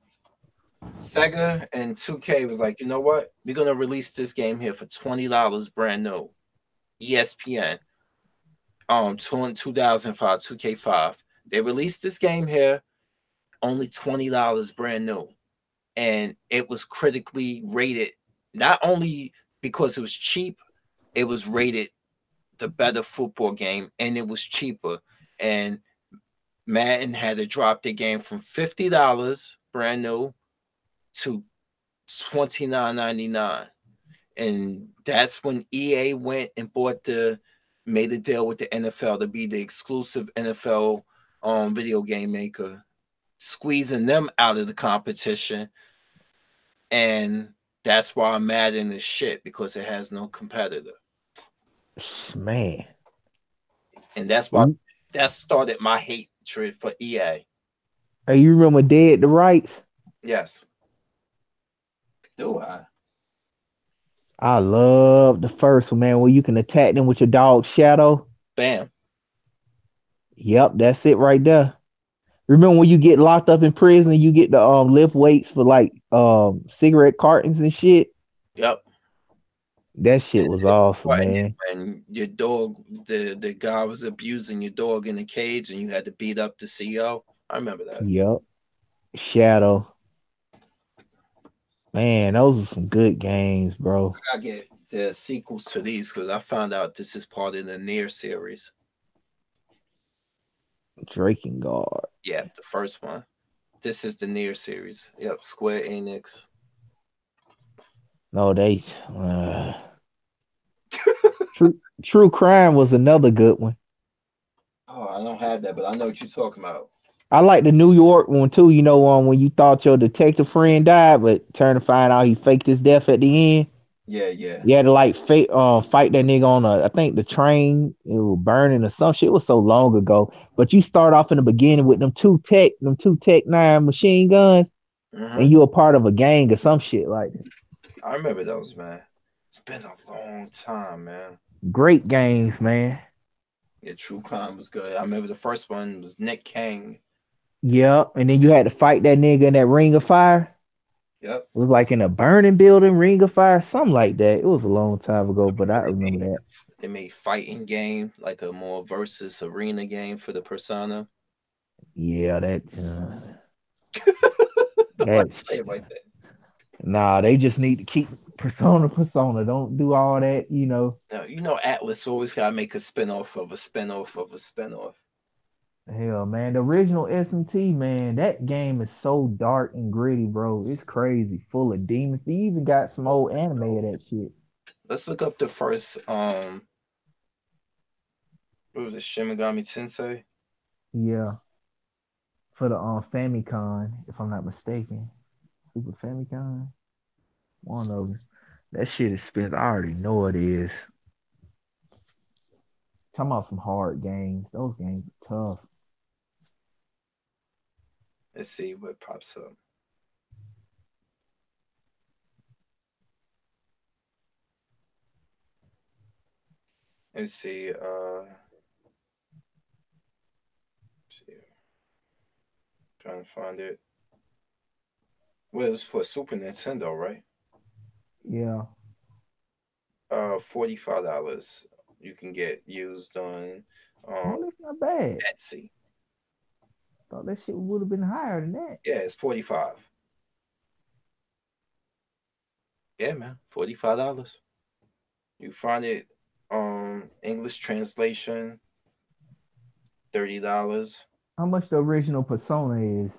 Sega and 2K was like, you know what? We're gonna release this game here for $20 brand new. ESPN, 2005, 2K5. They released this game here, only $20 brand new. And it was critically rated, not only because it was cheap, it was rated the better football game, and it was cheaper. And Madden had to drop the game from $50 brand new to $29.99. And that's when EA went and made a deal with the NFL to be the exclusive NFL video game maker, squeezing them out of the competition. And that's why Madden is shit because it has no competitor. Man. And that's why that started my hatred for EA. Hey, you remember Dead to Rights? Yes. Do I? I love the first one, man, where you can attack them with your dog Shadow. Bam. Yep, that's it right there. Remember when you get locked up in prison, you get to lift weights for like cigarette cartons and shit. Yep. That shit was awesome, What, and man. when your dog, the guy was abusing your dog in the cage, and you had to beat up the CEO. I remember that. Yep. Shadow. Man, those were some good games, bro. I gotta get the sequels to these because I found out this is part of the Near series. Drakengard. Yeah, the first one. This is the Near series. Yep, Square Enix. No, they True Crime was another good one. Oh, I don't have that, but I know what you're talking about. I like the New York one too. You know, when you thought your detective friend died, but turn to find out he faked his death at the end. Yeah, yeah. You had to like fight that nigga on I think the train. It was burning or some shit. It was so long ago. But you start off in the beginning with them two Tech 9 machine guns, and Hmm. you a part of a gang or some shit like that. I remember those, man. It's been a long time, man. Great games, man. Yeah, True Crime was good. I remember the first one was Nick Kang. Yeah, and then you had to fight that nigga in that ring of fire. Yep. It was like in a burning building, ring of fire, something like that. It was a long time ago, but I They remember made that. they made fighting game like a more versus arena game for the Persona. Yeah, Why that you say it like that? nah, they just need to keep persona. Don't do all that, you know. No, you know Atlas always gotta make a spinoff of a spinoff of a spinoff. Hell, man, the original SMT, man, that game is so dark and gritty, bro. It's crazy, full of demons. They even got some old anime of that shit. Let's look up the first what was it, Shimigami Tensei? Yeah, for the Famicom, if I'm not mistaken, Super Famicom, one of them. That shit is spent. I already know it is. Talking about some hard games. Those games are tough. Let's see what pops up. Let's see, let's see, trying to find it. Well, it's for Super Nintendo, right? Yeah. $45. You can get used on um Oh, that's not bad. Etsy. Thought that shit would have been higher than that. Yeah, it's 45. Yeah, man, $45. You find it English translation, $30. How much the original Persona is?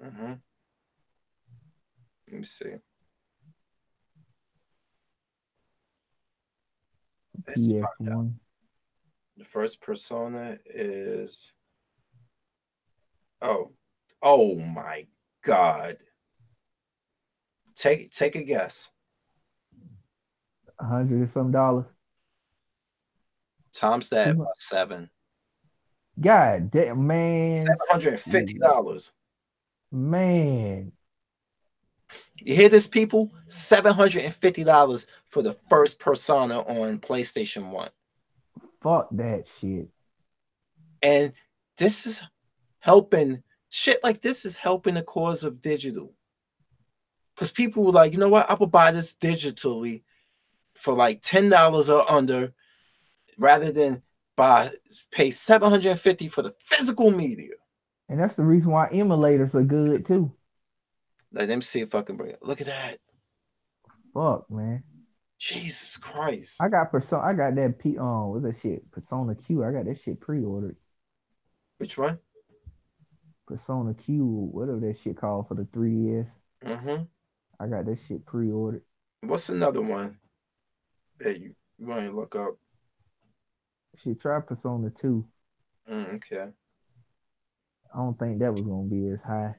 Mm-hmm. Let me see. Let's find out. PS1. The first Persona is oh, oh my God. Take a guess. 100 or some dollars. Times that by 200. seven. God damn, man. $750. Man. You hear this, people? $750 for the first Persona on PlayStation 1. Fuck that shit. And this is helping, shit like this is helping the cause of digital. Because people were like, you know what? I would buy this digitally for like $10 or under rather than pay 750 for the physical media. And that's the reason why emulators are good too. Let them see if I can bring it. Look at that. Fuck, man. Jesus Christ. I got that what's that shit? Persona Q. I got that shit pre-ordered. Which one? Persona Q, whatever that shit called for the 3DS. Mm-hmm. I got that shit pre-ordered. What's another one that you want to look up? Shit, try Persona 2. Okay. I don't think that was gonna be as high.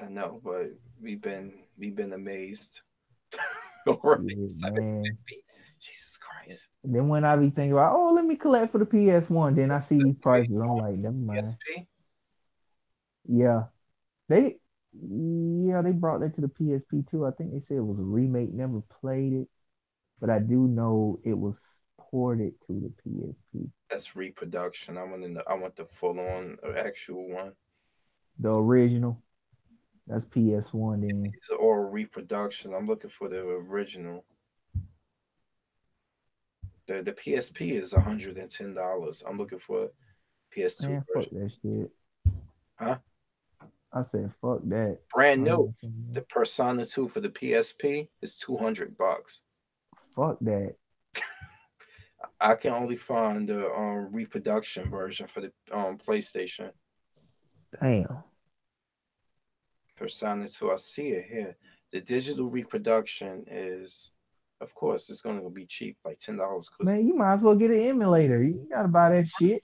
I know, but we've been amazed. All right, Yeah, man. 750. Jesus Christ. Then when I be thinking about, oh, let me collect for the PS1, then I see these prices. I'm like, never mind. PSP? Yeah, they, yeah, they brought that to the PSP too. I think they said it was a remake. Never played it, but I do know it was ported to the PSP. That's reproduction. I want the full on actual one. The original, that's PS1 then. It's all reproduction. I'm looking for the original. The PSP is $110. I'm looking for PS2 Man, fuck version. that shit. Huh? I said, fuck that. Brand new. The $110. Persona 2 for the PSP is $200. Fuck that. I can only find the reproduction version for the PlayStation. Damn. Persona 2. I see it here. The digital reproduction is, of course, it's going to be cheap, like $10. Because Man, you might as well get an emulator. You gotta buy that shit.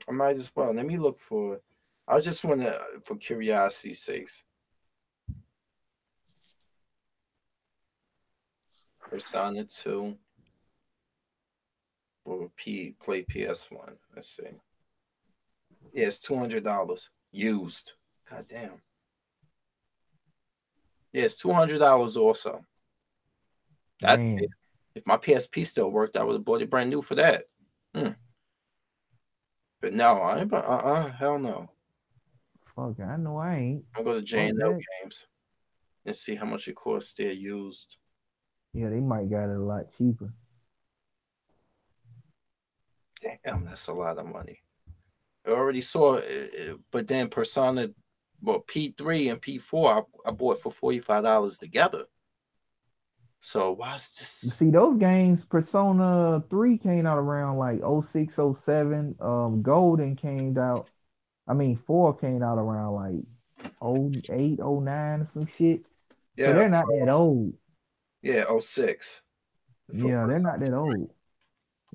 I might as well. Let me look for. I just want to, for curiosity's sakes, Persona 2 or play PS1. Let's see. Yeah, it's $200 used. God damn. Yeah, it's $200 also. That's it. Man, If my PSP still worked, I would have bought it brand new for that. Hmm. But no, I ain't. Hell no. fuck it. I know I ain't. I'll go to Fuck J&L that. Games and see how much it costs there used. Yeah, they might got it a lot cheaper. Damn, that's a lot of money. I already saw it, but then Persona, well, P3 and P4, I bought for $45 together. So why's this? See, those games, Persona 3 came out around like '06, '07. Golden came out. I mean, 4 came out around like '08, '09 or some shit. So Yeah, they're not that old. yeah, '06 for Yeah, they're not Persona that 3. old.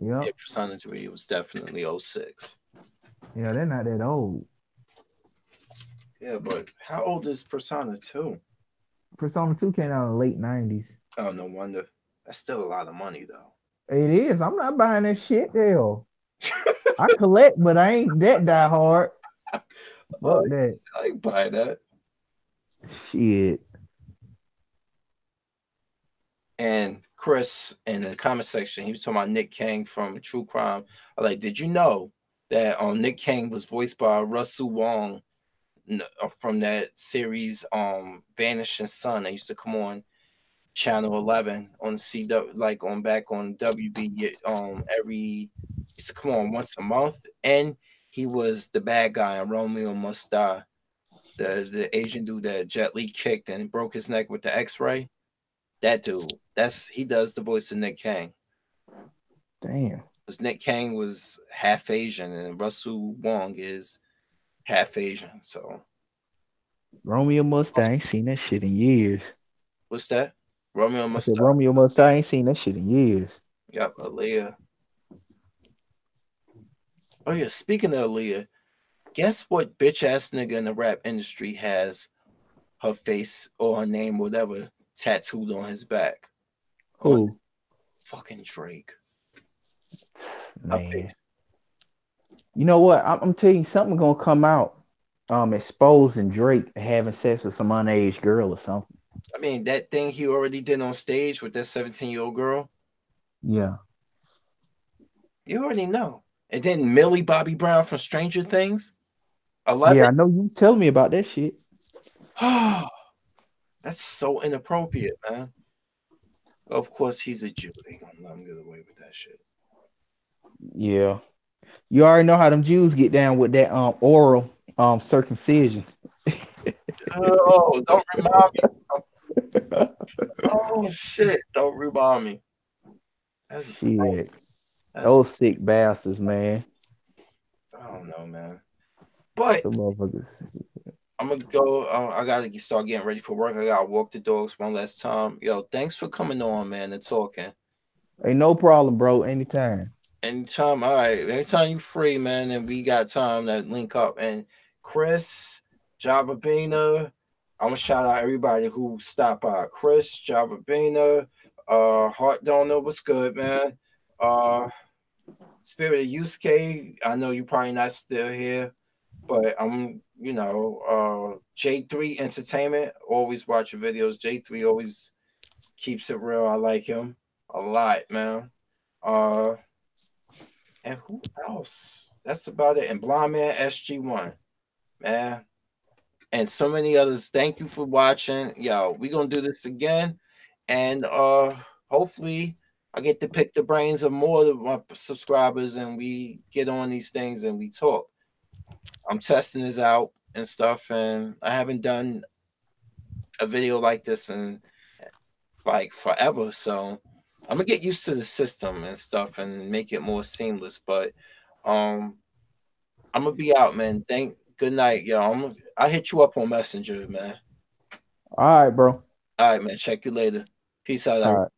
Yeah, Yep. Persona 3 was definitely '06. Yeah, they're not that old. Yeah, but how old is Persona 2? Persona 2 came out in the late '90s. Oh, no wonder. That's still a lot of money though. It is. I'm not buying that shit. Hell, I collect, but I ain't that die hard. Oh, Fuck that. I can buy that. Shit. And Chris in the comment section, he was talking about Nick Kang from True Crime. I like, did you know that Nick Kang was voiced by Russell Wong from that series Vanishing Sun that used to come on Channel 11 on CW, like on back on WB every used to come on once a month, and he was the bad guy on Romeo Must Die, the Asian dude that Jet Li kicked and broke his neck with the X-ray. That dude, he does the voice of Nick Kang. Damn. Because Nick Kang was half Asian and Russell Wong is half Asian. So Romeo Mustang. I ain't seen that shit in years. what's that? Romeo I Must said Die. Romeo Mustang. I ain't seen that shit in years. Yep, Aaliyah. Oh yeah, speaking of Aaliyah, guess what bitch ass nigga in the rap industry has her face or her name, whatever, tattooed on his back? On Who? fucking Drake. Her Man. face. You know what? I'm telling you, something gonna come out exposing Drake having sex with some underage girl or something. I mean, that thing he already did on stage with that 17-year-old girl, Yeah. you already know. And then Millie Bobby Brown from Stranger Things, Yeah, 11. I know you telling me about that shit. That's so inappropriate, man. Of course, he's a Jew. They gonna let him get away with that shit. Yeah. You already know how them Jews get down with that oral circumcision. Oh, don't remind me. Oh shit! Don't remind me. That's gross. Shit. That's Those sick bastards, man. I don't know, man. But Them motherfuckers. I'm gonna go. I gotta start getting ready for work. I gotta walk the dogs one last time. Yo, thanks for coming on, man, and talking. Ain't no problem, bro. Anytime. Anytime, all right. Anytime you free, man, and we got time to link up. And Chris, Java Bina, I'm gonna shout out everybody who stopped by. Chris, Java Bina, Heart Donor, what's good, man? Uh, Spirit of Yusuke, I know you probably not still here, but I'm, J3 Entertainment. Always watch your videos. J3 always keeps it real. I like him a lot, man. Uh, and who else? That's about it. And Blind Man SG1, man. And so many others. Thank you for watching. Yo, we gonna do this again. And hopefully I get to pick the brains of more of my subscribers, and we get on these things and we talk. I'm testing this out and stuff, and I haven't done a video like this in like forever. So I'm gonna get used to the system and stuff and make it more seamless. But um, I'm gonna be out, man. Good night, yo. I hit you up on Messenger, man. All right, bro. All right, man. Check you later. Peace out, All everybody. right.